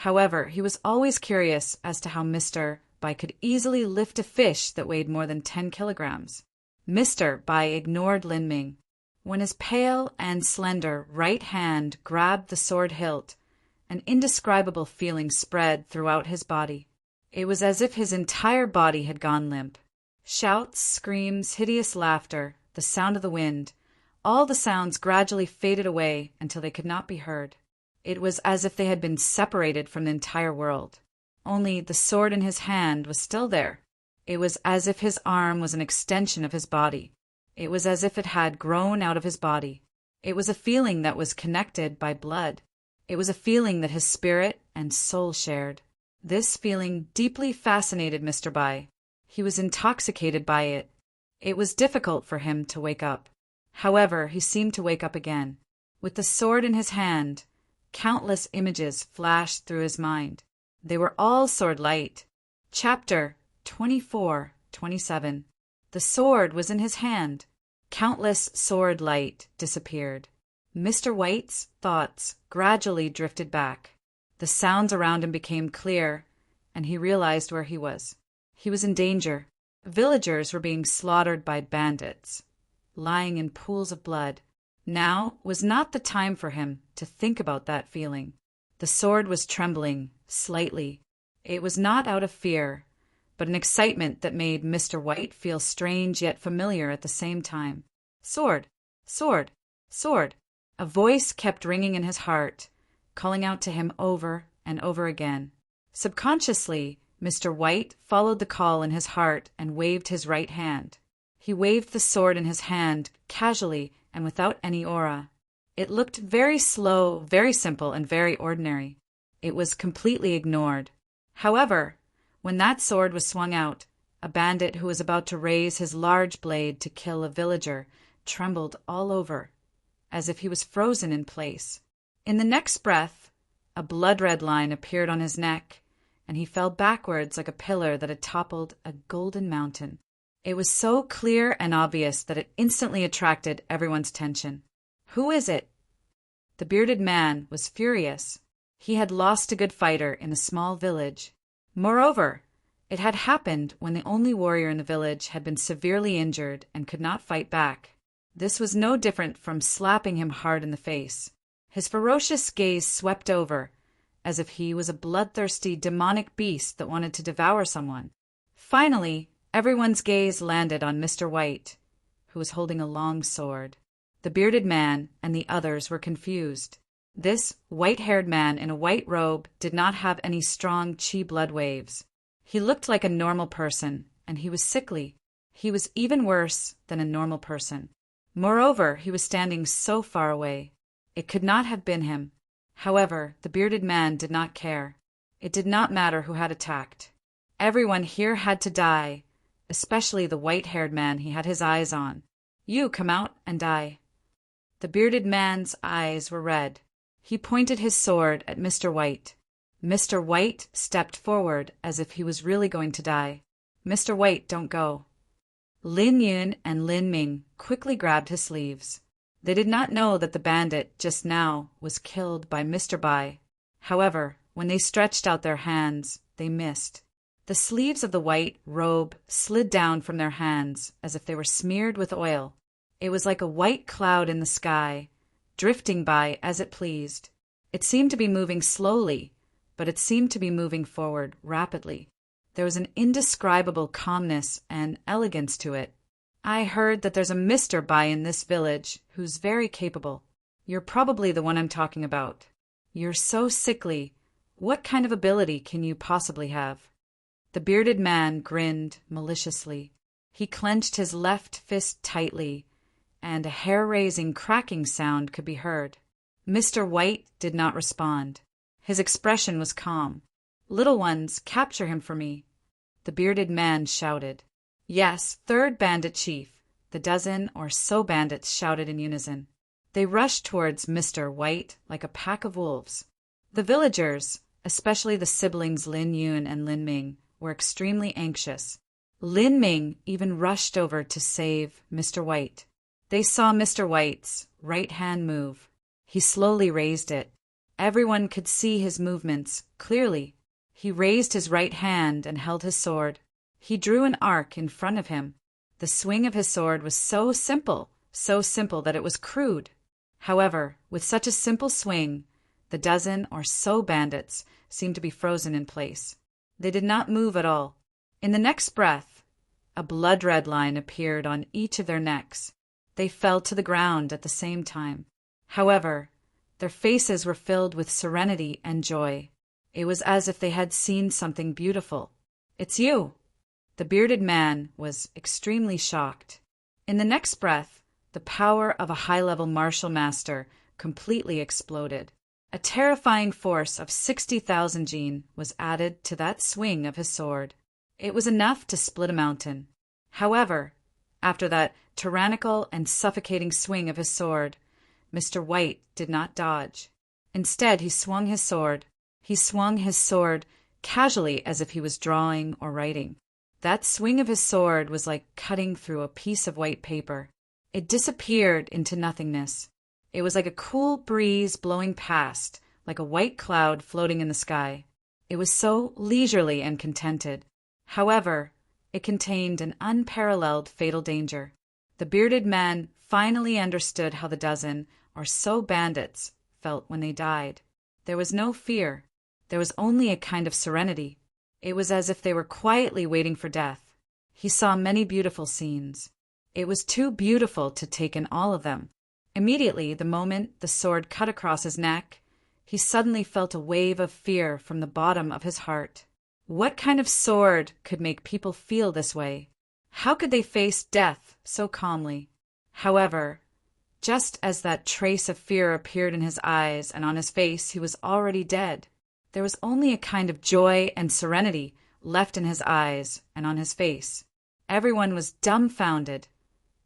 However, he was always curious as to how Mr. Bai could easily lift a fish that weighed more than 10 kilograms. Mr. Bai ignored Lin Ming. When his pale and slender right hand grabbed the sword hilt, an indescribable feeling spread throughout his body. It was as if his entire body had gone limp. Shouts, screams, hideous laughter, the sound of the wind, all the sounds gradually faded away until they could not be heard. It was as if they had been separated from the entire world. Only the sword in his hand was still there. It was as if his arm was an extension of his body. It was as if it had grown out of his body. It was a feeling that was connected by blood. It was a feeling that his spirit and soul shared. This feeling deeply fascinated Mr. Bai. He was intoxicated by it. It was difficult for him to wake up. However, he seemed to wake up again. With the sword in his hand, countless images flashed through his mind. They were all sword light. Chapter 24-27. The sword was in his hand. Countless sword light disappeared. Mr. White's thoughts gradually drifted back. The sounds around him became clear, and he realized where he was. He was in danger. Villagers were being slaughtered by bandits, lying in pools of blood. Now was not the time for him to think about that feeling. The sword was trembling, slightly. It was not out of fear, but an excitement that made Mr. White feel strange yet familiar at the same time. Sword! Sword! Sword! A voice kept ringing in his heart, calling out to him over and over again. Subconsciously, Mr. White followed the call in his heart and waved his right hand. He waved the sword in his hand casually and without any aura. It looked very slow, very simple, and very ordinary. It was completely ignored. However, when that sword was swung out, a bandit who was about to raise his large blade to kill a villager trembled all over, as if he was frozen in place. In the next breath, a blood-red line appeared on his neck, and he fell backwards like a pillar that had toppled a golden mountain. It was so clear and obvious that it instantly attracted everyone's attention. Who is it? The bearded man was furious. He had lost a good fighter in a small village. Moreover, it had happened when the only warrior in the village had been severely injured and could not fight back. This was no different from slapping him hard in the face. His ferocious gaze swept over, as if he was a bloodthirsty demonic beast that wanted to devour someone. Finally, everyone's gaze landed on Mr. White, who was holding a long sword. The bearded man and the others were confused. This white-haired man in a white robe did not have any strong chi blood waves. He looked like a normal person, and he was sickly. He was even worse than a normal person. Moreover, he was standing so far away. It could not have been him. However, the bearded man did not care. It did not matter who had attacked. Everyone here had to die, especially the white-haired man he had his eyes on. You come out and die. The bearded man's eyes were red. He pointed his sword at Mr. White. Mr. White stepped forward as if he was really going to die. Mr. White, don't go. Lin Yun and Lin Ming quickly grabbed his sleeves. They did not know that the bandit just now was killed by Mr. Bai. However, when they stretched out their hands, they missed. The sleeves of the white robe slid down from their hands as if they were smeared with oil. It was like a white cloud in the sky, drifting by as it pleased. It seemed to be moving slowly, but it seemed to be moving forward rapidly. There was an indescribable calmness and elegance to it. I heard that there's a Mr. Bai in this village who's very capable. You're probably the one I'm talking about. You're so sickly. What kind of ability can you possibly have? The bearded man grinned maliciously. He clenched his left fist tightly, and a hair-raising cracking sound could be heard. Mr. White did not respond. His expression was calm. Little ones, capture him for me. The bearded man shouted. Yes, third bandit chief. The dozen or so bandits shouted in unison. They rushed towards Mr. White like a pack of wolves. The villagers, especially the siblings Lin Yun and Lin Ming, were extremely anxious. Lin Ming even rushed over to save Mr. White. They saw Mr. White's right hand move. He slowly raised it. Everyone could see his movements clearly. He raised his right hand and held his sword. He drew an arc in front of him. The swing of his sword was so simple that it was crude. However, with such a simple swing, the dozen or so bandits seemed to be frozen in place. They did not move at all. In the next breath, a blood-red line appeared on each of their necks. They fell to the ground at the same time. However, their faces were filled with serenity and joy. It was as if they had seen something beautiful. It's you! The bearded man was extremely shocked. In the next breath, the power of a high-level martial master completely exploded. A terrifying force of 60,000 jin was added to that swing of his sword. It was enough to split a mountain. However, after that tyrannical and suffocating swing of his sword, Mr. White did not dodge. Instead, he swung his sword. He swung his sword casually as if he was drawing or writing. That swing of his sword was like cutting through a piece of white paper. It disappeared into nothingness. It was like a cool breeze blowing past, like a white cloud floating in the sky. It was so leisurely and contented. However, it contained an unparalleled fatal danger. The bearded man finally understood how the dozen or so bandits felt when they died. There was no fear. there was only a kind of serenity. It was as if they were quietly waiting for death. He saw many beautiful scenes. It was too beautiful to take in all of them. Immediately, the moment the sword cut across his neck, he suddenly felt a wave of fear from the bottom of his heart. What kind of sword could make people feel this way? How could they face death so calmly? However, just as that trace of fear appeared in his eyes and on his face, he was already dead. There was only a kind of joy and serenity left in his eyes and on his face. Everyone was dumbfounded,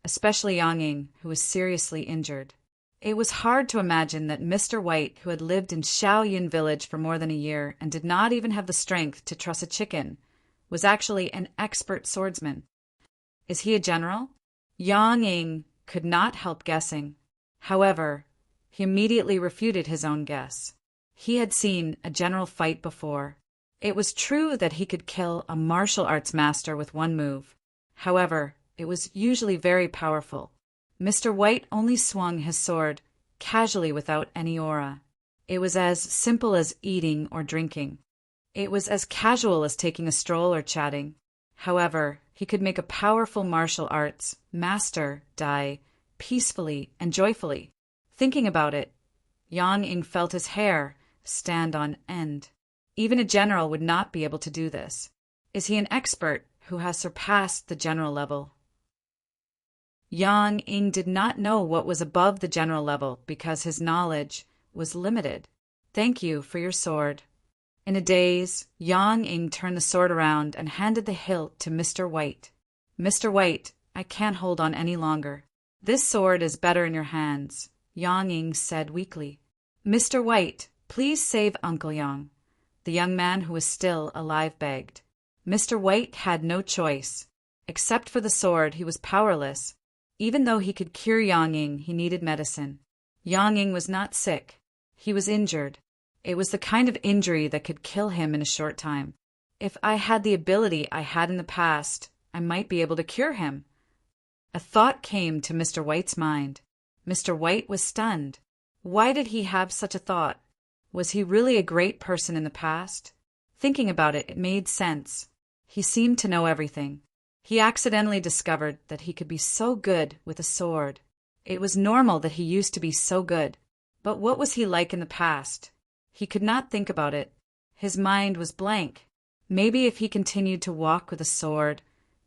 especially Yang Ying, who was seriously injured. It was hard to imagine that Mr. White, who had lived in Shaoyun village for more than a year and did not even have the strength to truss a chicken, was actually an expert swordsman. Is he a general? Yang Ying could not help guessing. However, he immediately refuted his own guess. He had seen a general fight before. It was true that he could kill a martial arts master with one move. However, it was usually very powerful. Mr. White only swung his sword casually without any aura. It was as simple as eating or drinking. It was as casual as taking a stroll or chatting. However, he could make a powerful martial arts master die peacefully and joyfully. Thinking about it, Yang Ying felt his hair stand on end. Even a general would not be able to do this. Is he an expert who has surpassed the general level? Yang Ying did not know what was above the general level because his knowledge was limited. Thank you for your sword. In a daze, Yang Ying turned the sword around and handed the hilt to Mr. White. Mr. White, I can't hold on any longer. This sword is better in your hands, Yang Ying said weakly. Mr. White, please save Uncle Yang, the young man who was still alive begged. Mr. White had no choice. Except for the sword, he was powerless. Even though he could cure Yang Ying, he needed medicine. Yang Ying was not sick. He was injured. It was the kind of injury that could kill him in a short time. If I had the ability I had in the past, I might be able to cure him. A thought came to Mr. White's mind. Mr. White was stunned. Why did he have such a thought? Was he really a great person in the past? Thinking about it, it made sense. He seemed to know everything. He accidentally discovered that he could be so good with a sword. It was normal that he used to be so good. But what was he like in the past? He could not think about it. His mind was blank. Maybe if he continued to walk with a sword,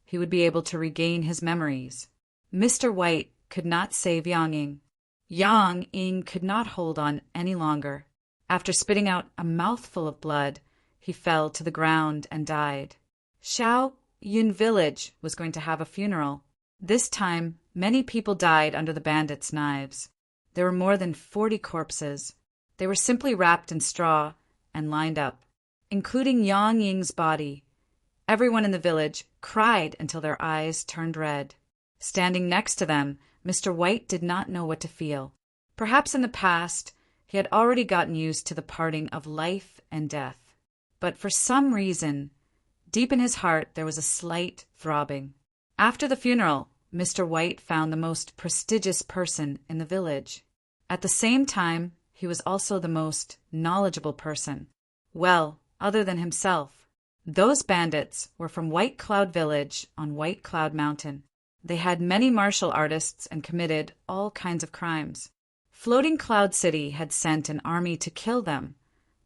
he would be able to regain his memories. Mr. White could not save Yang Ying. Yang Ying could not hold on any longer. After spitting out a mouthful of blood, he fell to the ground and died. Shaoyun village was going to have a funeral. This time, many people died under the bandits' knives. There were more than 40 corpses. They were simply wrapped in straw and lined up, including Yang Ying's body. Everyone in the village cried until their eyes turned red. Standing next to them, Mr. White did not know what to feel. Perhaps in the past, he had already gotten used to the parting of life and death. But for some reason, deep in his heart, there was a slight throbbing. After the funeral, Mr. White found the most prestigious person in the village. At the same time, he was also the most knowledgeable person. Well, other than himself. Those bandits were from White Cloud Village on White Cloud Mountain. They had many martial artists and committed all kinds of crimes. Floating Cloud City had sent an army to kill them,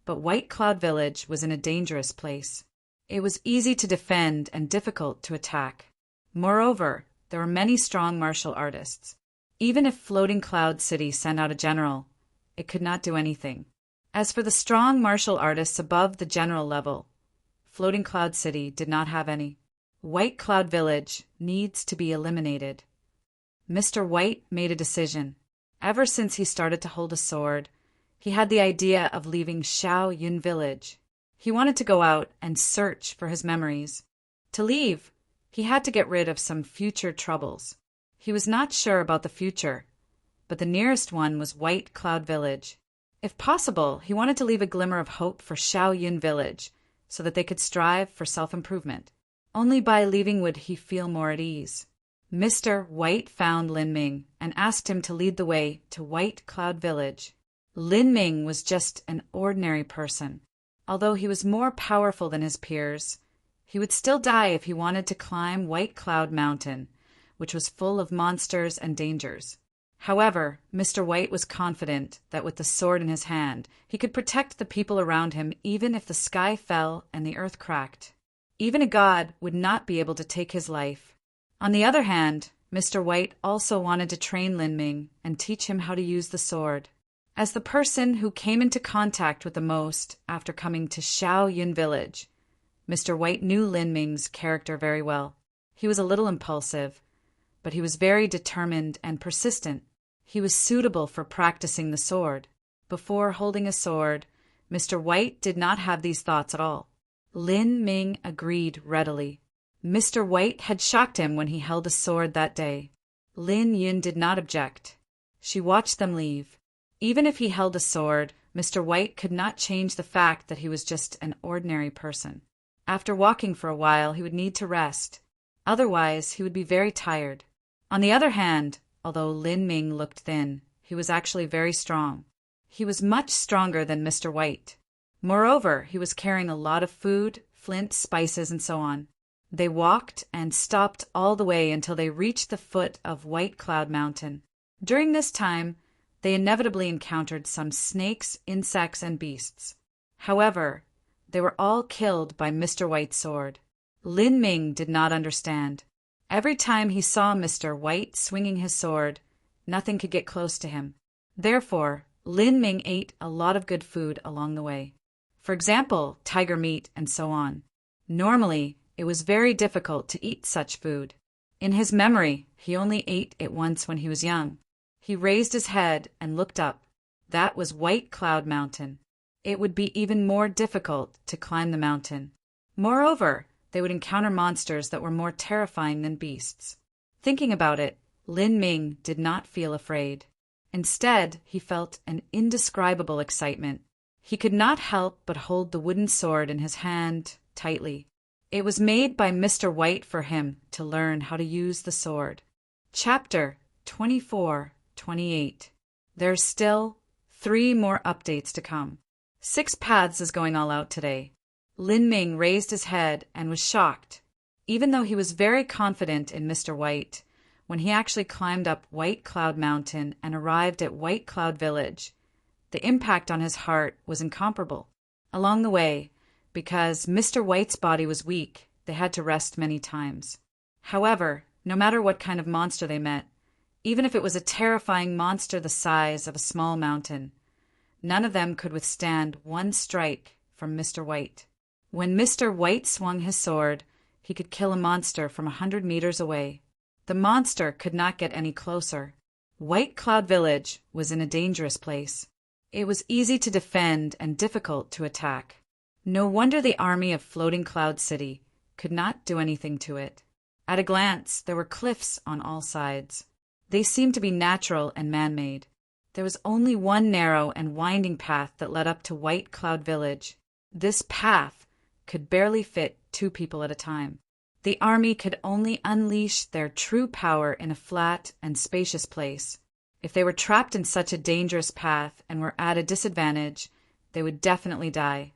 but White Cloud Village was in a dangerous place. It was easy to defend and difficult to attack. Moreover, there were many strong martial artists. Even if Floating Cloud City sent out a general, it could not do anything. As for the strong martial artists above the general level, Floating Cloud City did not have any. White Cloud Village needs to be eliminated. Mr. White made a decision. Ever since he started to hold a sword, he had the idea of leaving Shaoyun Village. He wanted to go out and search for his memories. To leave, he had to get rid of some future troubles. He was not sure about the future, but the nearest one was White Cloud Village. If possible, he wanted to leave a glimmer of hope for Shaoyun Village so that they could strive for self-improvement. Only by leaving would he feel more at ease. Mr. White found Lin Ming and asked him to lead the way to White Cloud Village. Lin Ming was just an ordinary person. Although he was more powerful than his peers, he would still die if he wanted to climb White Cloud Mountain, which was full of monsters and dangers. However, Mr. White was confident that with the sword in his hand, he could protect the people around him even if the sky fell and the earth cracked. Even a god would not be able to take his life. On the other hand, Mr. White also wanted to train Lin Ming and teach him how to use the sword. As the person who came into contact with the most after coming to Xiao Yun village, Mr. White knew Lin Ming's character very well. He was a little impulsive, but he was very determined and persistent. He was suitable for practicing the sword. Before holding a sword, Mr. White did not have these thoughts at all. Lin Ming agreed readily. Mr. White had shocked him when he held a sword that day. Lin Yun did not object. She watched them leave. Even if he held a sword, Mr. White could not change the fact that he was just an ordinary person. After walking for a while, he would need to rest. Otherwise, he would be very tired. On the other hand, although Lin Ming looked thin, he was actually very strong. He was much stronger than Mr. White. Moreover, he was carrying a lot of food, flint, spices, and so on. They walked and stopped all the way until they reached the foot of White Cloud Mountain. During this time, they inevitably encountered some snakes, insects, and beasts. However, they were all killed by Mr. White's sword. Lin Ming did not understand. Every time he saw Mr. White swinging his sword, nothing could get close to him. Therefore, Lin Ming ate a lot of good food along the way. For example, tiger meat and so on. Normally, it was very difficult to eat such food. In his memory, he only ate it once when he was young. He raised his head and looked up. That was White Cloud Mountain. It would be even more difficult to climb the mountain. Moreover, they would encounter monsters that were more terrifying than beasts. Thinking about it, Lin Ming did not feel afraid. Instead, he felt an indescribable excitement. He could not help but hold the wooden sword in his hand tightly. It was made by Mr. White for him to learn how to use the sword. Chapter 24-28. There's still 3 more updates to come. 6 Paths is going all out today. Lin Ming raised his head and was shocked. Even though he was very confident in Mr. White, when he actually climbed up White Cloud Mountain and arrived at White Cloud Village, the impact on his heart was incomparable. Along the way, because Mr. White's body was weak, they had to rest many times. However, no matter what kind of monster they met, even if it was a terrifying monster the size of a small mountain, none of them could withstand one strike from Mr. White. When Mr. White swung his sword, he could kill a monster from 100 meters away. The monster could not get any closer. White Cloud Village was in a dangerous place. It was easy to defend and difficult to attack. No wonder the army of Floating Cloud City could not do anything to it. At a glance, there were cliffs on all sides. They seemed to be natural and man-made. There was only one narrow and winding path that led up to White Cloud Village. This path could barely fit 2 people at a time. The army could only unleash their true power in a flat and spacious place. If they were trapped in such a dangerous path and were at a disadvantage, they would definitely die.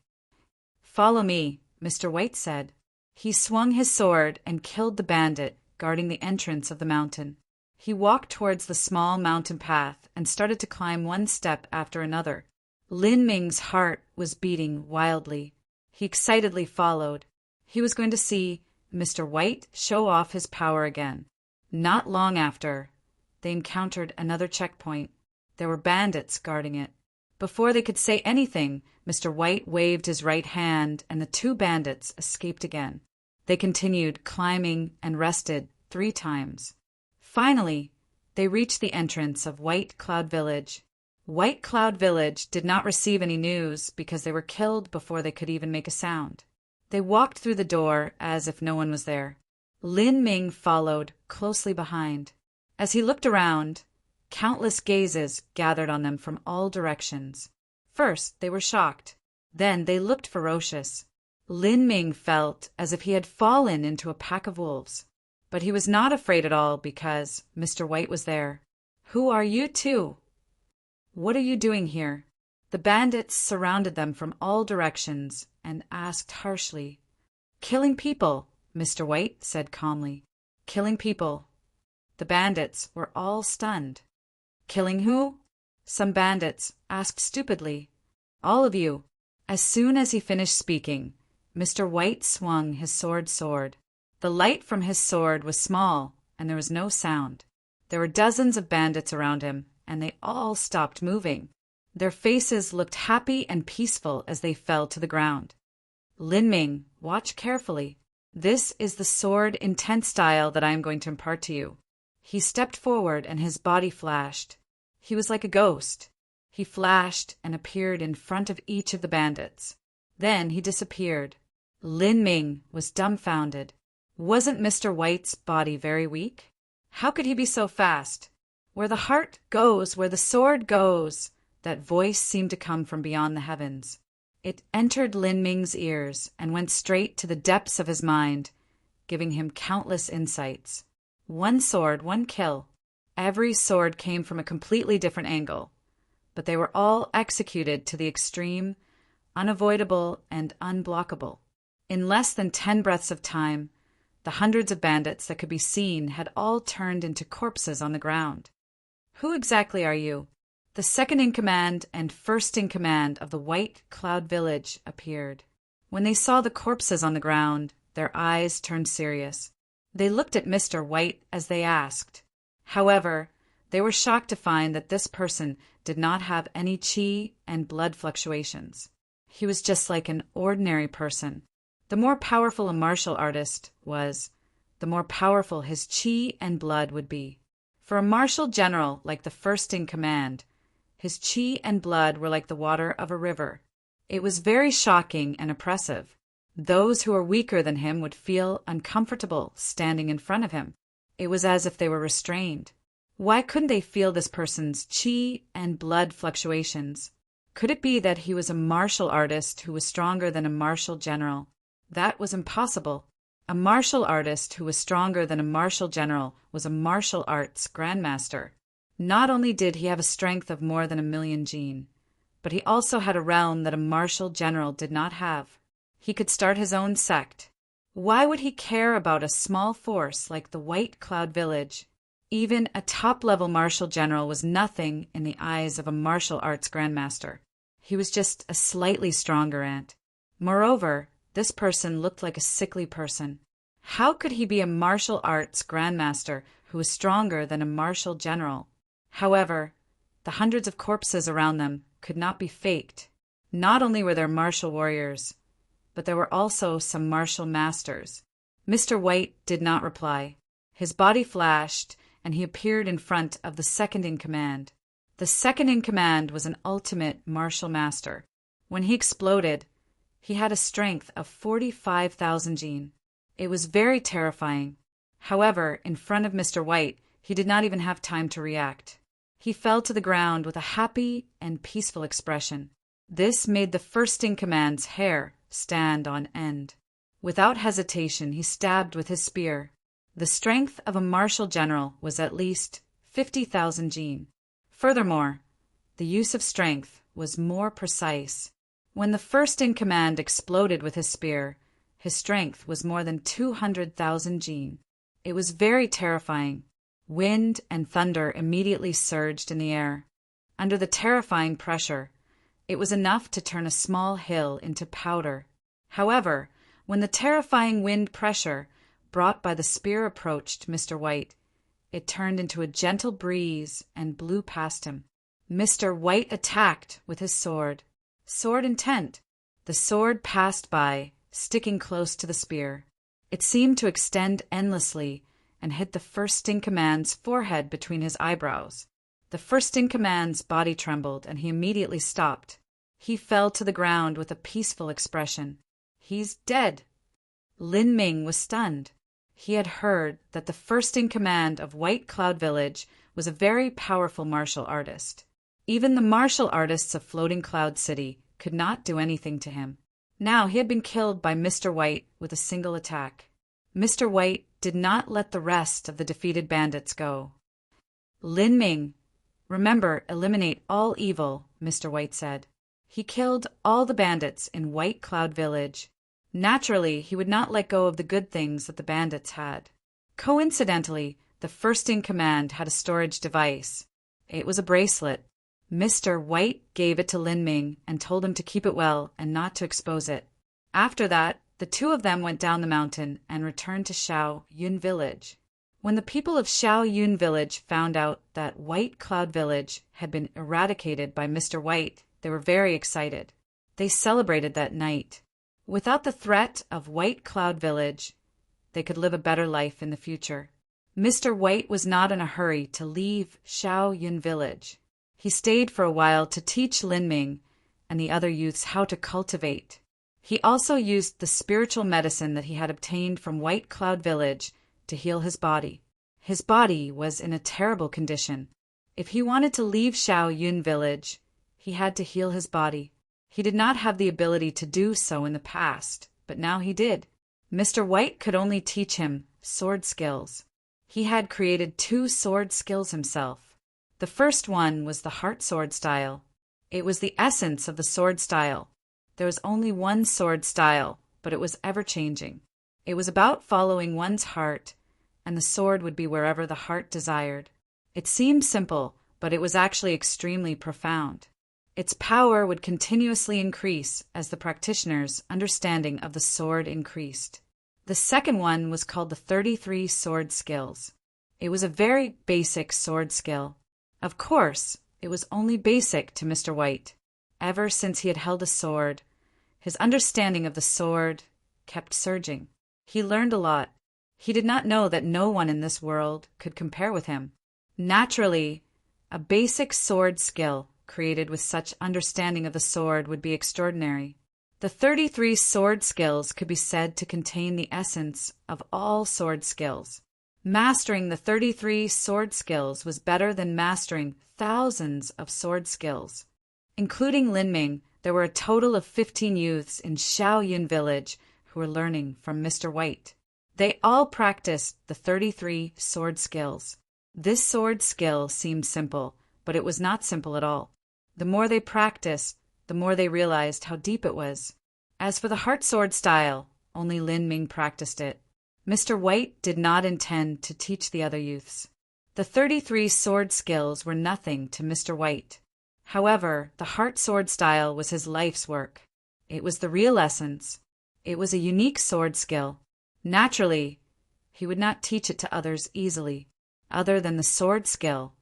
"Follow me," Mr. White said. He swung his sword and killed the bandit guarding the entrance of the mountain. He walked towards the small mountain path and started to climb one step after another. Lin Ming's heart was beating wildly. He excitedly followed. He was going to see Mr. White show off his power again. Not long after, they encountered another checkpoint. There were bandits guarding it. Before they could say anything, Mr. White waved his right hand and the 2 bandits escaped again. They continued climbing and rested 3 times. Finally, they reached the entrance of White Cloud Village. White Cloud Village did not receive any news because they were killed before they could even make a sound. They walked through the door as if no one was there. Lin Ming followed closely behind. As he looked around, countless gazes gathered on them from all directions. First, they were shocked. Then they looked ferocious. Lin Ming felt as if he had fallen into a pack of wolves. But he was not afraid at all because Mr. White was there. "Who are you two? What are you doing here?" The bandits surrounded them from all directions and asked harshly. "Killing people," Mr. White said calmly. "Killing people." The bandits were all stunned. "Killing who?" some bandits asked stupidly. "All of you." As soon as he finished speaking, Mr. White swung his sword. The light from his sword was small, and there was no sound. There were dozens of bandits around him, and they all stopped moving. Their faces looked happy and peaceful as they fell to the ground. "Lin Ming, watch carefully. This is the sword intent style that I am going to impart to you." He stepped forward and his body flashed. He was like a ghost. He flashed and appeared in front of each of the bandits. Then he disappeared. Lin Ming was dumbfounded. Wasn't Mr. White's body very weak? How could he be so fast? "Where the heart goes, where the sword goes," that voice seemed to come from beyond the heavens. It entered Lin Ming's ears and went straight to the depths of his mind, giving him countless insights. One sword, one kill. Every sword came from a completely different angle, but they were all executed to the extreme, unavoidable, and unblockable. In less than 10 breaths of time, the hundreds of bandits that could be seen had all turned into corpses on the ground. "Who exactly are you?" The second-in-command and first-in-command of the White Cloud Village appeared. When they saw the corpses on the ground, their eyes turned serious. They looked at Mr. White as they asked. However, they were shocked to find that this person did not have any chi and blood fluctuations. He was just like an ordinary person. The more powerful a martial artist was, the more powerful his chi and blood would be. For a martial general like the first-in-command, his chi and blood were like the water of a river. It was very shocking and oppressive. Those who were weaker than him would feel uncomfortable standing in front of him. It was as if they were restrained. Why couldn't they feel this person's chi and blood fluctuations? Could it be that he was a martial artist who was stronger than a martial general? That was impossible. A martial artist who was stronger than a martial general was a martial arts grandmaster. Not only did he have a strength of more than 1,000,000 jin, but he also had a realm that a martial general did not have. He could start his own sect. Why would he care about a small force like the White Cloud Village? Even a top-level martial general was nothing in the eyes of a martial arts grandmaster. He was just a slightly stronger ant. Moreover, this person looked like a sickly person. How could he be a martial arts grandmaster who was stronger than a martial general? However, the hundreds of corpses around them could not be faked. Not only were there martial warriors, but there were also some martial masters. Mr. White did not reply. His body flashed, and he appeared in front of the second-in-command. The second-in-command was an ultimate martial master. When he exploded, he had a strength of 45,000 jin. It was very terrifying. However, in front of Mr. White, he did not even have time to react. He fell to the ground with a happy and peaceful expression. This made the first-in-command's hair stand on end. Without hesitation, he stabbed with his spear. The strength of a martial general was at least 50,000 jin. Furthermore, the use of strength was more precise. When the first-in-command exploded with his spear, his strength was more than 200,000 jin. It was very terrifying. Wind and thunder immediately surged in the air. Under the terrifying pressure, it was enough to turn a small hill into powder. However, when the terrifying wind pressure brought by the spear approached Mr. White, it turned into a gentle breeze and blew past him. Mr. White attacked with his sword. Sword intent. The sword passed by, sticking close to the spear. It seemed to extend endlessly and hit the first-in-command's forehead between his eyebrows. The first-in-command's body trembled, and he immediately stopped. He fell to the ground with a peaceful expression. "He's dead." Lin Ming was stunned. He had heard that the first-in-command of White Cloud Village was a very powerful martial artist. Even the martial artists of Floating Cloud City could not do anything to him. Now he had been killed by Mr. White with a single attack. Mr. White did not let the rest of the defeated bandits go. "Lin Ming, remember, eliminate all evil," Mr. White said. He killed all the bandits in White Cloud Village. Naturally, he would not let go of the good things that the bandits had. Coincidentally, the first in command had a storage device. It was a bracelet. Mr. White gave it to Lin Ming and told him to keep it well and not to expose it. After that, the two of them went down the mountain and returned to Xiao Yun Village. When the people of Xiao Yun Village found out that White Cloud Village had been eradicated by Mr. White, they were very excited. They celebrated that night. Without the threat of White Cloud Village, they could live a better life in the future. Mr. White was not in a hurry to leave Xiao Yun Village. He stayed for a while to teach Lin Ming and the other youths how to cultivate. He also used the spiritual medicine that he had obtained from White Cloud Village to heal his body. His body was in a terrible condition. If he wanted to leave Xiao Yun Village, he had to heal his body. He did not have the ability to do so in the past, but now he did. Mr. White could only teach him sword skills. He had created 2 sword skills himself. The first one was the heart sword style. It was the essence of the sword style. There was only one sword style, but it was ever-changing. It was about following one's heart, and the sword would be wherever the heart desired. It seemed simple, but it was actually extremely profound. Its power would continuously increase as the practitioner's understanding of the sword increased. The second one was called the 33 sword skills. It was a very basic sword skill. Of course, it was only basic to Mr. White. Ever since he had held a sword, his understanding of the sword kept surging. He learned a lot. He did not know that no one in this world could compare with him. Naturally, a basic sword skill created with such understanding of the sword would be extraordinary. The 33 sword skills could be said to contain the essence of all sword skills. Mastering the 33 sword skills was better than mastering thousands of sword skills. Including Lin Ming, there were a total of 15 youths in Xiao Yun Village who were learning from Mr. White. They all practiced the 33 sword skills. This sword skill seemed simple, but it was not simple at all. The more they practiced, the more they realized how deep it was. As for the heart sword style, only Lin Ming practiced it. Mr. White did not intend to teach the other youths. The 33 sword skills were nothing to Mr. White. However, the heart sword style was his life's work. It was the real essence. It was a unique sword skill. Naturally, he would not teach it to others easily. Other than the sword skill,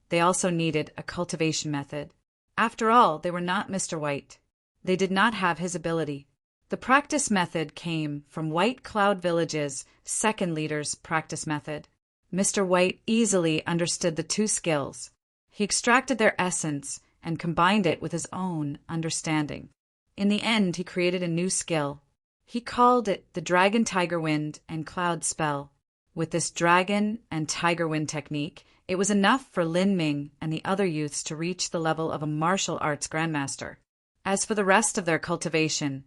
they also needed a cultivation method. After all, they were not Mr. White. They did not have his ability. The practice method came from White Cloud Village's second leader's practice method. Mr. White easily understood the 2 skills. He extracted their essence and combined it with his own understanding. In the end, he created a new skill. He called it the Dragon Tiger Wind and Cloud Spell. With this Dragon and Tiger Wind technique, it was enough for Lin Ming and the other youths to reach the level of a martial arts grandmaster. As for the rest of their cultivation,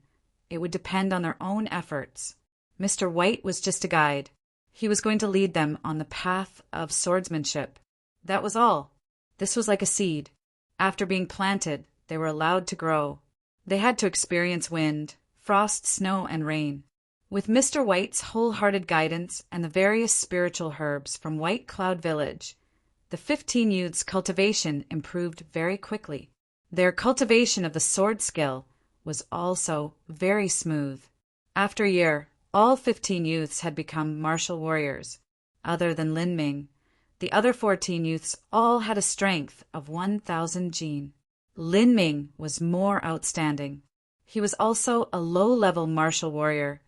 it would depend on their own efforts. Mr. White was just a guide. He was going to lead them on the path of swordsmanship. That was all. This was like a seed. After being planted, they were allowed to grow. They had to experience wind, frost, snow, and rain. With Mr. White's wholehearted guidance and the various spiritual herbs from White Cloud Village, the 15 youths' cultivation improved very quickly. Their cultivation of the sword skill was also very smooth. After a year, all 15 youths had become martial warriors. Other than Lin Ming, the other 14 youths all had a strength of 1,000 jin. Lin Ming was more outstanding. He was also a low-level martial warrior,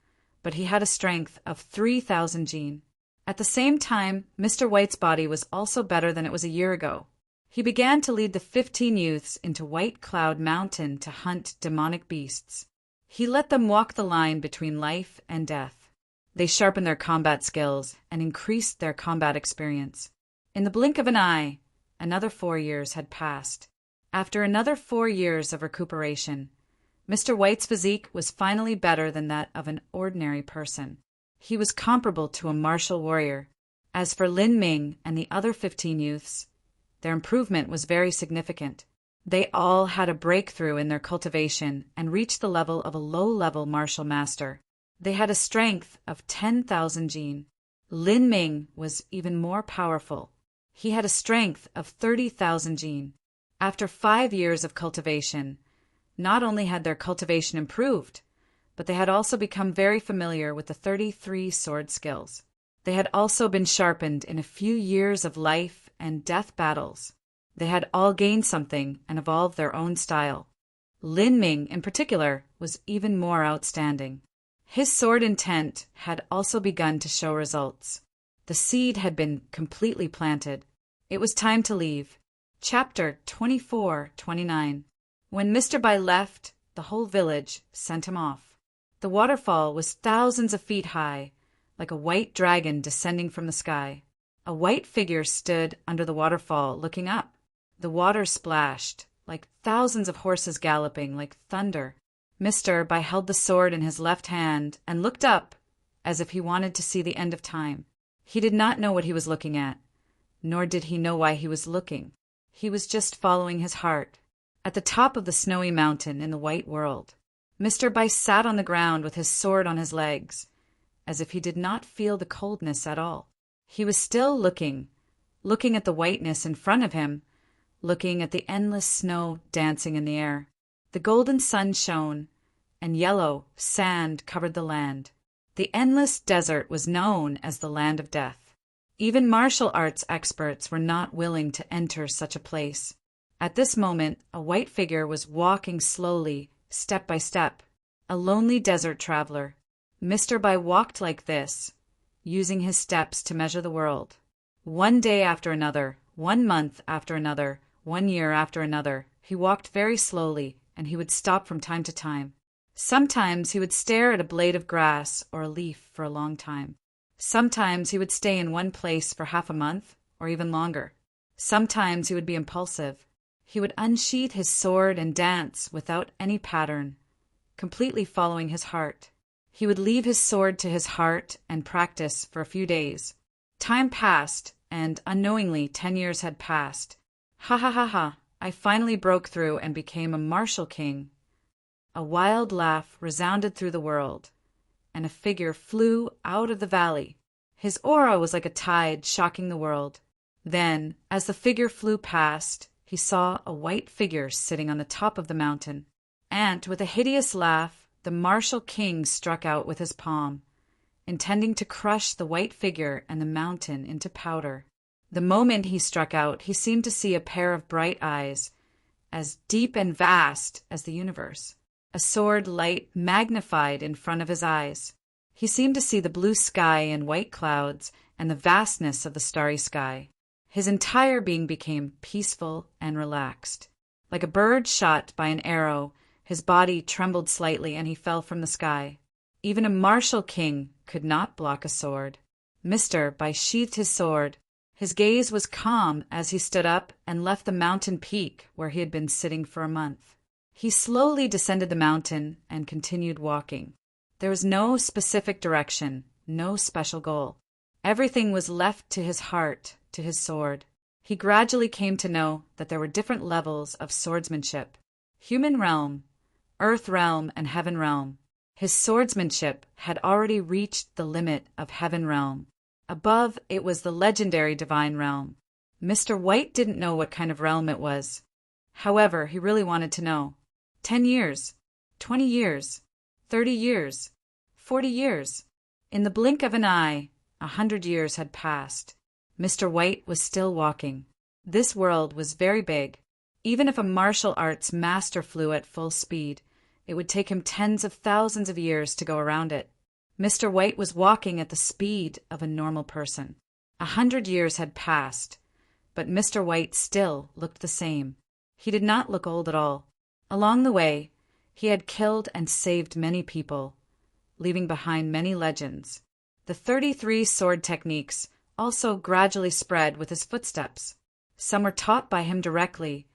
but he had a strength of 3,000 jin. At the same time, Mr. White's body was also better than it was a year ago. He began to lead the 15 youths into White Cloud Mountain to hunt demonic beasts. He let them walk the line between life and death. They sharpened their combat skills and increased their combat experience. In the blink of an eye, another 4 years had passed. After another 4 years of recuperation, Mr. White's physique was finally better than that of an ordinary person. He was comparable to a martial warrior. As for Lin Ming and the other 15 youths, their improvement was very significant. They all had a breakthrough in their cultivation and reached the level of a low-level martial master. They had a strength of 10,000 jin. Lin Ming was even more powerful. He had a strength of 30,000 jin. After 5 years of cultivation, not only had their cultivation improved, but they had also become very familiar with the 33 sword skills. They had also been sharpened in a few years of life and death battles. They had all gained something and evolved their own style. Lin Ming, in particular, was even more outstanding. His sword intent had also begun to show results. The seed had been completely planted. It was time to leave. Chapter 24-29. When Mr. Bai left, the whole village sent him off. The waterfall was thousands of feet high, like a white dragon descending from the sky. A white figure stood under the waterfall looking up. The water splashed, like thousands of horses galloping, like thunder. Mr. Bai held the sword in his left hand and looked up as if he wanted to see the end of time. He did not know what he was looking at, nor did he know why he was looking. He was just following his heart. At the top of the snowy mountain in the white world, Mr. Bai sat on the ground with his sword on his legs, as if he did not feel the coldness at all. He was still looking at the whiteness in front of him, looking at the endless snow dancing in the air. The golden sun shone, and yellow sand covered the land. The endless desert was known as the land of death. Even martial arts experts were not willing to enter such a place. At this moment, a white figure was walking slowly, step by step, a lonely desert traveler. Mr. Bai walked like this, using his steps to measure the world. One day after another, 1 month after another, 1 year after another, he walked very slowly, and he would stop from time to time. Sometimes he would stare at a blade of grass or a leaf for a long time. Sometimes he would stay in one place for half a month, or even longer. Sometimes he would be impulsive. He would unsheath his sword and dance without any pattern, completely following his heart. He would leave his sword to his heart and practice for a few days. Time passed, and unknowingly 10 years had passed. Ha ha ha ha, I finally broke through and became a martial king. A wild laugh resounded through the world, and a figure flew out of the valley. His aura was like a tide shocking the world. Then, as the figure flew past, he saw a white figure sitting on the top of the mountain. And, with a hideous laugh, the martial king struck out with his palm, intending to crush the white figure and the mountain into powder. The moment he struck out, he seemed to see a pair of bright eyes, as deep and vast as the universe. A sword light magnified in front of his eyes. He seemed to see the blue sky and white clouds and the vastness of the starry sky. His entire being became peaceful and relaxed. Like a bird shot by an arrow, his body trembled slightly and he fell from the sky. Even a martial king could not block a sword. Mr. Bai sheathed his sword. His gaze was calm as he stood up and left the mountain peak where he had been sitting for a month. He slowly descended the mountain and continued walking. There was no specific direction, no special goal. Everything was left to his heart, to his sword. He gradually came to know that there were different levels of swordsmanship. Human realm, earth realm, and heaven realm. His swordsmanship had already reached the limit of heaven realm. Above, it was the legendary divine realm. Mr. White didn't know what kind of realm it was. However, he really wanted to know. 10 years, 20 years, 30 years, 40 years. In the blink of an eye, 100 years had passed. Mr. White was still walking. This world was very big. Even if a martial arts master flew at full speed, it would take him tens of thousands of years to go around it. Mr. White was walking at the speed of a normal person. 100 years had passed, but Mr. White still looked the same. He did not look old at all. Along the way, he had killed and saved many people, leaving behind many legends. The 33 sword techniques also gradually spread with his footsteps. Some were taught by him directly,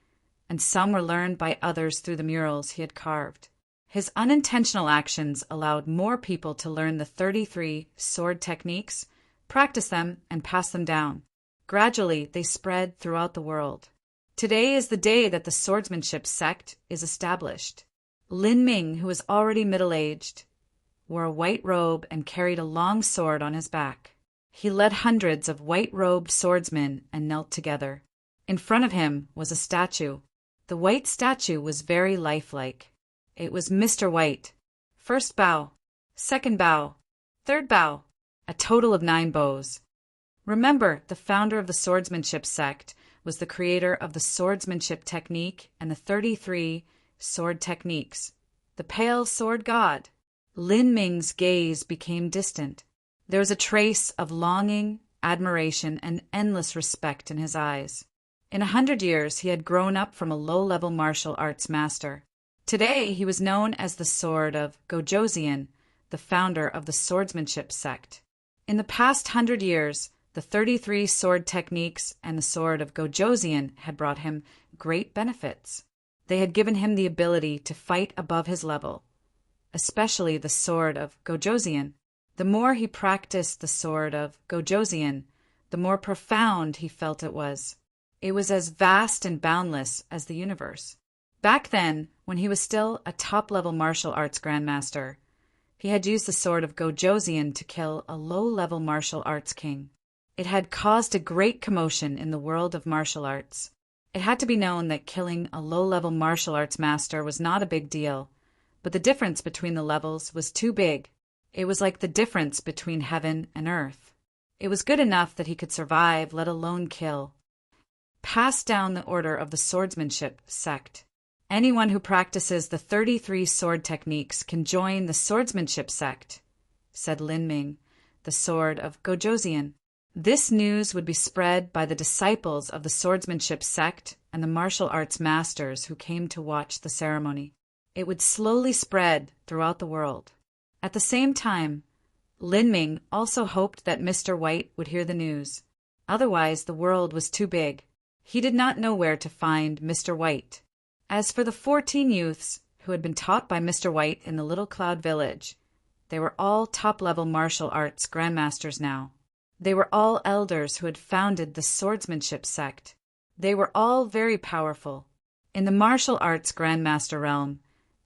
and some were learned by others through the murals he had carved. His unintentional actions allowed more people to learn the 33 sword techniques, practice them, and pass them down. Gradually, they spread throughout the world. Today is the day that the swordsmanship sect is established. Lin Ming, who was already middle-aged, wore a white robe and carried a long sword on his back. He led hundreds of white-robed swordsmen and knelt together. In front of him was a statue. The white statue was very lifelike. It was Mr. White. First bow, second bow, third bow, a total of 9 bows. Remember, the founder of the swordsmanship sect was the creator of the swordsmanship technique and the 33 sword techniques, the pale sword god. Lin Ming's gaze became distant. There was a trace of longing, admiration, and endless respect in his eyes. In 100 years, he had grown up from a low-level martial arts master. Today, he was known as the Sword of Gojoseon, the founder of the swordsmanship sect. In the past 100 years, the 33 sword techniques and the Sword of Gojoseon had brought him great benefits. They had given him the ability to fight above his level, especially the Sword of Gojoseon. The more he practiced the Sword of Gojoseon, the more profound he felt it was. It was as vast and boundless as the universe. Back then, when he was still a top-level martial arts grandmaster, he had used the Sword of Gojoseon to kill a low-level martial arts king. It had caused a great commotion in the world of martial arts. It had to be known that killing a low-level martial arts master was not a big deal, but the difference between the levels was too big. It was like the difference between heaven and earth. It was good enough that he could survive, let alone kill. Pass down the order of the swordsmanship sect. Anyone who practices the 33 sword techniques can join the swordsmanship sect, said Lin Ming, the Sword of Gojoseon. This news would be spread by the disciples of the swordsmanship sect and the martial arts masters who came to watch the ceremony. It would slowly spread throughout the world. At the same time, Lin Ming also hoped that Mr. White would hear the news. Otherwise, the world was too big. He did not know where to find Mr. White. As for the 14 youths who had been taught by Mr. White in the Little Cloud Village, they were all top-level martial arts grandmasters now. They were all elders who had founded the swordsmanship sect. They were all very powerful. In the martial arts grandmaster realm,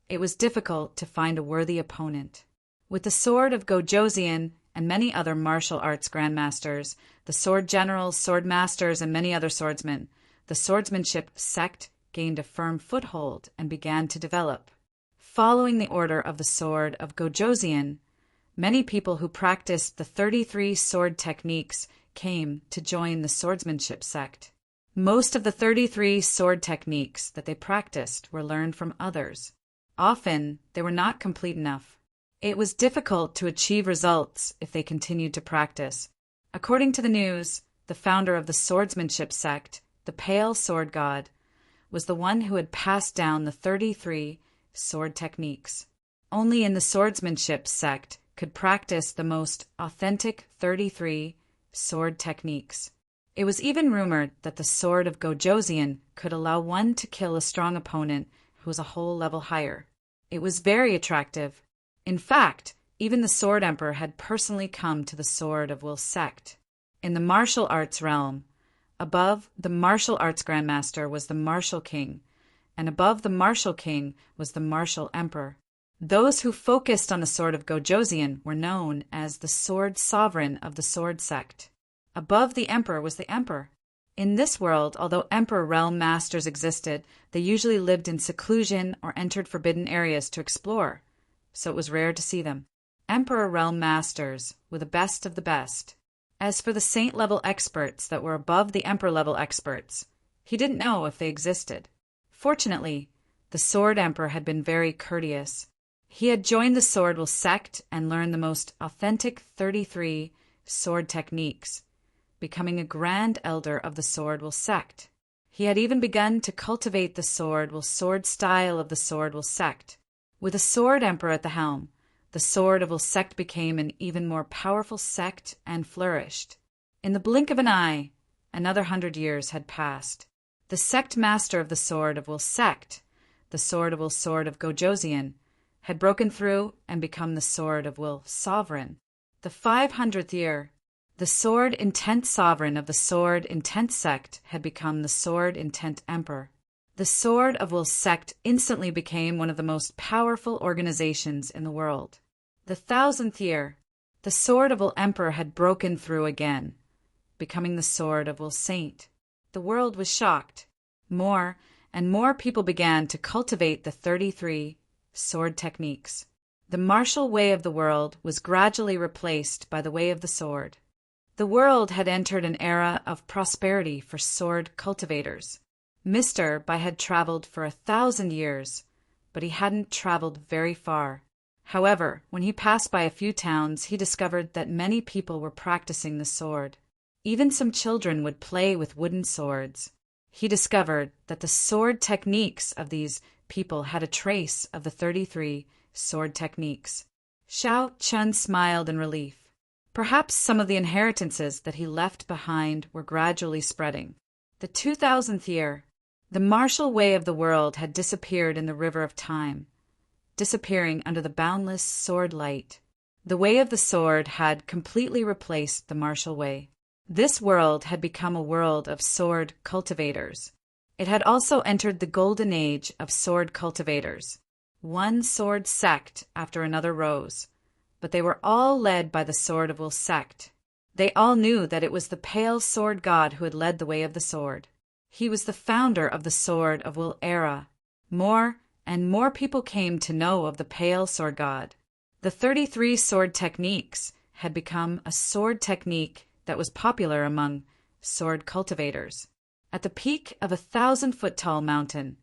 it was difficult to find a worthy opponent. With the Sword of Gojoseon and many other martial arts grandmasters, the sword generals, sword masters, and many other swordsmen, the swordsmanship sect gained a firm foothold and began to develop. Following the order of the Sword of Gojoseon, many people who practiced the 33 sword techniques came to join the swordsmanship sect. Most of the 33 sword techniques that they practiced were learned from others. Often, they were not complete enough. It was difficult to achieve results if they continued to practice. According to the news, the founder of the swordsmanship sect, the Pale Sword God, was the one who had passed down the 33 sword techniques. Only in the swordsmanship sect could practice the most authentic 33 sword techniques. It was even rumored that the Sword of Gojoseon could allow one to kill a strong opponent who was a whole level higher. It was very attractive. In fact, even the Sword Emperor had personally come to the Sword of Will sect. In the martial arts realm, above the martial arts grandmaster was the martial king, and above the martial king was the martial emperor. Those who focused on the Sword of Gojoseon were known as the sword sovereign of the sword sect. Above the emperor was the emperor. In this world, although emperor realm masters existed, they usually lived in seclusion or entered forbidden areas to explore, so it was rare to see them. Emperor realm masters were the best of the best. As for the saint-level experts that were above the emperor-level experts, he didn't know if they existed. Fortunately, the Sword Emperor had been very courteous. He had joined the Sword Will sect and learned the most authentic 33 sword techniques, becoming a Grand Elder of the Sword Will sect. He had even begun to cultivate the Sword Will sword style of the Sword Will sect. With a Sword Emperor at the helm, the Sword of Will sect became an even more powerful sect and flourished. In the blink of an eye, another 100 years had passed. The sect master of the Sword of Will sect, the Sword of Will Sword of Gojoseon, had broken through and become the Sword of Will sovereign. The 500th year, The sword intent sovereign of the sword intent sect had become the sword intent emperor. The Sword of Will sect instantly became one of the most powerful organizations in the world. The 1000th year, the Sword of Will emperor had broken through again, becoming the Sword of Will saint. The world was shocked. More and more people began to cultivate the 33 sword techniques. The martial way of the world was gradually replaced by the way of the sword. The world had entered an era of prosperity for sword cultivators. Mr. Bai had traveled for 1,000 years, but he hadn't traveled very far. However, when he passed by a few towns, he discovered that many people were practicing the sword. Even some children would play with wooden swords. He discovered that the sword techniques of these people had a trace of the 33 sword techniques. Xiao Chun smiled in relief. Perhaps some of the inheritances that he left behind were gradually spreading. The 2000th year, the martial way of the world had disappeared in the river of time, disappearing under the boundless sword light. The way of the sword had completely replaced the martial way. This world had become a world of sword cultivators. It had also entered the golden age of sword cultivators. One sword sect after another rose, but they were all led by the Sword of Will sect. They all knew that it was the Pale Sword God who had led the way of the sword. He was the founder of the Sword of Will era. More and more people came to know of the Pale Sword God. The 33 sword techniques had become a sword technique that was popular among sword cultivators. At the peak of a 1,000-foot-tall mountain,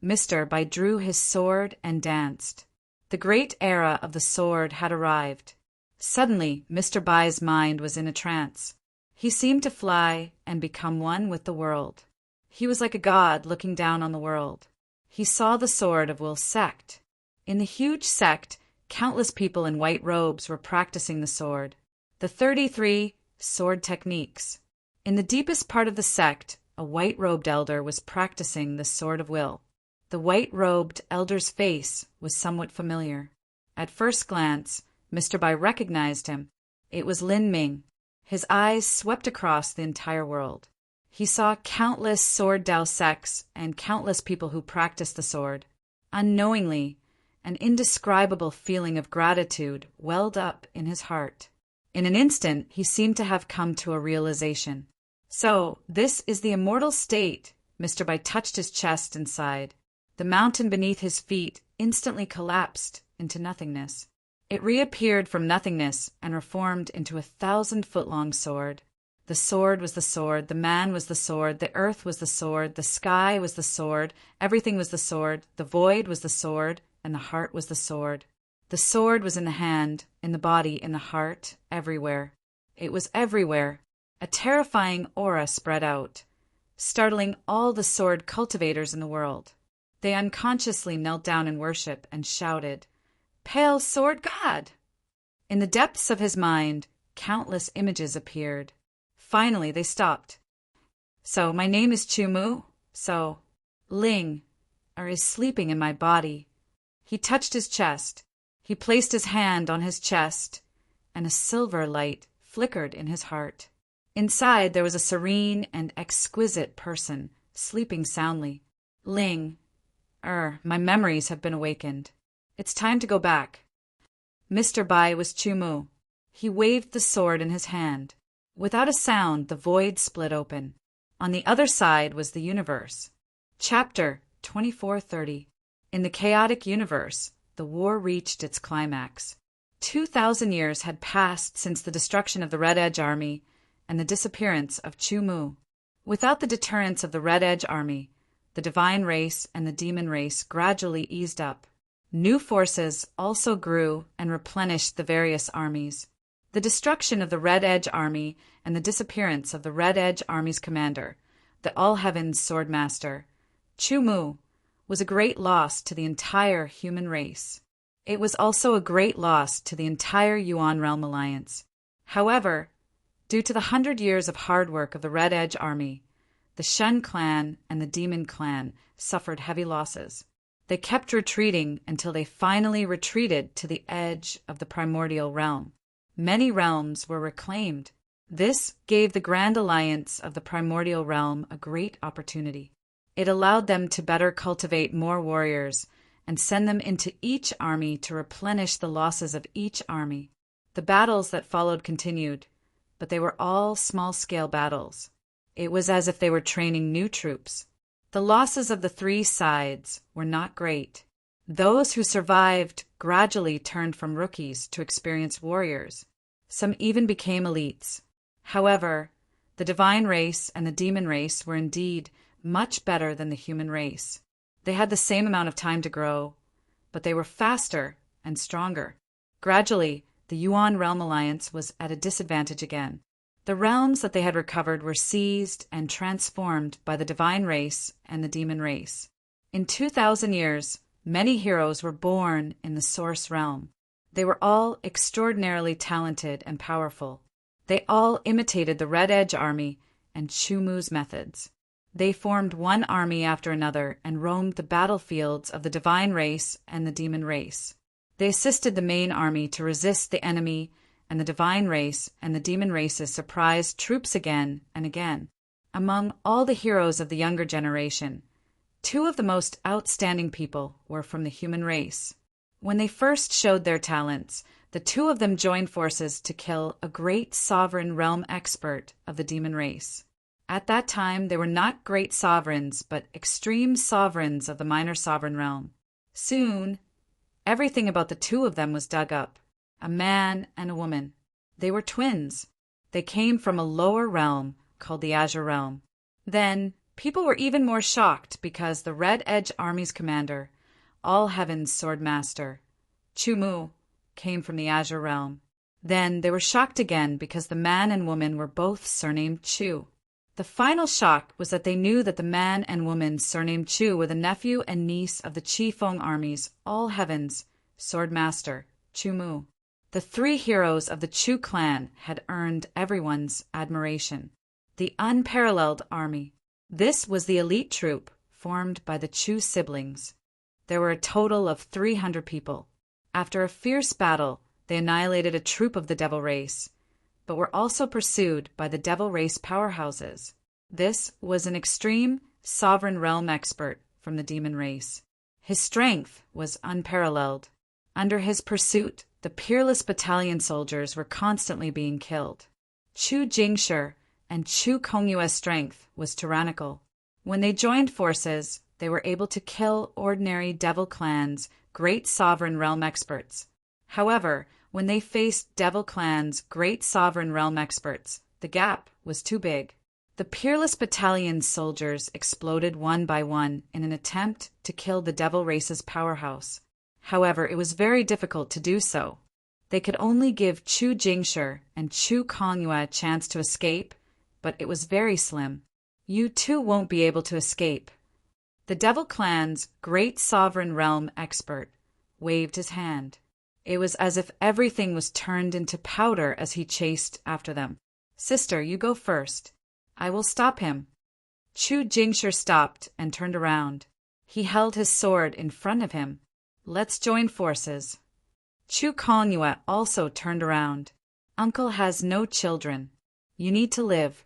Mr. Bai drew his sword and danced. The great era of the sword had arrived. Suddenly, Mr. Bai's mind was in a trance. He seemed to fly and become one with the world. He was like a god looking down on the world. He saw the Sword of Will sect. In the huge sect, countless people in white robes were practicing the sword. The 33 sword techniques. In the deepest part of the sect, a white-robed elder was practicing the Sword of Will. The white-robed elder's face was somewhat familiar. At first glance, Mr. Bai recognized him. It was Lin Ming. His eyes swept across the entire world. He saw countless sword Dao sects and countless people who practiced the sword. Unknowingly, an indescribable feeling of gratitude welled up in his heart. In an instant, he seemed to have come to a realization. So, this is the immortal state. Mr. Bai touched his chest and sighed. The mountain beneath his feet instantly collapsed into nothingness. It reappeared from nothingness and reformed into a 1,000-foot-long sword. The sword was the sword, the man was the sword, the earth was the sword, the sky was the sword, everything was the sword, the void was the sword, and the heart was the sword. The sword was in the hand, in the body, in the heart, everywhere. It was everywhere. A terrifying aura spread out, startling all the sword cultivators in the world. They unconsciously knelt down in worship and shouted, "Pale Sword God!" In the depths of his mind, countless images appeared. Finally, they stopped. So, my name is Chu Mu. So, Ling, is sleeping in my body. He touched his chest. He placed his hand on his chest, and a silver light flickered in his heart. Inside, there was a serene and exquisite person, sleeping soundly. Ling, my memories have been awakened. It's time to go back. Mr. Bai was Chu Mu. He waved the sword in his hand. Without a sound, the void split open. On the other side was the universe. Chapter 2430. In the chaotic universe, the war reached its climax. 2,000 years had passed since the destruction of the Red Edge Army and the disappearance of Chu Mu. Without the deterrence of the Red Edge Army, the divine race and the demon race gradually eased up. New forces also grew and replenished the various armies. The destruction of the Red Edge Army and the disappearance of the Red Edge Army's commander, the All-Heavens Swordmaster, Chu Mu, was a great loss to the entire human race. It was also a great loss to the entire Yuan Realm Alliance. However, due to the 100 years of hard work of the Red Edge Army, the Shen clan and the Demon clan suffered heavy losses. They kept retreating until they finally retreated to the edge of the primordial realm. Many realms were reclaimed. This gave the Grand Alliance of the Primordial Realm a great opportunity. It allowed them to better cultivate more warriors and send them into each army to replenish the losses of each army. The battles that followed continued, but they were all small-scale battles. It was as if they were training new troops. The losses of the three sides were not great. Those who survived gradually turned from rookies to experienced warriors. Some even became elites. However, the divine race and the demon race were indeed much better than the human race. They had the same amount of time to grow, but they were faster and stronger. Gradually, the Yuan Realm Alliance was at a disadvantage again. The realms that they had recovered were seized and transformed by the divine race and the demon race. In 2,000 years, many heroes were born in the Source Realm. They were all extraordinarily talented and powerful. They all imitated the Red Edge Army and Chumu's methods. They formed one army after another and roamed the battlefields of the divine race and the demon race. They assisted the main army to resist the enemy, and the divine race and the demon races surprised troops again and again. Among all the heroes of the younger generation, two of the most outstanding people were from the human race. When they first showed their talents, the two of them joined forces to kill a great sovereign realm expert of the demon race. At that time, they were not great sovereigns, but extreme sovereigns of the minor sovereign realm. Soon, everything about the two of them was dug up. A man and a woman. They were twins. They came from a lower realm called the Azure Realm. Then, people were even more shocked because the Red Edge Army's commander, All Heaven's Sword Master, Chumu, came from the Azure Realm. Then they were shocked again because the man and woman were both surnamed Chu. The final shock was that they knew that the man and woman surnamed Chu were the nephew and niece of the Qifeng Army's All Heaven's Sword Master, Chumu. The three heroes of the Chu clan had earned everyone's admiration. The Unparalleled Army. This was the elite troop formed by the Chu siblings. There were a total of 300 people. After a fierce battle, they annihilated a troop of the Devil Race, but were also pursued by the Devil Race powerhouses. This was an extreme sovereign realm expert from the Demon Race. His strength was unparalleled. Under his pursuit, the peerless battalion soldiers were constantly being killed. Chu Jingshi and Chu Kongyue's strength was tyrannical. When they joined forces, they were able to kill ordinary devil clans' great sovereign realm experts. However, when they faced devil clans' great sovereign realm experts, the gap was too big. The peerless battalion soldiers exploded one by one in an attempt to kill the devil race's powerhouse. However, it was very difficult to do so. They could only give Chu Jingshi and Chu Kongyue a chance to escape, but it was very slim. You too won't be able to escape. The devil clan's great sovereign realm expert waved his hand. It was as if everything was turned into powder as he chased after them. Sister, you go first. I will stop him. Chu Jingshi stopped and turned around. He held his sword in front of him. Let's join forces. Chu Kongyue also turned around. Uncle has no children. You need to live.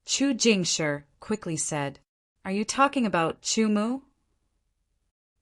Chu Jingshi quickly said, Are you talking about Chumu?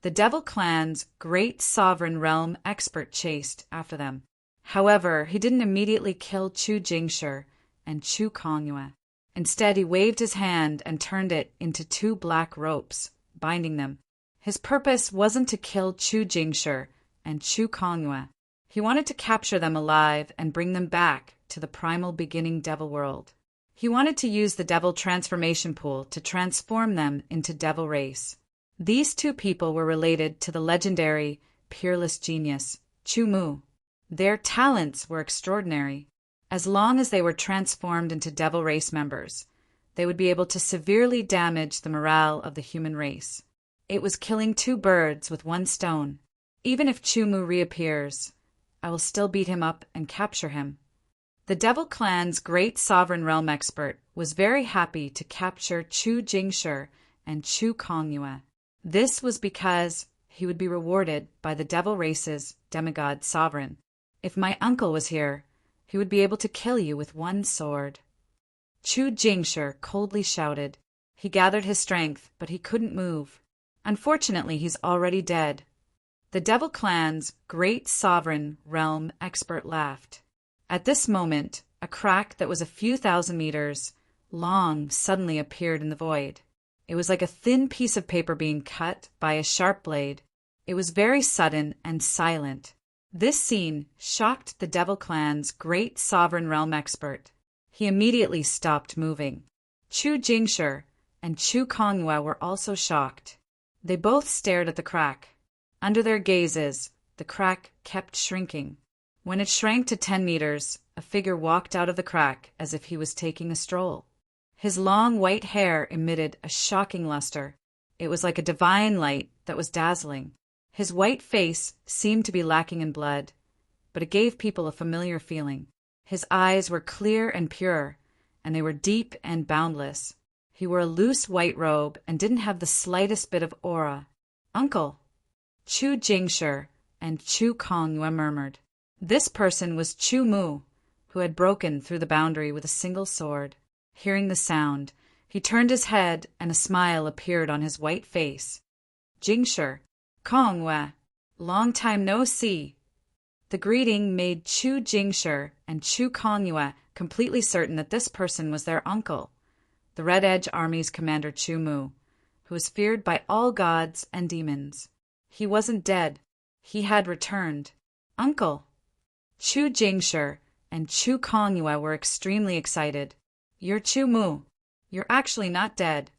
The Devil Clan's great sovereign realm expert chased after them. However, he didn't immediately kill Chu Jingshi and Chu Kongyue. Instead, he waved his hand and turned it into two black ropes, binding them. His purpose wasn't to kill Chu Jingshi and Chu Kongyue. He wanted to capture them alive and bring them back to the primal beginning devil world. He wanted to use the devil transformation pool to transform them into devil race. These two people were related to the legendary, peerless genius, Chumu. Their talents were extraordinary. As long as they were transformed into devil race members, they would be able to severely damage the morale of the human race. It was killing two birds with one stone. Even if Chumu reappears, I will still beat him up and capture him. The Devil Clan's great sovereign realm expert was very happy to capture Chu Jingshi and Chu Kongyue. This was because he would be rewarded by the devil race's demigod sovereign. If my uncle was here, He would be able to kill you with one sword. Chu Jingshi coldly shouted. He gathered his strength, but he couldn't move. Unfortunately, he's already dead. The Devil Clan's great sovereign realm expert laughed. At this moment, a crack that was a few thousand meters long suddenly appeared in the void. It was like a thin piece of paper being cut by a sharp blade. It was very sudden and silent. This scene shocked the Devil Clan's great sovereign realm expert. He immediately stopped moving. Chu Jingshi and Chu Kongyue were also shocked. They both stared at the crack. Under their gazes, the crack kept shrinking. When it shrank to 10 meters, a figure walked out of the crack as if he was taking a stroll. His long white hair emitted a shocking luster. It was like a divine light that was dazzling. His white face seemed to be lacking in blood, but it gave people a familiar feeling. His eyes were clear and pure, and they were deep and boundless. He wore a loose white robe and didn't have the slightest bit of aura. "Uncle!" Chu Jingshi and Chu Kongyue murmured. This person was Chu Mu, who had broken through the boundary with a single sword. Hearing the sound, he turned his head and a smile appeared on his white face. "Jingshi, Kongyue, long time no see." The greeting made Chu Jingshi and Chu Kongyue completely certain that this person was their uncle, the Red Edge Army's commander Chu Mu, who was feared by all gods and demons. He wasn't dead. He had returned. "Uncle!" Chu Jingshi and Chu Kongyue were extremely excited. "You're Chu Mu. You're actually not dead."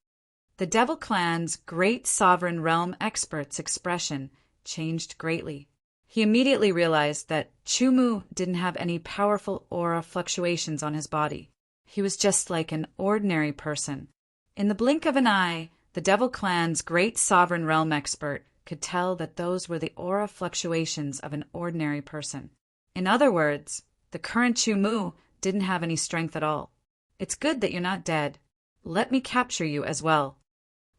The Devil Clan's great sovereign realm expert's expression changed greatly. He immediately realized that Chu Mu didn't have any powerful aura fluctuations on his body. He was just like an ordinary person. In the blink of an eye, the Devil Clan's great sovereign realm expert could tell that those were the aura fluctuations of an ordinary person. In other words, the current Chu Mu didn't have any strength at all. "It's good that you're not dead. Let me capture you as well."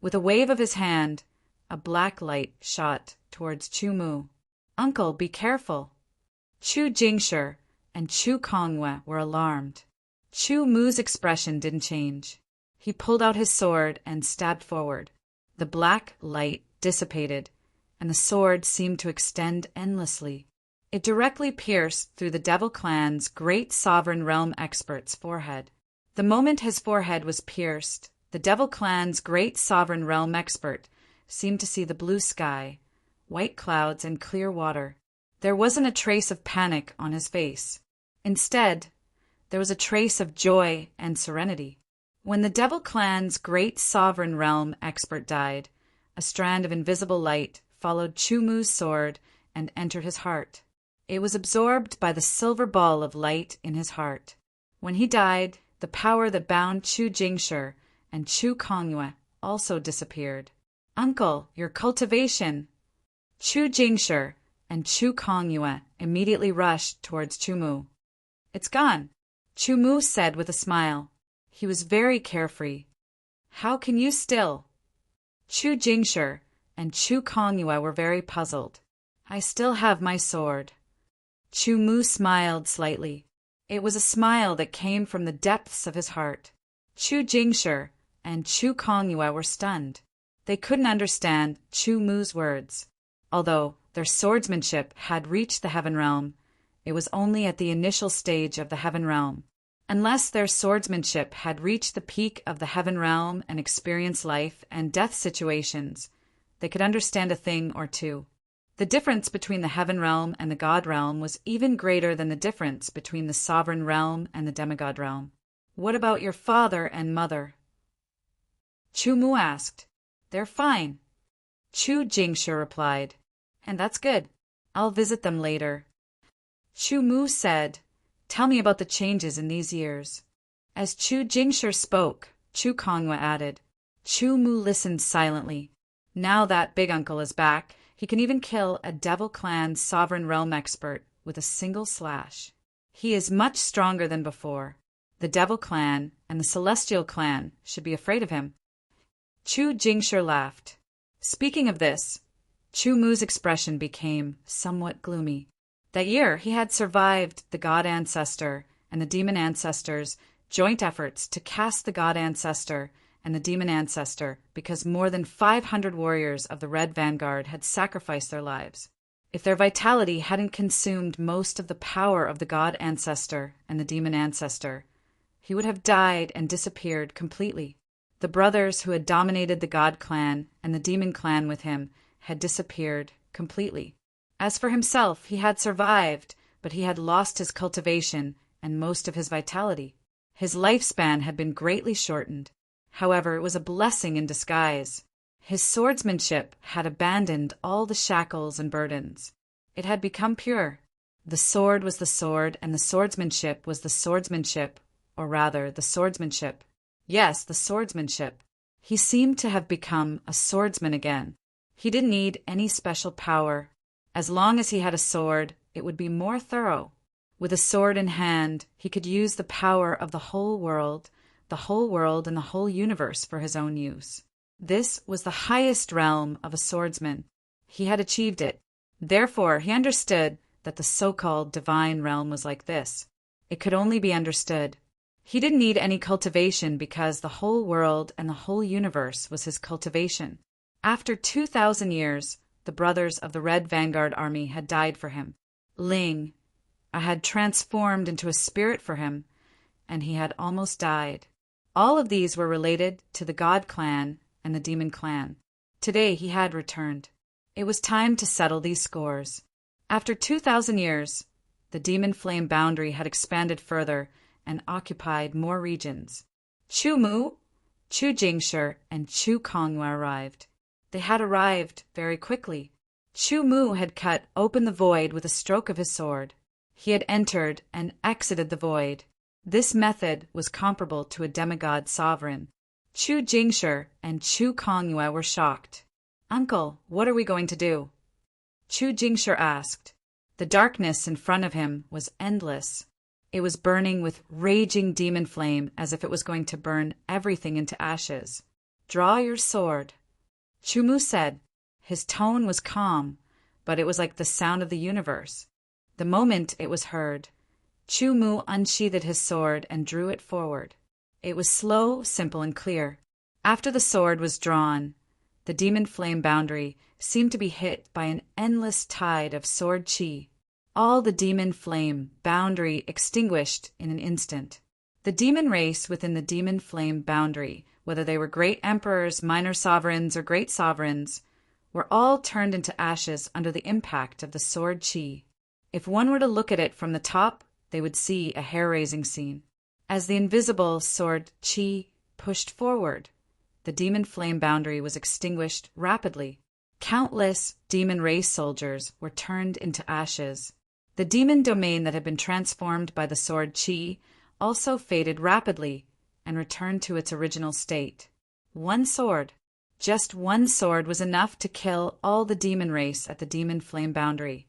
With a wave of his hand, a black light shot towards Chu Mu. "Uncle, be careful." Chu Jingshi and Chu Kongyue were alarmed. Chu Mu's expression didn't change. He pulled out his sword and stabbed forward. The black light dissipated, and the sword seemed to extend endlessly. It directly pierced through the Devil Clan's great sovereign realm expert's forehead. The moment his forehead was pierced, the Devil Clan's great sovereign realm expert seemed to see the blue sky, white clouds, and clear water. There wasn't a trace of panic on his face. Instead, there was a trace of joy and serenity. When the Devil Clan's great sovereign realm expert died, a strand of invisible light followed Chu Mu's sword and entered his heart. It was absorbed by the silver ball of light in his heart. When he died, the power that bound Chu Jingshi and Chu Kongyue also disappeared. "Uncle, your cultivation!" Chu Jingshi and Chu Kongyue immediately rushed towards Chu Mu. "It's gone," Chu Mu said with a smile. He was very carefree. "How can you still?" Chu Jingshi and Chu Kongyue were very puzzled. "I still have my sword." Chu Mu smiled slightly. It was a smile that came from the depths of his heart. Chu Jingshi and Chu Kongyue were stunned. They couldn't understand Chu Mu's words. Although their swordsmanship had reached the Heaven Realm, it was only at the initial stage of the Heaven Realm. Unless their swordsmanship had reached the peak of the Heaven Realm and experienced life and death situations, they could understand a thing or two. The difference between the Heaven Realm and the God Realm was even greater than the difference between the Sovereign Realm and the Demigod Realm. "What about your father and mother?" Chu Mu asked. "They're fine." Chu Jingshi replied. "And that's good. I'll visit them later." Chu Mu said, "Tell me about the changes in these years." As Chu Jingshi spoke, Chu Kongyue added. Chu Mu listened silently. Now that big uncle is back, he can even kill a Devil Clan sovereign realm expert with a single slash. He is much stronger than before. The Devil Clan and the Celestial Clan should be afraid of him. Chu Jingshi laughed. Speaking of this, Chu Mu's expression became somewhat gloomy. That year, he had survived the god ancestor and the demon ancestor's joint efforts to cast the god ancestor and the demon ancestor because more than 500 warriors of the Red Vanguard had sacrificed their lives. If their vitality hadn't consumed most of the power of the god ancestor and the demon ancestor, he would have died and disappeared completely. The brothers who had dominated the god clan and the demon clan with him had disappeared completely. As for himself, he had survived, but he had lost his cultivation and most of his vitality. His lifespan had been greatly shortened. However, it was a blessing in disguise. His swordsmanship had abandoned all the shackles and burdens. It had become pure. The sword was the sword, and the swordsmanship was the swordsmanship, or rather, the swordsmanship. Yes, the swordsmanship. He seemed to have become a swordsman again. He didn't need any special power. As long as he had a sword, it would be more thorough. With a sword in hand, he could use the power of the whole world and the whole universe for his own use. This was the highest realm of a swordsman. He had achieved it. Therefore, he understood that the so-called divine realm was like this. It could only be understood. He didn't need any cultivation because the whole world and the whole universe was his cultivation. After 2,000 years, the brothers of the Red Vanguard army had died for him. Ling had transformed into a spirit for him, and he had almost died. All of these were related to the God clan and the Demon clan. Today he had returned. It was time to settle these scores. After 2,000 years, the Demon Flame boundary had expanded further and occupied more regions. Chu Mu, Chu Jingshi, and Chu Kongyue arrived. They had arrived very quickly. Chu Mu had cut open the void with a stroke of his sword. He had entered and exited the void. This method was comparable to a demigod sovereign. Chu Jingshi and Chu Kongyue were shocked. "Uncle, what are we going to do?" Chu Jingshi asked. The darkness in front of him was endless. It was burning with raging demon flame as if it was going to burn everything into ashes. "Draw your sword," Chu Mu said. His tone was calm, but it was like the sound of the universe. The moment it was heard, Chu Mu unsheathed his sword and drew it forward. It was slow, simple, and clear. After the sword was drawn, the demon flame boundary seemed to be hit by an endless tide of sword chi. All the demon flame boundary extinguished in an instant. The demon race within the demon flame boundary, whether they were great emperors, minor sovereigns, or great sovereigns, were all turned into ashes under the impact of the sword chi. If one were to look at it from the top, they would see a hair-raising scene. As the invisible sword chi pushed forward, the demon flame boundary was extinguished rapidly. Countless demon race soldiers were turned into ashes. The demon domain that had been transformed by the sword chi also faded rapidly and returned to its original state. One sword, just one sword, was enough to kill all the demon race at the demon flame boundary,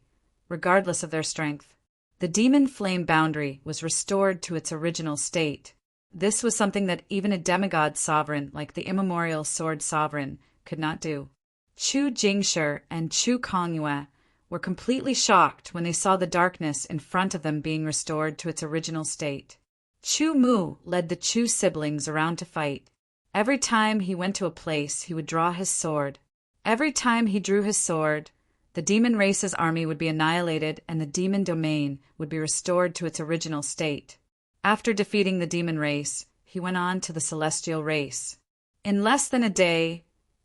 regardless of their strength. The demon flame boundary was restored to its original state. This was something that even a demigod sovereign like the immemorial sword sovereign could not do. Chu Jingshi and Chu Kongyue were completely shocked when they saw the darkness in front of them being restored to its original state. Chu Mu led the Chu siblings around to fight. Every time he went to a place, he would draw his sword. Every time he drew his sword, the demon race's army would be annihilated and the demon domain would be restored to its original state. After defeating the demon race, he went on to the celestial race. In less than a day,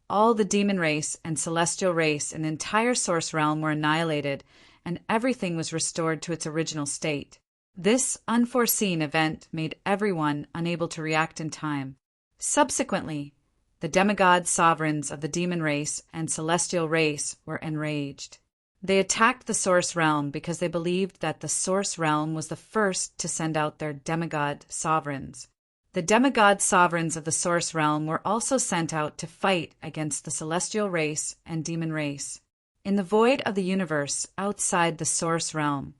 all the demon race and celestial race in the entire source realm were annihilated, and everything was restored to its original state. This unforeseen event made everyone unable to react in time. Subsequently, the demigod sovereigns of the demon race and celestial race were enraged. They attacked the source realm because they believed that the source realm was the first to send out their demigod sovereigns. The demigod sovereigns of the source realm were also sent out to fight against the celestial race and demon race. In the void of the universe outside the source realm,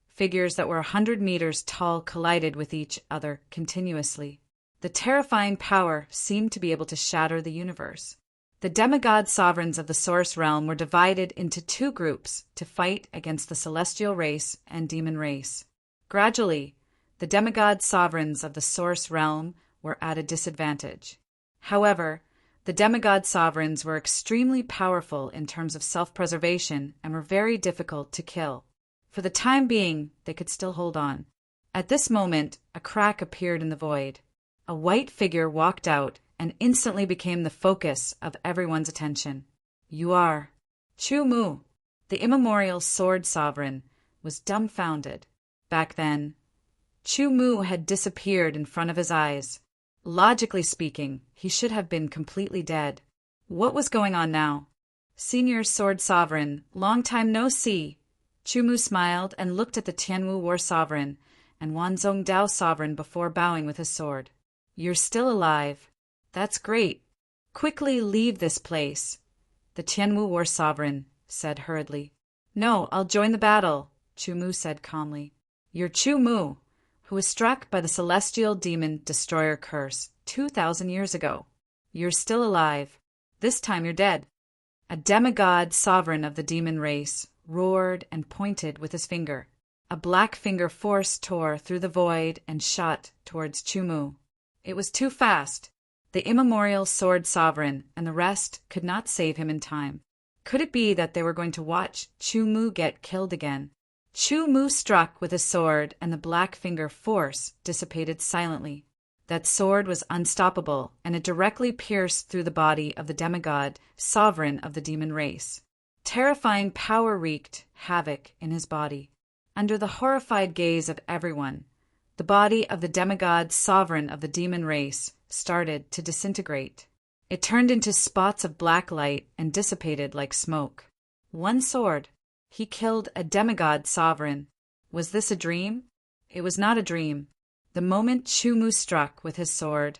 figures that were 100 meters tall collided with each other continuously. The terrifying power seemed to be able to shatter the universe. The demigod sovereigns of the Source realm were divided into two groups to fight against the celestial race and demon race. Gradually, the demigod sovereigns of the Source realm were at a disadvantage. However, the demigod sovereigns were extremely powerful in terms of self-preservation and were very difficult to kill. For the time being, they could still hold on. At this moment, a crack appeared in the void. A white figure walked out and instantly became the focus of everyone's attention. You are Chu Mu. The immemorial sword sovereign was dumbfounded. Back then, Chu Mu had disappeared in front of his eyes. Logically speaking, he should have been completely dead. What was going on now? Senior Sword Sovereign, long time no see. Chu Mu smiled and looked at the Tianwu War Sovereign and Wanzhong Dao Sovereign before bowing with his sword. You're still alive. That's great. Quickly leave this place, the Tianwu War Sovereign said hurriedly. No, I'll join the battle, Chu Mu said calmly. You're Chu Mu, who was struck by the celestial demon destroyer curse 2,000 years ago. You're still alive. This time you're dead. A demigod sovereign of the demon race roared and pointed with his finger. A black finger force tore through the void and shot towards Chu Mu. It was too fast. The immemorial sword sovereign and the rest could not save him in time. Could it be that they were going to watch Chu Mu get killed again? Chu Mu struck with his sword and the black finger force dissipated silently. That sword was unstoppable and it directly pierced through the body of the demigod, sovereign of the demon race. Terrifying power wreaked havoc in his body. Under the horrified gaze of everyone, the body of the demigod, sovereign of the demon race, started to disintegrate. It turned into spots of black light and dissipated like smoke. One sword. He killed a demigod sovereign. Was this a dream? It was not a dream. The moment Chu Mu struck with his sword,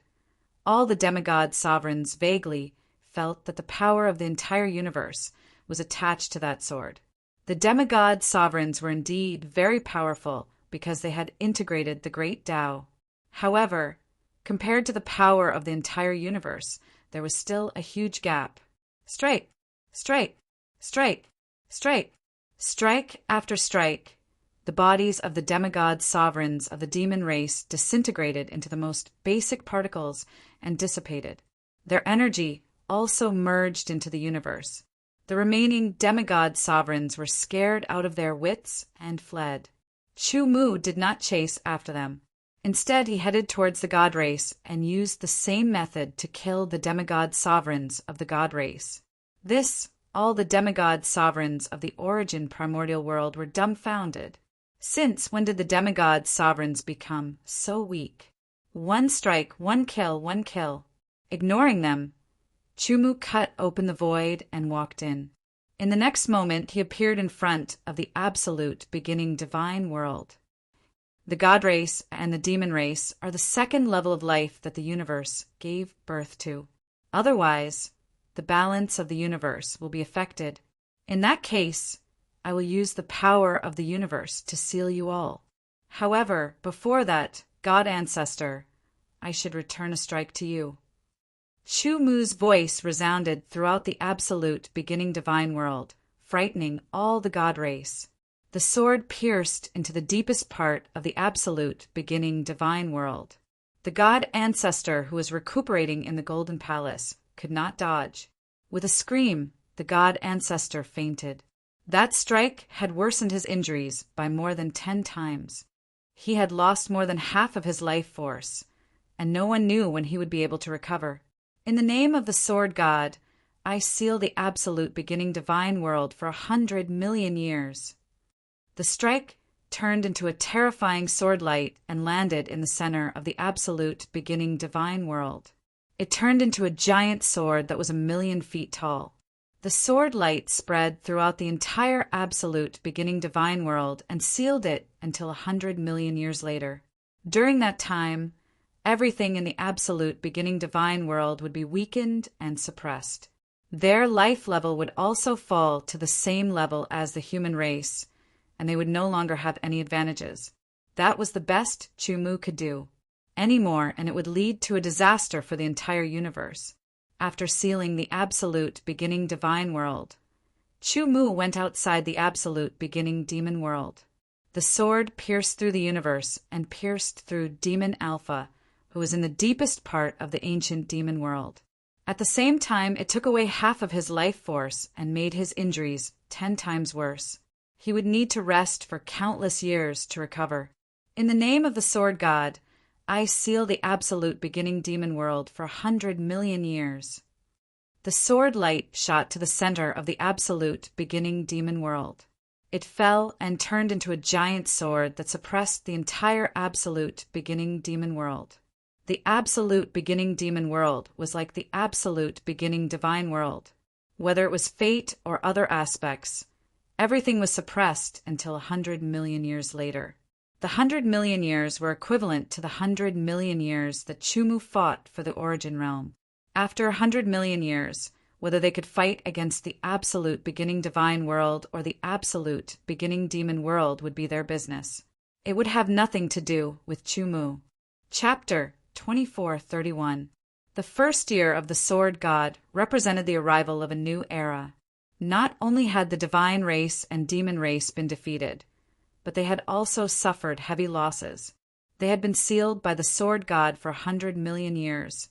all the demigod sovereigns vaguely felt that the power of the entire universe was attached to that sword. The demigod sovereigns were indeed very powerful because they had integrated the great Tao. However, compared to the power of the entire universe, there was still a huge gap. Strike! Strike! Strike! Strike! Strike after strike, the bodies of the demigod sovereigns of the demon race disintegrated into the most basic particles and dissipated. Their energy also merged into the universe. The remaining demigod sovereigns were scared out of their wits and fled. Chu Mu did not chase after them. Instead, he headed towards the god race and used the same method to kill the demigod sovereigns of the god race. All the demigod sovereigns of the origin primordial world were dumbfounded. Since when did the demigod sovereigns become so weak? One strike, one kill, one kill. Ignoring them, Chu Mu cut open the void and walked in. In the next moment, he appeared in front of the absolute beginning divine world. The god race and the demon race are the second level of life that the universe gave birth to. Otherwise, the balance of the universe will be affected. In that case, I will use the power of the universe to seal you all. However, before that, God Ancestor, I should return a strike to you. Chu Mu's voice resounded throughout the absolute beginning divine world, frightening all the god race. The sword pierced into the deepest part of the absolute beginning divine world. The god Ancestor, who was recuperating in the Golden Palace, could not dodge. With a scream, the god Ancestor fainted. That strike had worsened his injuries by more than 10 times. He had lost more than half of his life force, and no one knew when he would be able to recover. In the name of the sword god, I seal the absolute beginning divine world for 100 million years. The strike turned into a terrifying sword light and landed in the center of the absolute beginning divine world. It turned into a giant sword that was 1,000,000 feet tall. The sword light spread throughout the entire absolute beginning divine world and sealed it until 100 million years later. During that time, everything in the absolute beginning divine world would be weakened and suppressed. Their life level would also fall to the same level as the human race, and they would no longer have any advantages. That was the best Chu Mu could do. Any more, and it would lead to a disaster for the entire universe. After sealing the absolute beginning divine world, Chu Mu went outside the absolute beginning demon world. The sword pierced through the universe and pierced through Demon Alpha, who was in the deepest part of the ancient demon world. At the same time, it took away half of his life force and made his injuries 10 times worse. He would need to rest for countless years to recover. In the name of the sword god, I seal the absolute beginning demon world for 100 million years. The sword light shot to the center of the absolute beginning demon world. It fell and turned into a giant sword that suppressed the entire absolute beginning demon world. The absolute beginning demon world was like the absolute beginning divine world. Whether it was fate or other aspects, everything was suppressed until 100 million years later. The 100 million years were equivalent to the 100 million years that Chu Mu fought for the origin realm. After 100 million years, whether they could fight against the absolute beginning divine world or the absolute beginning demon world would be their business. It would have nothing to do with Chu Mu. Chapter 2431. The first year of the sword god represented the arrival of a new era. Not only had the divine race and demon race been defeated, but they had also suffered heavy losses. They had been sealed by the sword god for 100 million years,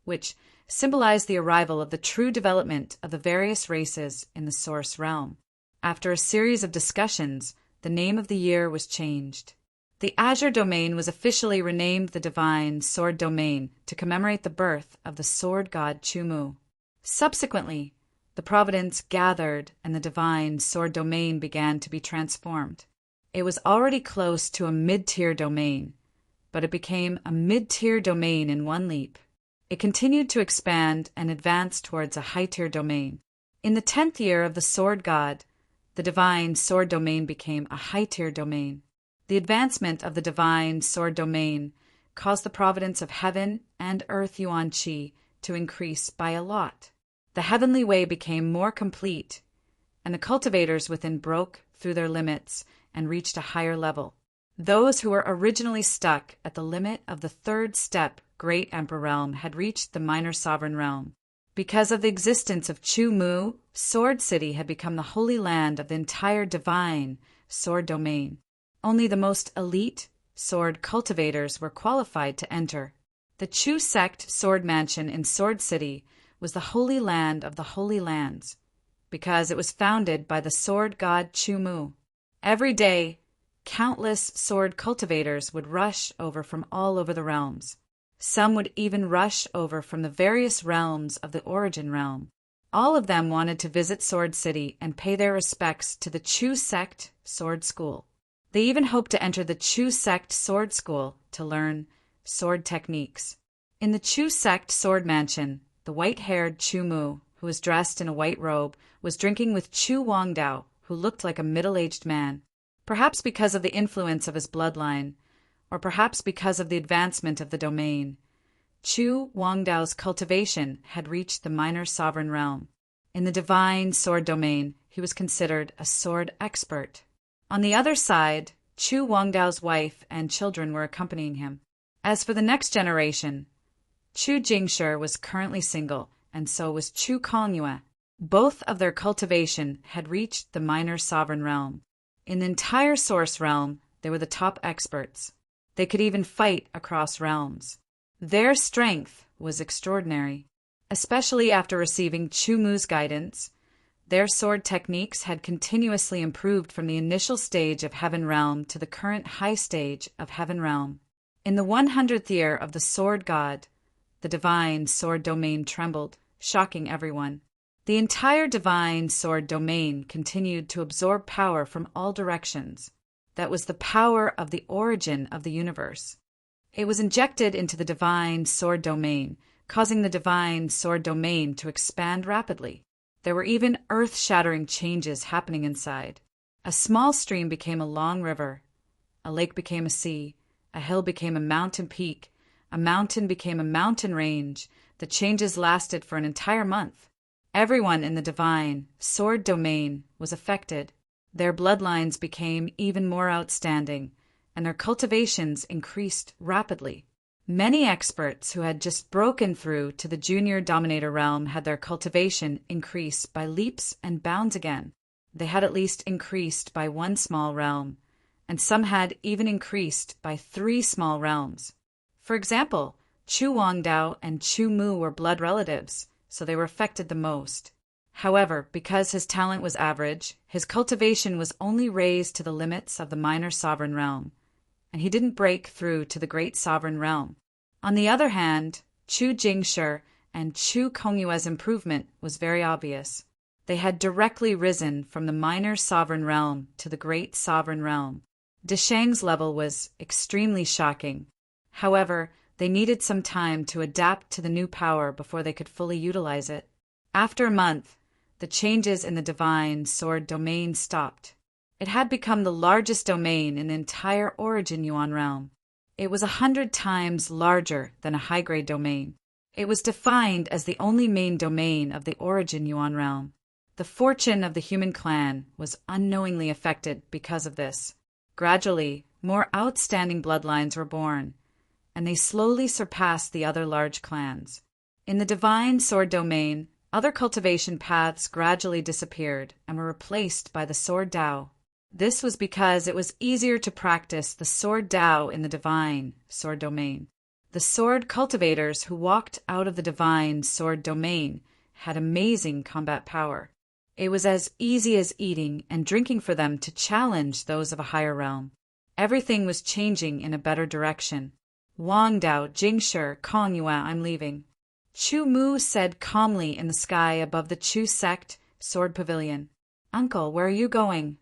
which symbolized the arrival of the true development of the various races in the source realm. After a series of discussions, the name of the year was changed. The Azure Domain was officially renamed the Divine Sword Domain to commemorate the birth of the sword god Chu Mu. Subsequently, the Providence gathered and the Divine Sword Domain began to be transformed. It was already close to a mid-tier domain, but it became a mid-tier domain in one leap. It continued to expand and advance towards a high-tier domain. In the 10th year of the sword god, the Divine Sword Domain became a high-tier domain. The advancement of the Divine Sword Domain caused the providence of heaven and earth Yuan Qi to increase by a lot. The heavenly way became more complete, and the cultivators within broke through their limits and reached a higher level. Those who were originally stuck at the limit of the 3rd step Great Emperor Realm had reached the Minor Sovereign Realm. Because of the existence of Chu Mu, Sword City had become the holy land of the entire Divine Sword Domain. Only the most elite sword cultivators were qualified to enter. The Chu Sect Sword Mansion in Sword City was the holy land of the holy lands, because it was founded by the sword god Chu Mu. Every day, countless sword cultivators would rush over from all over the realms. Some would even rush over from the various realms of the origin realm. All of them wanted to visit Sword City and pay their respects to the Chu Sect Sword School. They even hoped to enter the Chu Sect Sword School to learn sword techniques. In the Chu Sect Sword Mansion, the white-haired Chu Mu, who was dressed in a white robe, was drinking with Chu Wangdao, who looked like a middle-aged man. Perhaps because of the influence of his bloodline, or perhaps because of the advancement of the domain, Chu Wangdao's cultivation had reached the Minor Sovereign Realm. In the Divine Sword Domain, he was considered a sword expert. On the other side, Chu Wangdao's wife and children were accompanying him. As for the next generation, Chu Jingshi was currently single, and so was Chu Kongyue. Both of their cultivation had reached the Minor Sovereign Realm. In the entire Source Realm, they were the top experts. They could even fight across realms. Their strength was extraordinary. Especially after receiving Chu Mu's guidance, their sword techniques had continuously improved from the initial stage of Heaven Realm to the current high stage of Heaven Realm. In the 100th year of the Sword God, the Divine Sword Domain trembled, shocking everyone. The entire Divine Sword Domain continued to absorb power from all directions. That was the power of the origin of the universe. It was injected into the Divine Sword Domain, causing the Divine Sword Domain to expand rapidly. There were even earth-shattering changes happening inside. A small stream became a long river. A lake became a sea. A hill became a mountain peak. A mountain became a mountain range. The changes lasted for an entire month. Everyone in the Divine Sword Domain was affected. Their bloodlines became even more outstanding, and their cultivations increased rapidly. Many experts who had just broken through to the junior dominator realm had their cultivation increase by leaps and bounds again. They had at least increased by one small realm, and some had even increased by 3 small realms. For example, Chu Wangdao and Chu Mu were blood relatives, so they were affected the most. However, because his talent was average, his cultivation was only raised to the limits of the minor sovereign realm, and he didn't break through to the great sovereign realm. On the other hand, Chu Jingshi and Chu Kongyue's improvement was very obvious. They had directly risen from the minor sovereign realm to the great sovereign realm. Deshang's level was extremely shocking. However, they needed some time to adapt to the new power before they could fully utilize it. After a month, the changes in the divine sword domain stopped. It had become the largest domain in the entire Origin Yuan realm. It was 100 times larger than a high-grade domain. It was defined as the only main domain of the Origin Yuan realm. The fortune of the human clan was unknowingly affected because of this. Gradually, more outstanding bloodlines were born, and they slowly surpassed the other large clans. In the divine sword domain, other cultivation paths gradually disappeared and were replaced by the sword Dao. This was because it was easier to practice the sword Dao in the divine sword domain. The sword cultivators who walked out of the divine sword domain had amazing combat power. It was as easy as eating and drinking for them to challenge those of a higher realm. Everything was changing in a better direction. Wangdao, Jingshi, Kongyue, I'm leaving. Chu Mu said calmly in the sky above the Chu sect sword pavilion. Uncle, where are you going?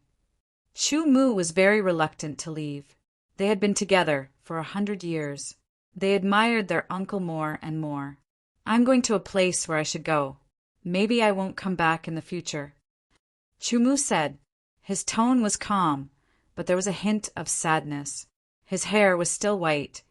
Chu Mu was very reluctant to leave. They had been together for 100 years. They admired their uncle more and more. I'm going to a place where I should go. Maybe I won't come back in the future. Chu Mu said. His tone was calm, but there was a hint of sadness. His hair was still white,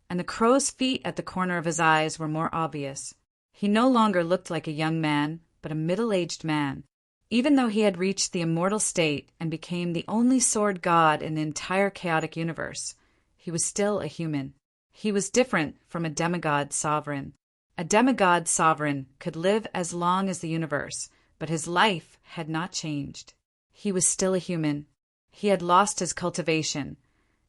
and the crow's feet at the corner of his eyes were more obvious. He no longer looked like a young man, but a middle-aged man. Even though he had reached the immortal state and became the only sword god in the entire chaotic universe, he was still a human. He was different from a demigod sovereign. A demigod sovereign could live as long as the universe, but his life had not changed. He was still a human. He had lost his cultivation,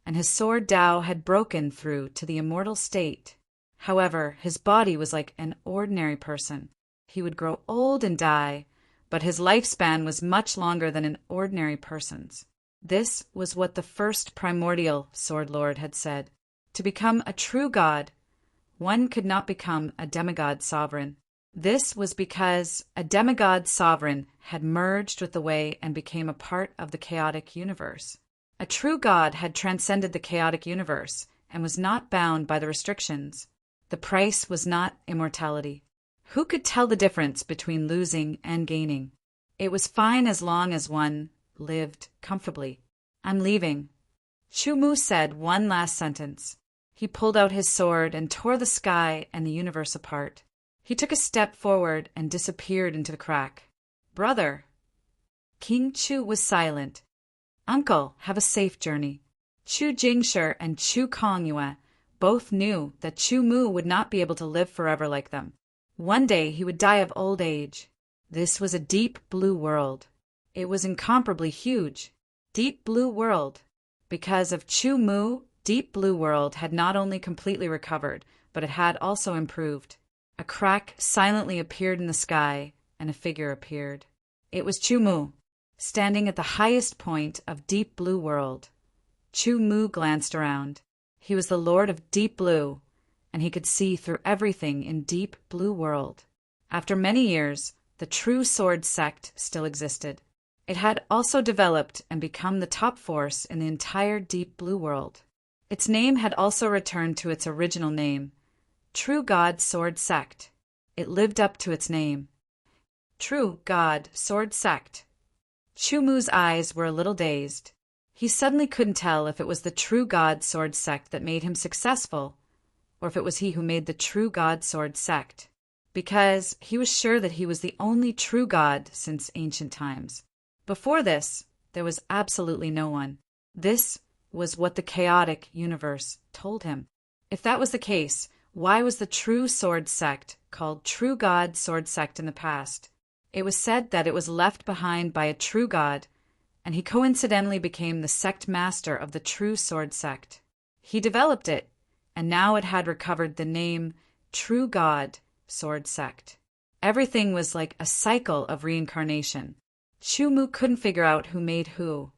and his sword Dao had broken through to the immortal state. However, his body was like an ordinary person. He would grow old and die, but his lifespan was much longer than an ordinary person's. This was what the first primordial Sword Lord had said. To become a true god, one could not become a demigod sovereign. This was because a demigod sovereign had merged with the way and became a part of the chaotic universe. A true god had transcended the chaotic universe and was not bound by the restrictions. The price was not immortality. Who could tell the difference between losing and gaining? It was fine as long as one lived comfortably. I'm leaving. Chu Mu said one last sentence. He pulled out his sword and tore the sky and the universe apart. He took a step forward and disappeared into the crack. Brother. King Chu was silent. Uncle, have a safe journey. Chu Jingshi and Chu Kongyue both knew that Chu Mu would not be able to live forever like them. One day he would die of old age. This was a deep blue world. It was incomparably huge. Deep blue world. Because of Chu Mu, Deep Blue World had not only completely recovered, but it had also improved. A crack silently appeared in the sky, and a figure appeared. It was Chu Mu, standing at the highest point of Deep Blue World. Chu Mu glanced around. He was the Lord of Deep Blue, and he could see through everything in Deep Blue World. After many years, the true sword sect still existed. It had also developed and become the top force in the entire Deep Blue World. Its name had also returned to its original name, True God Sword Sect. It lived up to its name. True God Sword Sect. Chu Mu's eyes were a little dazed. He suddenly couldn't tell if it was the True God Sword Sect that made him successful, or if it was he who made the True God Sword Sect, because he was sure that he was the only true God since ancient times. Before this, there was absolutely no one. This was what the chaotic universe told him. If that was the case, why was the True Sword Sect called True God Sword Sect in the past? It was said that it was left behind by a true god, and he coincidentally became the sect master of the True Sword Sect. He developed it, and now it had recovered the name True God Sword Sect. Everything was like a cycle of reincarnation. Chu couldn't figure out who made who,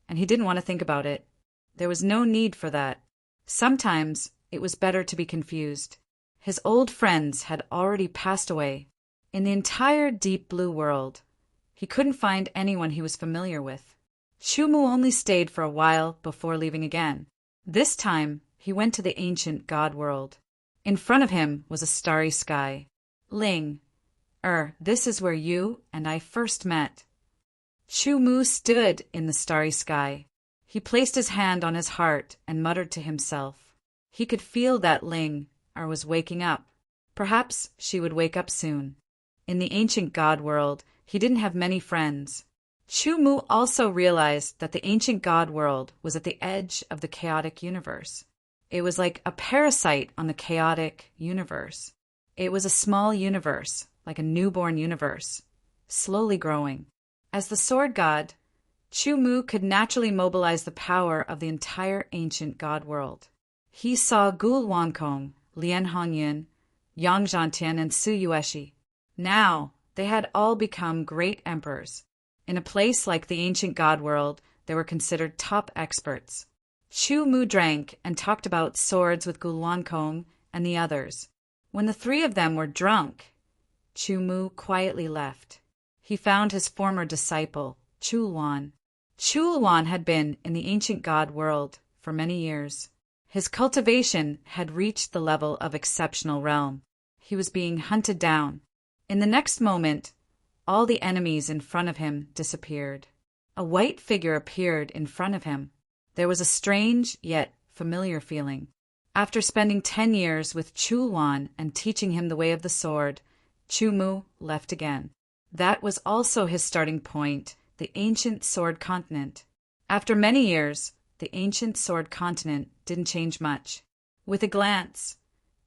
and he didn't want to think about it. There was no need for that. Sometimes it was better to be confused. His old friends had already passed away. In the entire deep blue world, he couldn't find anyone he was familiar with. Chu only stayed for a while before leaving again. This time, he went to the ancient god world. In front of him was a starry sky. Ling, this is where you and I first met. Chu stood in the starry sky. He placed his hand on his heart and muttered to himself. He could feel that Ling was waking up. Perhaps she would wake up soon. In the ancient god world, he didn't have many friends. Chu also realized that the ancient god world was at the edge of the chaotic universe. It was like a parasite on the chaotic universe. It was a small universe, like a newborn universe, slowly growing. As the sword god, Chu could naturally mobilize the power of the entire ancient god world. He saw Gul Wankong, Lian Hongyun, Yang Zhantian, and Su Yueshi. Now, they had all become great emperors. In a place like the ancient god world, they were considered top experts. Chu drank and talked about swords with Gul Wankong and the others. When the three of them were drunk, Chu quietly left. He found his former disciple, Chulwan. Chulwan had been in the ancient god world for many years. His cultivation had reached the level of exceptional realm. He was being hunted down. In the next moment, all the enemies in front of him disappeared. A white figure appeared in front of him. There was a strange yet familiar feeling. After spending 10 years with Chulwan and teaching him the way of the sword, Chu left again. That was also his starting point, the ancient sword continent. After many years, the ancient sword continent didn't change much. With a glance,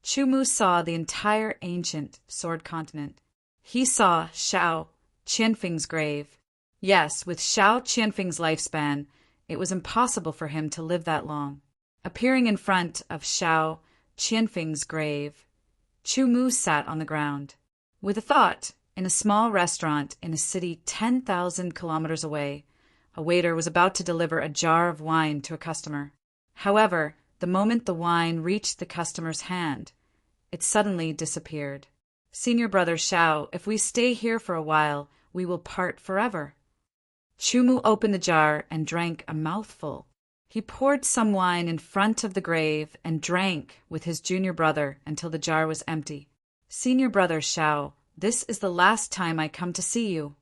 Chu saw the entire ancient sword continent. He saw Shao Qianfeng's grave. Yes, with Shao Qianfeng's lifespan, it was impossible for him to live that long. Appearing in front of Shao Qianfeng's grave, Chu sat on the ground. With a thought, in a small restaurant in a city 10,000 kilometers away, a waiter was about to deliver a jar of wine to a customer. However, the moment the wine reached the customer's hand, it suddenly disappeared. Senior brother Shao, if we stay here for a while, we will part forever. Chu opened the jar and drank a mouthful. He poured some wine in front of the grave and drank with his junior brother until the jar was empty. Senior brother Shao, this is the last time I come to see you.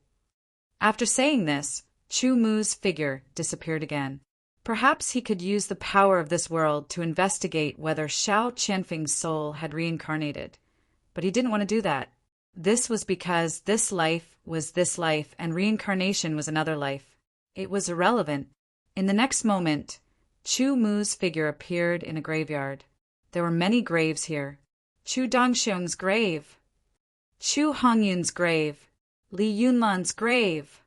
After saying this, Chu's figure disappeared again. Perhaps he could use the power of this world to investigate whether Shao Qianfeng's soul had reincarnated. But he didn't want to do that. This was because this life was this life and reincarnation was another life. It was irrelevant. In the next moment, Chu's figure appeared in a graveyard. There were many graves here. Chu Dongxiong's grave, Chu Hongyun's grave, Li Yunlan's grave,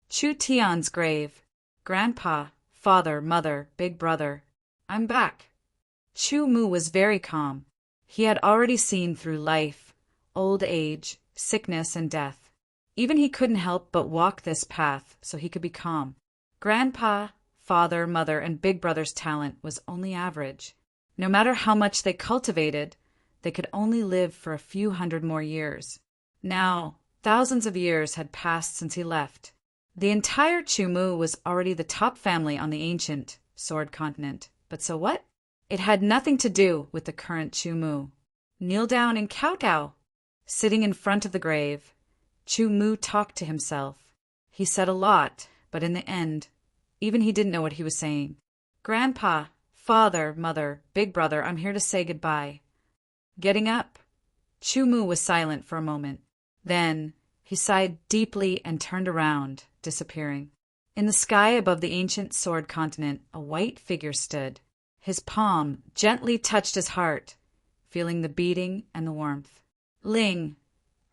Chu Tian's grave, Grandpa, Father, Mother, Big Brother. I'm back. Chu was very calm. He had already seen through life, old age, sickness, and death. Even he couldn't help but walk this path so he could be calm. Grandpa, Father, Mother, and Big Brother's talent was only average. No matter how much they cultivated, they could only live for a few hundred more years. Now, thousands of years had passed since he left. The entire Chu was already the top family on the ancient sword continent. But so what? It had nothing to do with the current Chu. Kneel down and kowtow. Sitting in front of the grave, Chu talked to himself. He said a lot, but in the end, even he didn't know what he was saying. Grandpa, Father, Mother, Big Brother, I'm here to say goodbye. Getting up, Chu was silent for a moment. Then he sighed deeply and turned around, disappearing. In the sky above the ancient sword continent, a white figure stood. His palm gently touched his heart, feeling the beating and the warmth. Ling,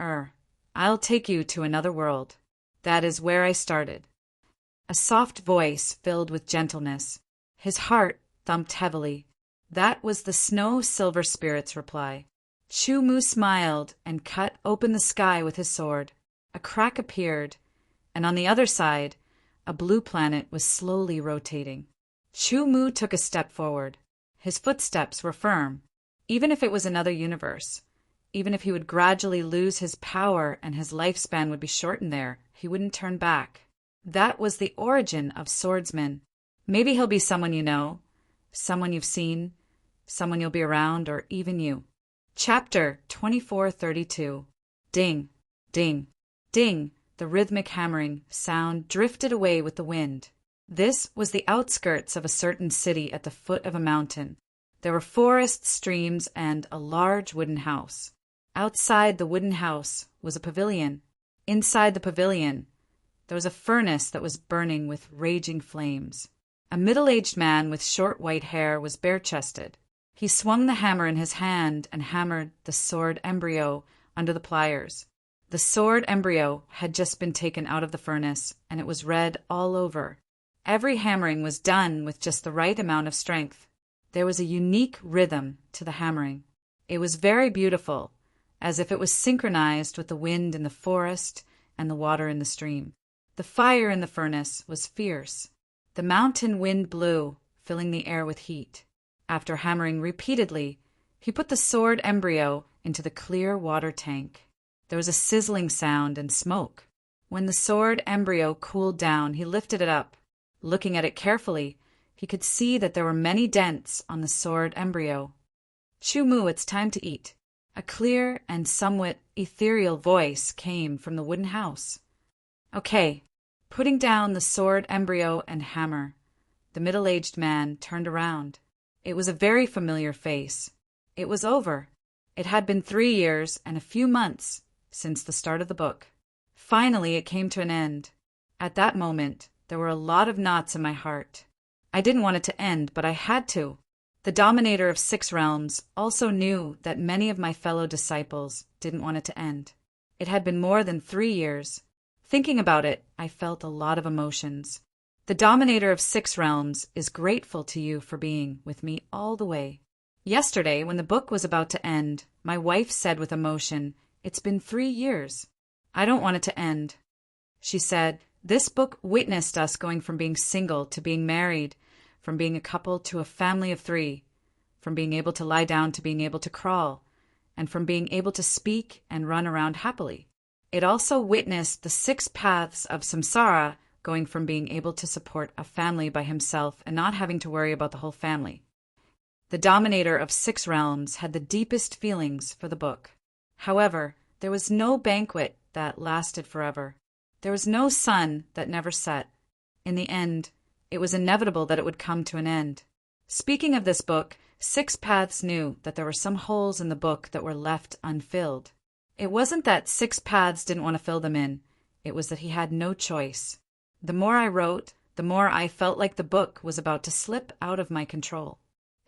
I'll take you to another world. That is where I started. A soft voice filled with gentleness. His heart thumped heavily. That was the snow-silver spirit's reply. Chu Mu smiled and cut open the sky with his sword. A crack appeared, and on the other side, a blue planet was slowly rotating. Chu Mu took a step forward. His footsteps were firm. Even if it was another universe, even if he would gradually lose his power and his lifespan would be shortened there, he wouldn't turn back. That was the origin of swordsmen. Maybe he'll be someone you know, someone you've seen, someone you'll be around, or even you. Chapter 2432. Ding, ding, ding. The rhythmic hammering sound drifted away with the wind. This was the outskirts of a certain city at the foot of a mountain. There were forests, streams, and a large wooden house. Outside the wooden house was a pavilion. Inside the pavilion, there was a furnace that was burning with raging flames. A middle-aged man with short white hair was bare-chested. He swung the hammer in his hand and hammered the sword embryo under the pliers. The sword embryo had just been taken out of the furnace, and it was red all over. Every hammering was done with just the right amount of strength. There was a unique rhythm to the hammering. It was very beautiful, as if it was synchronized with the wind in the forest and the water in the stream. The fire in the furnace was fierce. The mountain wind blew, filling the air with heat. After hammering repeatedly, he put the sword embryo into the clear water tank. There was a sizzling sound and smoke. When the sword embryo cooled down, he lifted it up. Looking at it carefully, he could see that there were many dents on the sword embryo. Chu Mu, it's time to eat. A clear and somewhat ethereal voice came from the wooden house. Okay. Putting down the sword embryo and hammer, the middle-aged man turned around. It was a very familiar face. It was over. It had been 3 years and a few months since the start of the book. Finally, it came to an end. At that moment, there were a lot of knots in my heart. I didn't want it to end, but I had to. The Dominator of 6 Realms also knew that many of my fellow disciples didn't want it to end. It had been more than 3 years. Thinking about it, I felt a lot of emotions. The Dominator of 6 Realms is grateful to you for being with me all the way. Yesterday, when the book was about to end, my wife said with emotion, "It's been 3 years. I don't want it to end." She said, "This book witnessed us going from being single to being married, from being a couple to a family of 3, from being able to lie down to being able to crawl, and from being able to speak and run around happily. It also witnessed the 6 paths of samsara, going from being able to support a family by himself and not having to worry about the whole family." The Dominator of 6 Realms had the deepest feelings for the book. However, there was no banquet that lasted forever. There was no sun that never set. In the end, it was inevitable that it would come to an end. Speaking of this book, 6 Paths knew that there were some holes in the book that were left unfilled. It wasn't that 6 Paths didn't want to fill them in. It was that he had no choice. The more I wrote, the more I felt like the book was about to slip out of my control.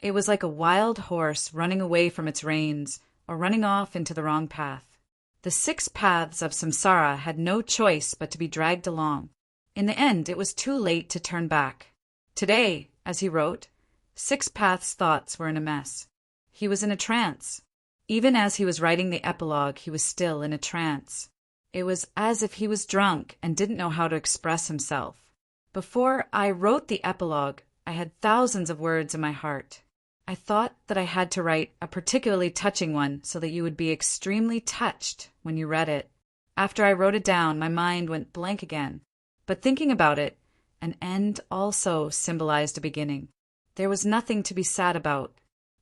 It was like a wild horse running away from its reins or running off into the wrong path. The 6 paths of samsara had no choice but to be dragged along. In the end, it was too late to turn back. Today, as he wrote, 6 Paths' thoughts were in a mess. He was in a trance. Even as he was writing the epilogue, he was still in a trance. It was as if he was drunk and didn't know how to express himself. Before I wrote the epilogue, I had thousands of words in my heart. I thought that I had to write a particularly touching one so that you would be extremely touched when you read it. After I wrote it down, my mind went blank again. But thinking about it, an end also symbolized a beginning. There was nothing to be sad about.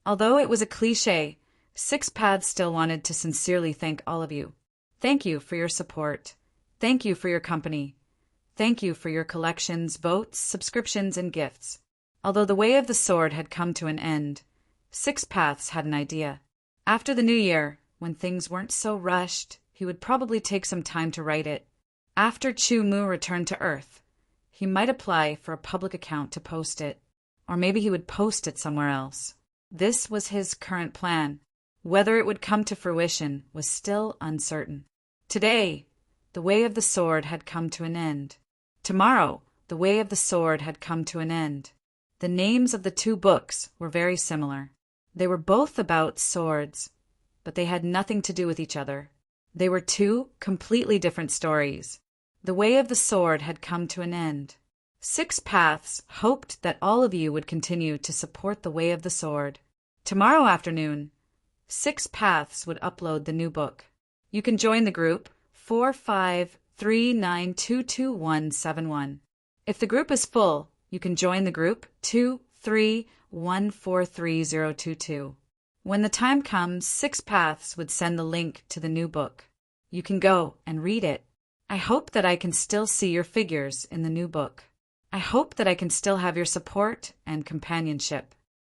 Although it was a cliché, 6 Paths still wanted to sincerely thank all of you. Thank you for your support. Thank you for your company. Thank you for your collections, votes, subscriptions, and gifts. Although the Way of the Sword had come to an end, 6 Paths had an idea. After the new year, when things weren't so rushed, he would probably take some time to write it. After Chu Mu returned to Earth, he might apply for a public account to post it. or maybe he would post it somewhere else. This was his current plan. Whether it would come to fruition was still uncertain. Today, the way of the sword had come to an end. Tomorrow, the way of the sword had come to an end. The names of the two books were very similar. They were both about swords, but they had nothing to do with each other. They were two completely different stories. The way of the sword had come to an end. 6 Paths hoped that all of you would continue to support the way of the sword. Tomorrow afternoon, 6 Paths would upload the new book. You can join the group 453922171. If the group is full, you can join the group 231430022. When the time comes, 6 Paths would send the link to the new book. You can go and read it. I hope that I can still see your figures in the new book. I hope that I can still have your support and companionship.